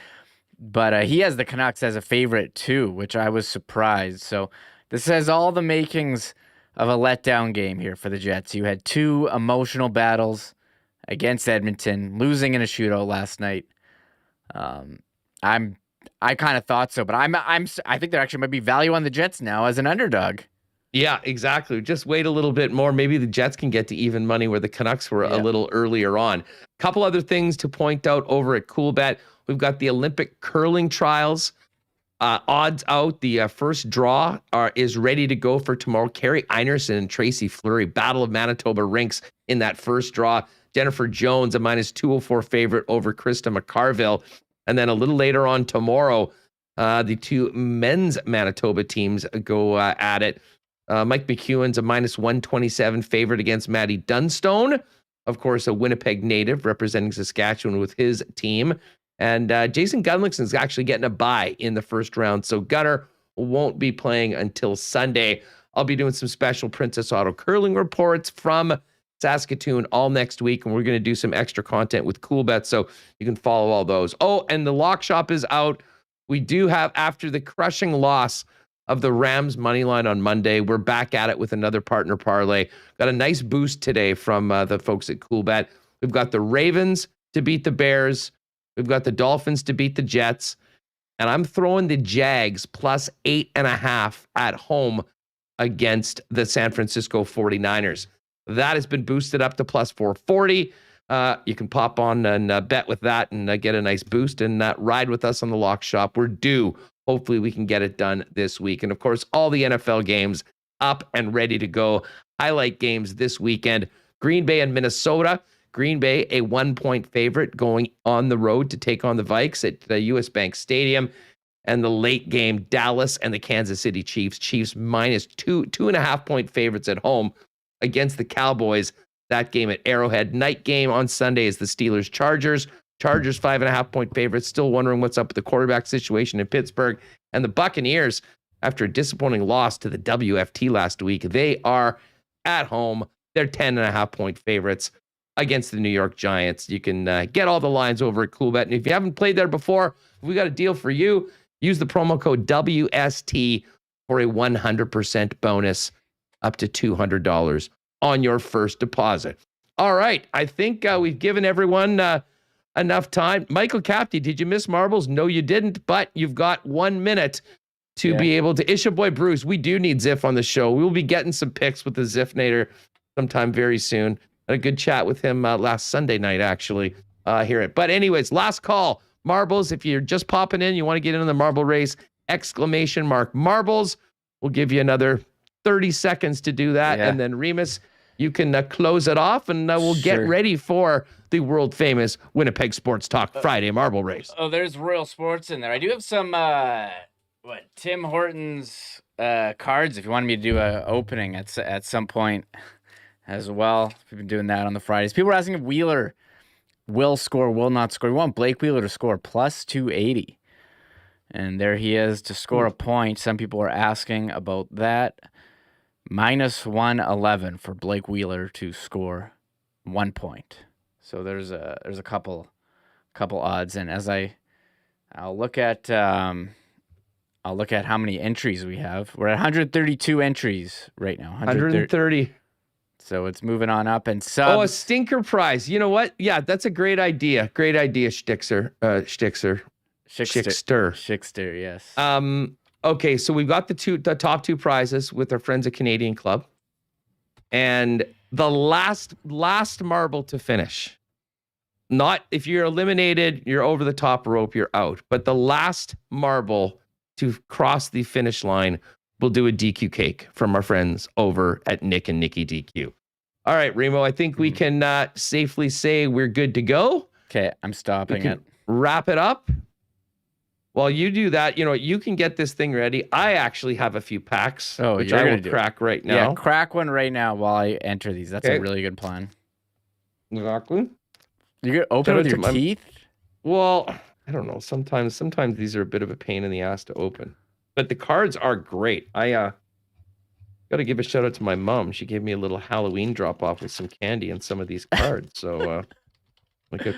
But he has the Canucks as a favorite too, which I was surprised. So this has all the makings of a letdown game here for the Jets. You had 2 emotional battles against Edmonton, losing in a shootout last night. I kind of thought so, but I think there actually might be value on the Jets now as an underdog. Yeah, exactly. Just wait a little bit more. Maybe the Jets can get to even money where the Canucks were a little earlier on. Couple other things to point out over at Coolbet. We've got the Olympic curling trials. Odds out. The first draw is ready to go for tomorrow. Carrie Einerson and Tracy Fleury, Battle of Manitoba rinks in that first draw. Jennifer Jones, a minus 204 favorite over Krista McCarville. And then a little later on tomorrow, the 2 men's Manitoba teams go at it. Mike McEwen's a -127 favorite against Matty Dunstone. Of course, a Winnipeg native representing Saskatchewan with his team. And Jason Gunlickson's actually getting a bye in the first round. So Gunner won't be playing until Sunday. I'll be doing some special Princess Auto curling reports from Saskatoon all next week. And we're going to do some extra content with Coolbet. So you can follow all those. Oh, and the lock shop is out. We do have, after the crushing loss of the Rams money line on Monday, we're back at it with another partner parlay. Got a nice boost today from the folks at Coolbet. We've got the Ravens to beat the Bears. We've got the Dolphins to beat the Jets. And I'm throwing the Jags plus 8.5 at home against the San Francisco 49ers. That has been boosted up to plus 440. You can pop on and bet with that and get a nice boost and ride with us on the lock shop. We're due. Hopefully we can get it done this week. And of course, all the NFL games up and ready to go. Highlight games this weekend. Green Bay and Minnesota. Green Bay, a 1-point favorite going on the road to take on the Vikes at the US Bank Stadium. And the late game, Dallas and the Kansas City Chiefs. Chiefs -2.5-point favorites at home against the Cowboys. That game at Arrowhead. Night game on Sunday is the Steelers Chargers. Chargers 5.5-point favorites. Still wondering what's up with the quarterback situation in Pittsburgh. And the Buccaneers, after a disappointing loss to the WFT last week, they are at home. They're 10.5-point favorites against the New York Giants. You can get all the lines over at Coolbet. And if you haven't played there before, we got a deal for you. Use the promo code WST for a 100% bonus up to $200 on your first deposit. All right. I think we've given everyone enough time. Michael Capti, did you miss marbles? No, you didn't, but you've got 1 minute to be able to. It's your boy Bruce. We do need Ziff on the show. We will be getting some picks with the Ziffnator sometime very soon. Had a good chat with him last Sunday night, actually. Hear it. But anyways, last call. Marbles, if you're just popping in, you want to get in the marble race, ! Marbles. We'll give you another 30 seconds to do that. And then Remis, you can close it off, and we'll get ready for the world famous Winnipeg Sports Talk Friday marble race. Oh, there's Royal Sports in there. I do have some Tim Horton's cards if you wanted me to do a opening at some point as well. We've been doing that on the Fridays. People are asking if Wheeler will score, will not score. We want Blake Wheeler to score plus 280. And there he is to score a point. Some people are asking about that. Minus 111 for Blake Wheeler to score 1 point. So there's a couple odds, and as I'll look at how many entries we have. We're at 132 entries right now. 130. So it's moving on up, and subs. Oh, a stinker prize. You know what? Yeah, that's a great idea. Great idea, Schickster. Schickster, yes. Okay, so we've got the top two prizes with our friends at Canadian Club. And the last marble to finish. Not if you're eliminated, you're over the top rope, you're out. But the last marble to cross the finish line, we'll do a DQ cake from our friends over at Nick and Nikki DQ. All right, Remo, I think we can safely say we're good to go. Okay, I'm stopping it. Wrap it up. While you do that, you can get this thing ready. I actually have a few packs, which I will crack right now. Yeah, crack one right now while I enter these. That's a really good plan. Exactly. You could open with your teeth? Well, I don't know. Sometimes these are a bit of a pain in the ass to open. But the cards are great. I got to give a shout out to my mom. She gave me a little Halloween drop off with some candy and some of these cards. So like a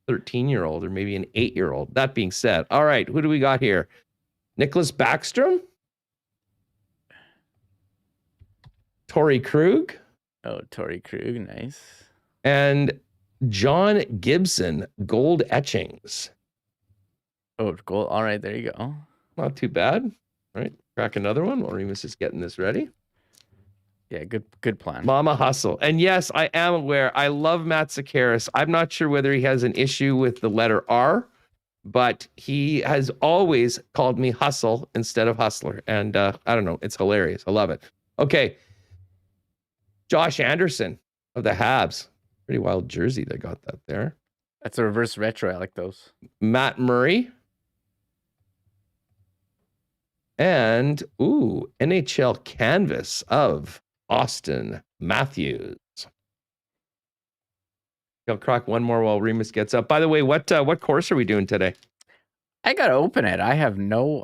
13-year-old or maybe an 8-year-old. That being said, all right, who do we got here? Nicholas Backstrom? Torrey Krug? Oh, Torrey Krug, nice. And John Gibson, gold etchings. Oh, gold. All right, there you go. Not too bad. All right, crack another one while Remus is getting this ready. Yeah, good plan. Mama hustle. And yes, I am aware. I love Matt Sekeres. I'm not sure whether he has an issue with the letter R, but he has always called me hustle instead of hustler. And I don't know. It's hilarious. I love it. Okay. Josh Anderson of the Habs. Pretty wild jersey they got that there. That's a reverse retro. I like those. Matt Murray. And, NHL canvas of Austin Matthews. I'll crack one more while Remis gets up. By the way, what course are we doing today? I gotta open it. I have no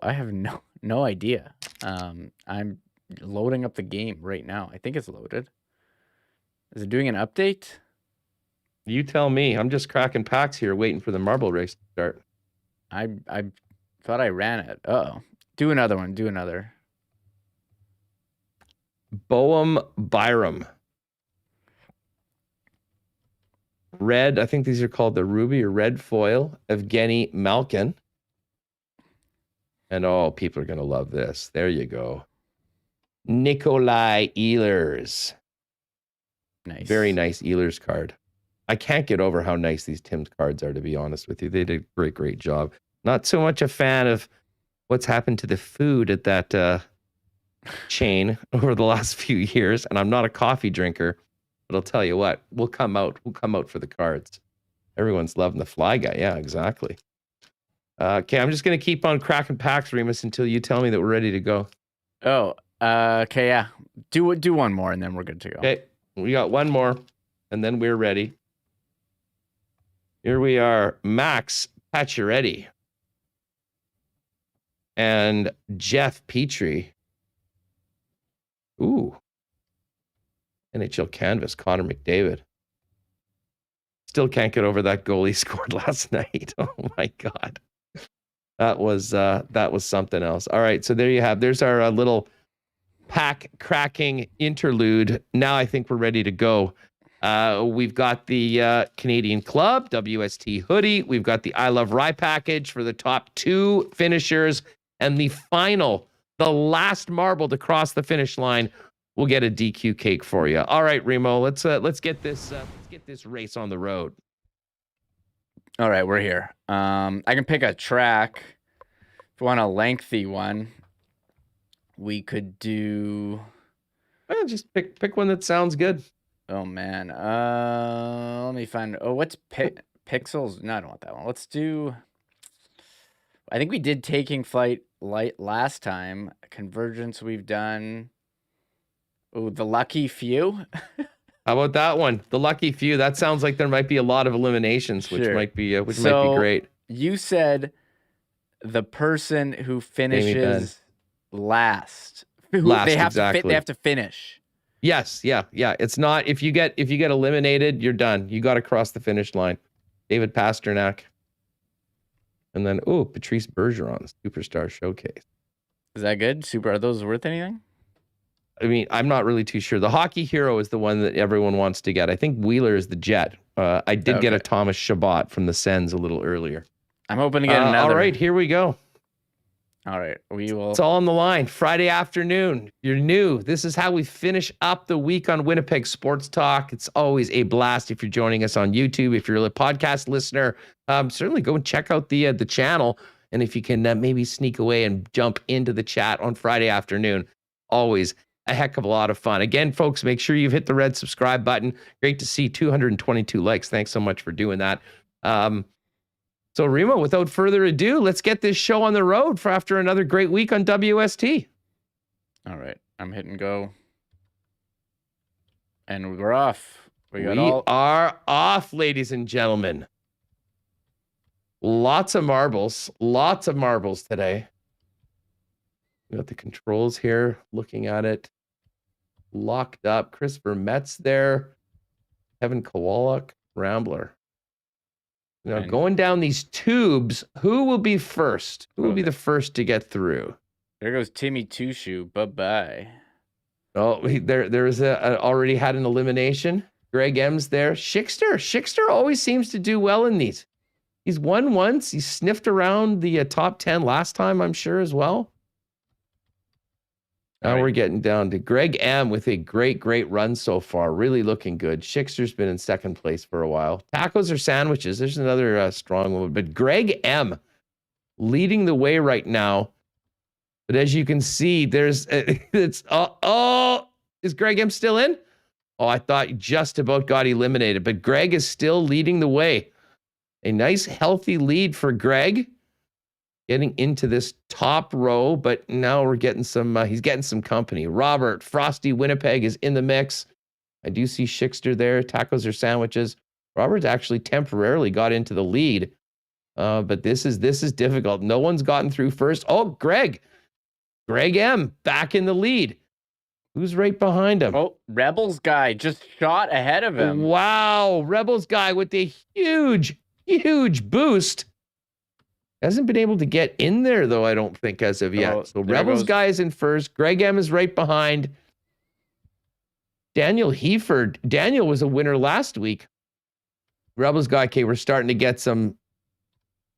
idea. I'm loading up the game right now. I think it's loaded. Is it doing an update? You tell me. I'm just cracking packs here, waiting for the marble race to start. I thought I ran it. Uh-oh. Do another one. Do another. Boehm Byram. Red, I think these are called the ruby or red foil. Evgeny Malkin. And people are going to love this. There you go. Nikolai Ehlers. Nice. Very nice Ehlers card. I can't get over how nice these Tim's cards are, to be honest with you. They did a great job. Not so much a fan of what's happened to the food at that chain over the last few years. And I'm not a coffee drinker. But I'll tell you what, we'll come out for the cards. Everyone's loving the fly guy. Yeah, exactly. Okay, I'm just going to keep on cracking packs, Remis, until you tell me that we're ready to go. Oh, okay, yeah. Do one more, and then we're good to go. Okay, we got one more, and then we're ready. Here we are, Max Pacioretty and Jeff Petrie. Ooh. NHL canvas, Connor McDavid. Still can't get over that goal he scored last night. Oh my God. That was something else. All right, so there you have. There's our little pack cracking interlude. Now I think we're ready to go. We've got the Canadian Club WST hoodie. We've got the I Love Rye package for the top 2 finishers, and the last marble to cross the finish line. We'll get a DQ cake for you. All right, Remo, let's get this race on the road. All right, we're here. I can pick a track. If you want a lengthy one, we could do. Just pick one that sounds good. Oh man, let me find. Oh, what's Pixels? No, I don't want that one. Let's do. I think we did Taking Flight Light last time. Convergence we've done. Oh, the Lucky Few. How about that one? The Lucky Few. That sounds like there might be a lot of eliminations, which might be great. You said the person who finishes last. They have to finish. Yes, yeah. It's not if you get eliminated, you're done. You got to cross the finish line. David Pasternak, and then Patrice Bergeron, Superstar Showcase. Is that good? Are those worth anything? I mean, I'm not really too sure. The Hockey Hero is the one that everyone wants to get. I think Wheeler is the Jet. I did get a Thomas Chabot from the Sens a little earlier. I'm hoping to get another. All right, here we go. All right, we will. It's all on the line. Friday afternoon. You're new. This is how we finish up the week on Winnipeg Sports Talk. It's always a blast if you're joining us on YouTube. If you're a podcast listener, certainly go and check out the channel. And if you can maybe sneak away and jump into the chat on Friday afternoon, always a heck of a lot of fun. Again, folks, make sure you've hit the red subscribe button. Great to see 222 likes. Thanks so much for doing that. So, Remo, without further ado, let's get this show on the road for after another great week on WST. All right. I'm hitting go. And we're off. We are off, ladies and gentlemen. Lots of marbles today. We got the controls here, looking at it. Locked up. Chris Vermette's there. Kevin Kowalik, Rambler. Now, going down these tubes, who will be first? Who will be the first to get through? There goes Timmy Two-Shoe. Bye-bye. Oh, there is already had an elimination. Greg M's there. Schickster always seems to do well in these. He's won once. He sniffed around the top 10 last time, I'm sure, as well. Now we're getting down to Greg M with a great run so far. Really looking good. Schickster's been in second place for a while. Tacos or sandwiches? There's another strong one. But Greg M leading the way right now. But as you can see, is Greg M still in? Oh, I thought just about got eliminated. But Greg is still leading the way. A nice, healthy lead for Greg. getting into this top row, but now we're getting some, he's getting some company. Robert, Frosty Winnipeg is in the mix. I do see Schickster there, tacos or sandwiches. Robert actually temporarily got into the lead, but this is difficult. No one's gotten through first. Oh, Greg M, back in the lead. Who's right behind him? Oh, Rebels guy just shot ahead of him. Wow, Rebels guy with a huge boost. Hasn't been able to get in there, though, I don't think, as of yet. So Rebels guy is in first. Greg M is right behind. Daniel Heford. Daniel was a winner last week. Rebels guy, okay, we were starting to get some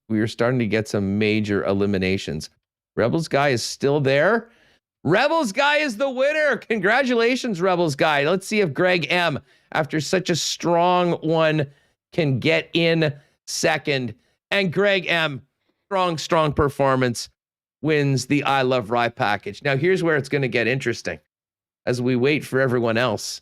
major eliminations. Rebels guy is still there. Rebels guy is the winner. Congratulations, Rebels guy. Let's see if Greg M, after such a strong one, can get in second. And Greg M, strong performance, wins the I Love Rye package. Now, here's where it's going to get interesting as we wait for everyone else.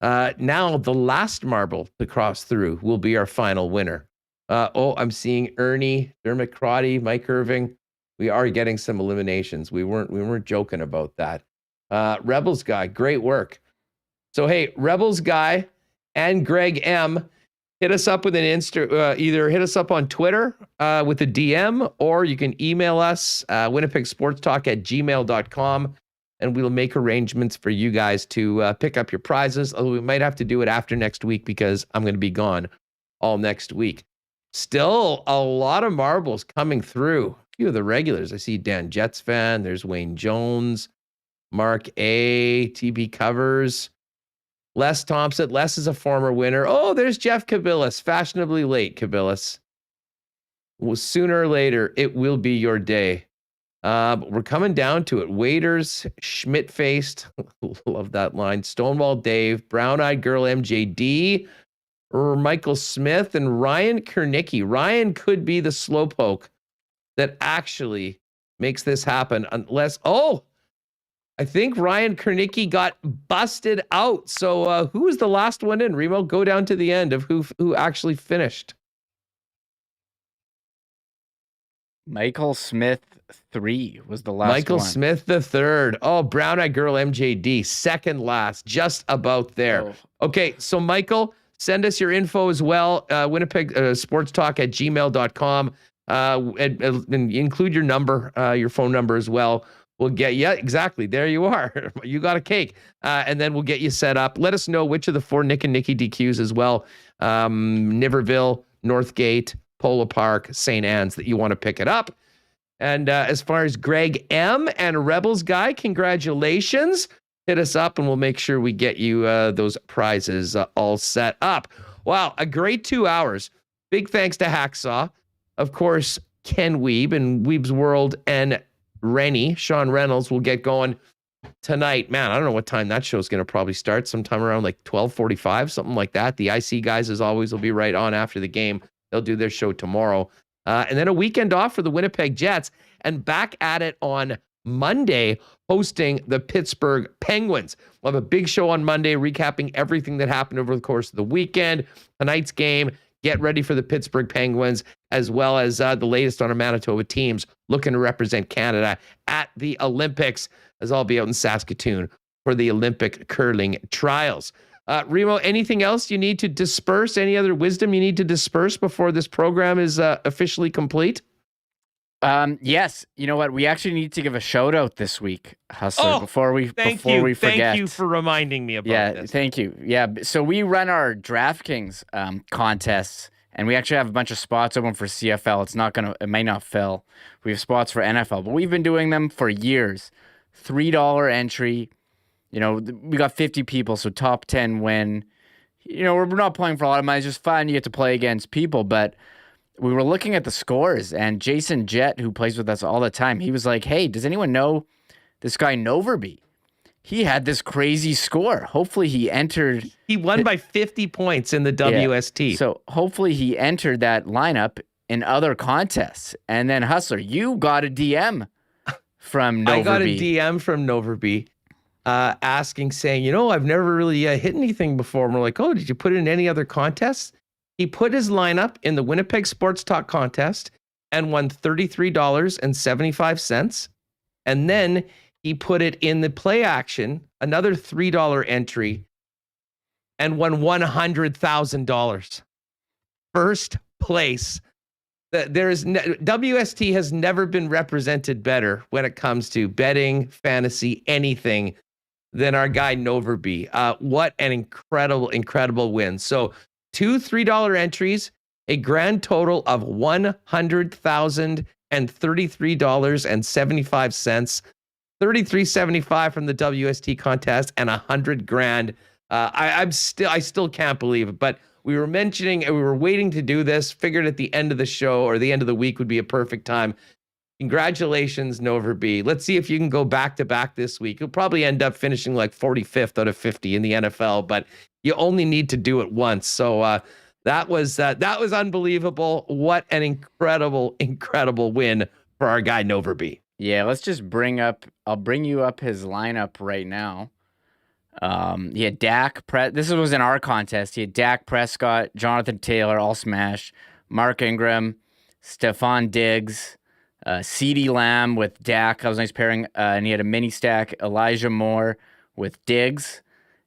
Now, the last marble to cross through will be our final winner. I'm seeing Ernie, Dermot Crotty, Mike Irving. We are getting some eliminations. We weren't joking about that. Rebels guy, great work. So, hey, Rebels guy and Greg M, hit us up with an either hit us up on Twitter with a DM, or you can email us, winnipegsportstalk@gmail.com, and we'll make arrangements for you guys to pick up your prizes. Although we might have to do it after next week because I'm going to be gone all next week. Still a lot of marbles coming through. A few of the regulars. I see Dan Jets fan. There's Wayne Jones, Mark A, TB Covers. Les Thompson. Les is a former winner. Oh, there's Jeff Cabillas. Fashionably late, Cabillas. Well, sooner or later, it will be your day. But we're coming down to it. Waiters, Schmidt-faced. Love that line. Stonewall Dave, Brown-Eyed Girl MJD, Michael Smith, and Ryan Kernicki. Ryan could be the slowpoke that actually makes this happen unless... I think Ryan Kernicki got busted out. So who was the last one in? Remo, go down to the end of who actually finished. Michael Smith 3 was the last Michael one. Smith the third. Oh, Brown-Eyed Girl MJD, second last, just about there. Oh. Okay, so Michael, send us your info as well. Winnipeg Sports Talk @gmail.com. And include your number, your phone number as well. We'll get you. Exactly. There you are. You got a cake. And then we'll get you set up. Let us know which of the 4 Nick and Nikki DQs as well. Niverville, Northgate, Polo Park, St. Anne's that you want to pick it up. And as far as Greg M and Rebels guy, congratulations. Hit us up and we'll make sure we get you those prizes all set up. Wow, a great 2 hours. Big thanks to Hacksaw. Of course, Ken Wiebe and Wiebe's World and Rennie, Sean Reynolds, will get going tonight. Man, I don't know what time that show is going to probably start. Sometime around like 12:45, something like that. The IC guys, as always, will be right on after the game. They'll do their show tomorrow. And then a weekend off for the Winnipeg Jets and back at it on Monday, hosting the Pittsburgh Penguins. We'll have a big show on Monday, recapping everything that happened over the course of the weekend. Tonight's game, get ready for the Pittsburgh Penguins, as well as the latest on our Manitoba teams looking to represent Canada at the Olympics, as I'll be out in Saskatoon for the Olympic curling trials. Remo, anything else you need to disperse? Any other wisdom you need to disperse before this program is officially complete? Yes. You know what? We actually need to give a shout out this week, Hustler, before we forget. Thank you for reminding me about this. Thank you. Yeah. So we run our DraftKings contests, and we actually have a bunch of spots open for CFL. It may not fill. We have spots for NFL, but we've been doing them for years. $3 entry. You know, we got 50 people, so top 10 win. You know, we're not playing for a lot of money. It's just fun. You get to play against people, but we were looking at the scores, and Jason Jett, who plays with us all the time, he was like, hey, does anyone know this guy Noverby? He had this crazy score. Hopefully he entered. He won by 50 points in the WST. Yeah. So hopefully he entered that lineup in other contests. And then, Hustler, you got a DM from Noverby. I got a DM from Noverby asking, saying, you know, I've never really hit anything before. And we're like, oh, did you put it in any other contests? He put his lineup in the Winnipeg Sports Talk contest, and won $33.75. And then he put it in the play action, another $3 entry, and won $100,000. First place. WST has never been represented better when it comes to betting, fantasy, anything than our guy Noverby. What an incredible win. So 2 $3 entries, a grand total of $100,033.75, $33.75 from the WST contest, and $100,000. I still can't believe it, but we were mentioning and we were waiting to do this, figured at the end of the show or the end of the week would be a perfect time. Congratulations, Noverby. Let's see if you can go back to back this week. You'll probably end up finishing like 45th out of 50 in the NFL, but you only need to do it once. So that was unbelievable. What an incredible win for our guy Noverby. Yeah, let's just I'll bring you up his lineup right now. He had Dak. This was in our contest. He had Dak Prescott, Jonathan Taylor, all smash, Mark Ingram, Stephon Diggs, CeeDee Lamb with Dak. That was a nice pairing. And he had a mini stack, Elijah Moore with Diggs.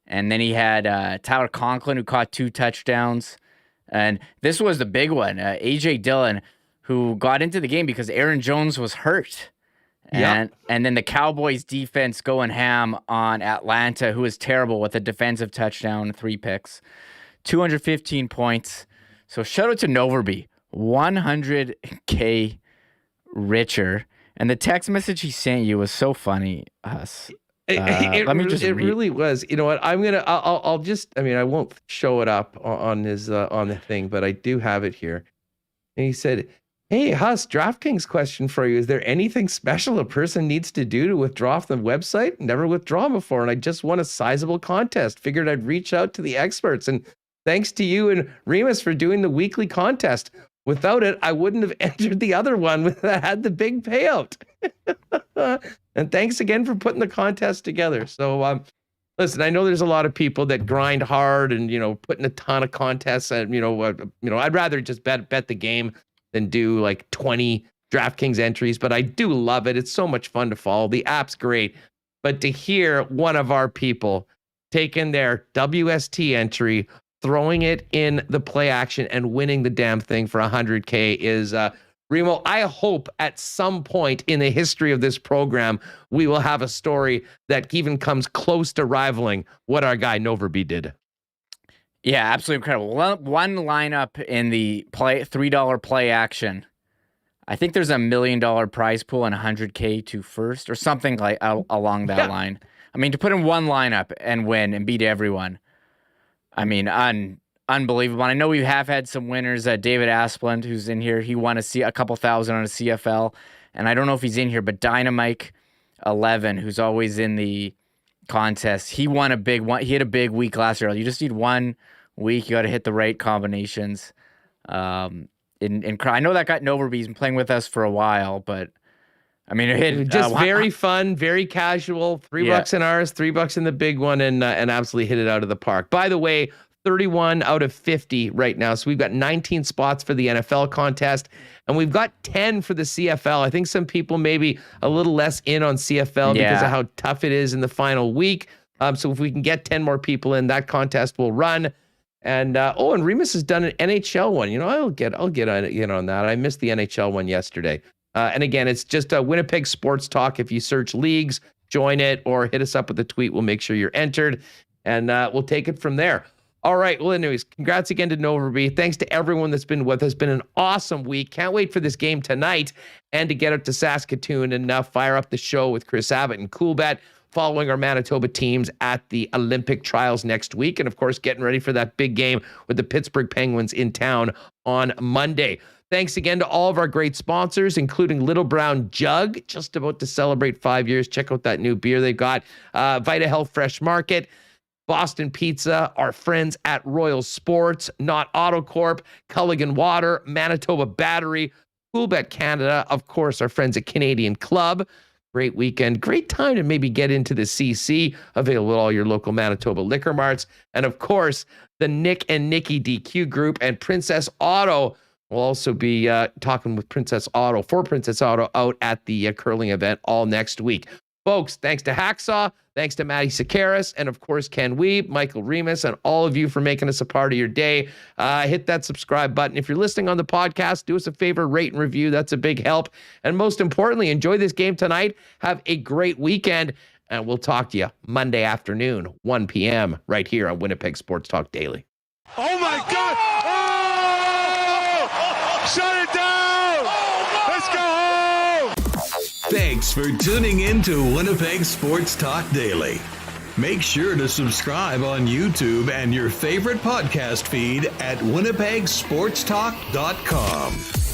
And then he had Tyler Conklin, who caught 2 touchdowns. And this was the big one, A.J. Dillon, who got into the game because Aaron Jones was hurt. And then the Cowboys defense going ham on Atlanta, who is terrible with a defensive touchdown, 3 picks, 215 points. So shout out to Noverby, $100K richer. And the text message he sent you was so funny, Huss. It really was. You know what? I'll just, I won't show it up on his, on the thing, but I do have it here. And he said, "Hey, Huss, DraftKings question for you. Is there anything special a person needs to do to withdraw from the website? Never withdrawn before, and I just won a sizable contest. Figured I'd reach out to the experts. And thanks to you and Remis for doing the weekly contest. Without it, I wouldn't have entered the other one that had the big payout. And thanks again for putting the contest together." So, listen, I know there's a lot of people that grind hard and, putting a ton of contests. And, I'd rather just bet the game than do like 20 DraftKings entries, but I do love it. It's so much fun to follow. The app's great, but to hear one of our people taking their WST entry, throwing it in the play action and winning the damn thing for $100K is, Remo, I hope at some point in the history of this program, we will have a story that even comes close to rivaling what our guy Noverby did. Yeah, absolutely incredible. One lineup in the $3 play action. I think there's $1 million prize pool and $100K to first or something like along that line. To put in one lineup and win and beat everyone. Unbelievable. I know we have had some winners. David Asplund, who's in here, he won a couple thousand on a CFL. And I don't know if he's in here, but Dynamike 11, who's always in the contest, he won a big one. He had a big week last year. You just need 1 week. You got to hit the right combinations. I know that guy Noverby's been playing with us for a while, but it hit just very fun, very casual. $3 in ours, $3 in the big one, and absolutely hit it out of the park. By the way, 31 out of 50 right now. So we've got 19 spots for the NFL contest, and we've got 10 for the CFL. I think some people maybe a little less in on CFL because of how tough it is in the final week. So if we can get 10 more people in, that contest will run. And and Remis has done an NHL one. I'll get on that. I missed the NHL one yesterday. And again, it's just a Winnipeg Sports Talk. If you search leagues, join it, or hit us up with a tweet. We'll make sure you're entered, and we'll take it from there. All right. Well, anyways, congrats again to Noverby. Thanks to everyone that's been with us. It's been an awesome week. Can't wait for this game tonight and to get up to Saskatoon and fire up the show with Chris Abbott and Coolbet, following our Manitoba teams at the Olympic trials next week. And of course, getting ready for that big game with the Pittsburgh Penguins in town on Monday. Thanks again to all of our great sponsors, including Little Brown Jug, just about to celebrate 5 years. Check out that new beer they've got. Vita Health Fresh Market, Boston Pizza, our friends at Royal Sports, Not Autocorp, Culligan Water, Manitoba Battery, Coolbet Canada, of course, our friends at Canadian Club. Great weekend. Great time to maybe get into the CC, available at all your local Manitoba liquor marts. And of course, the Nick and Nikki DQ Group and Princess Auto, We'll also be talking with Princess Auto out at the curling event all next week. Folks, thanks to Hacksaw, thanks to Maddie Sekeres, and of course, Ken Wiebe, Michael Remis, and all of you for making us a part of your day. Hit that subscribe button. If you're listening on the podcast, do us a favor, rate and review. That's a big help. And most importantly, enjoy this game tonight. Have a great weekend, and we'll talk to you Monday afternoon, 1 p.m., right here on Winnipeg Sports Talk Daily. Oh, my God! Oh! Shut it down! Let's go home! Thanks for tuning in to Winnipeg Sports Talk Daily. Make sure to subscribe on YouTube and your favorite podcast feed at winnipegsportstalk.com.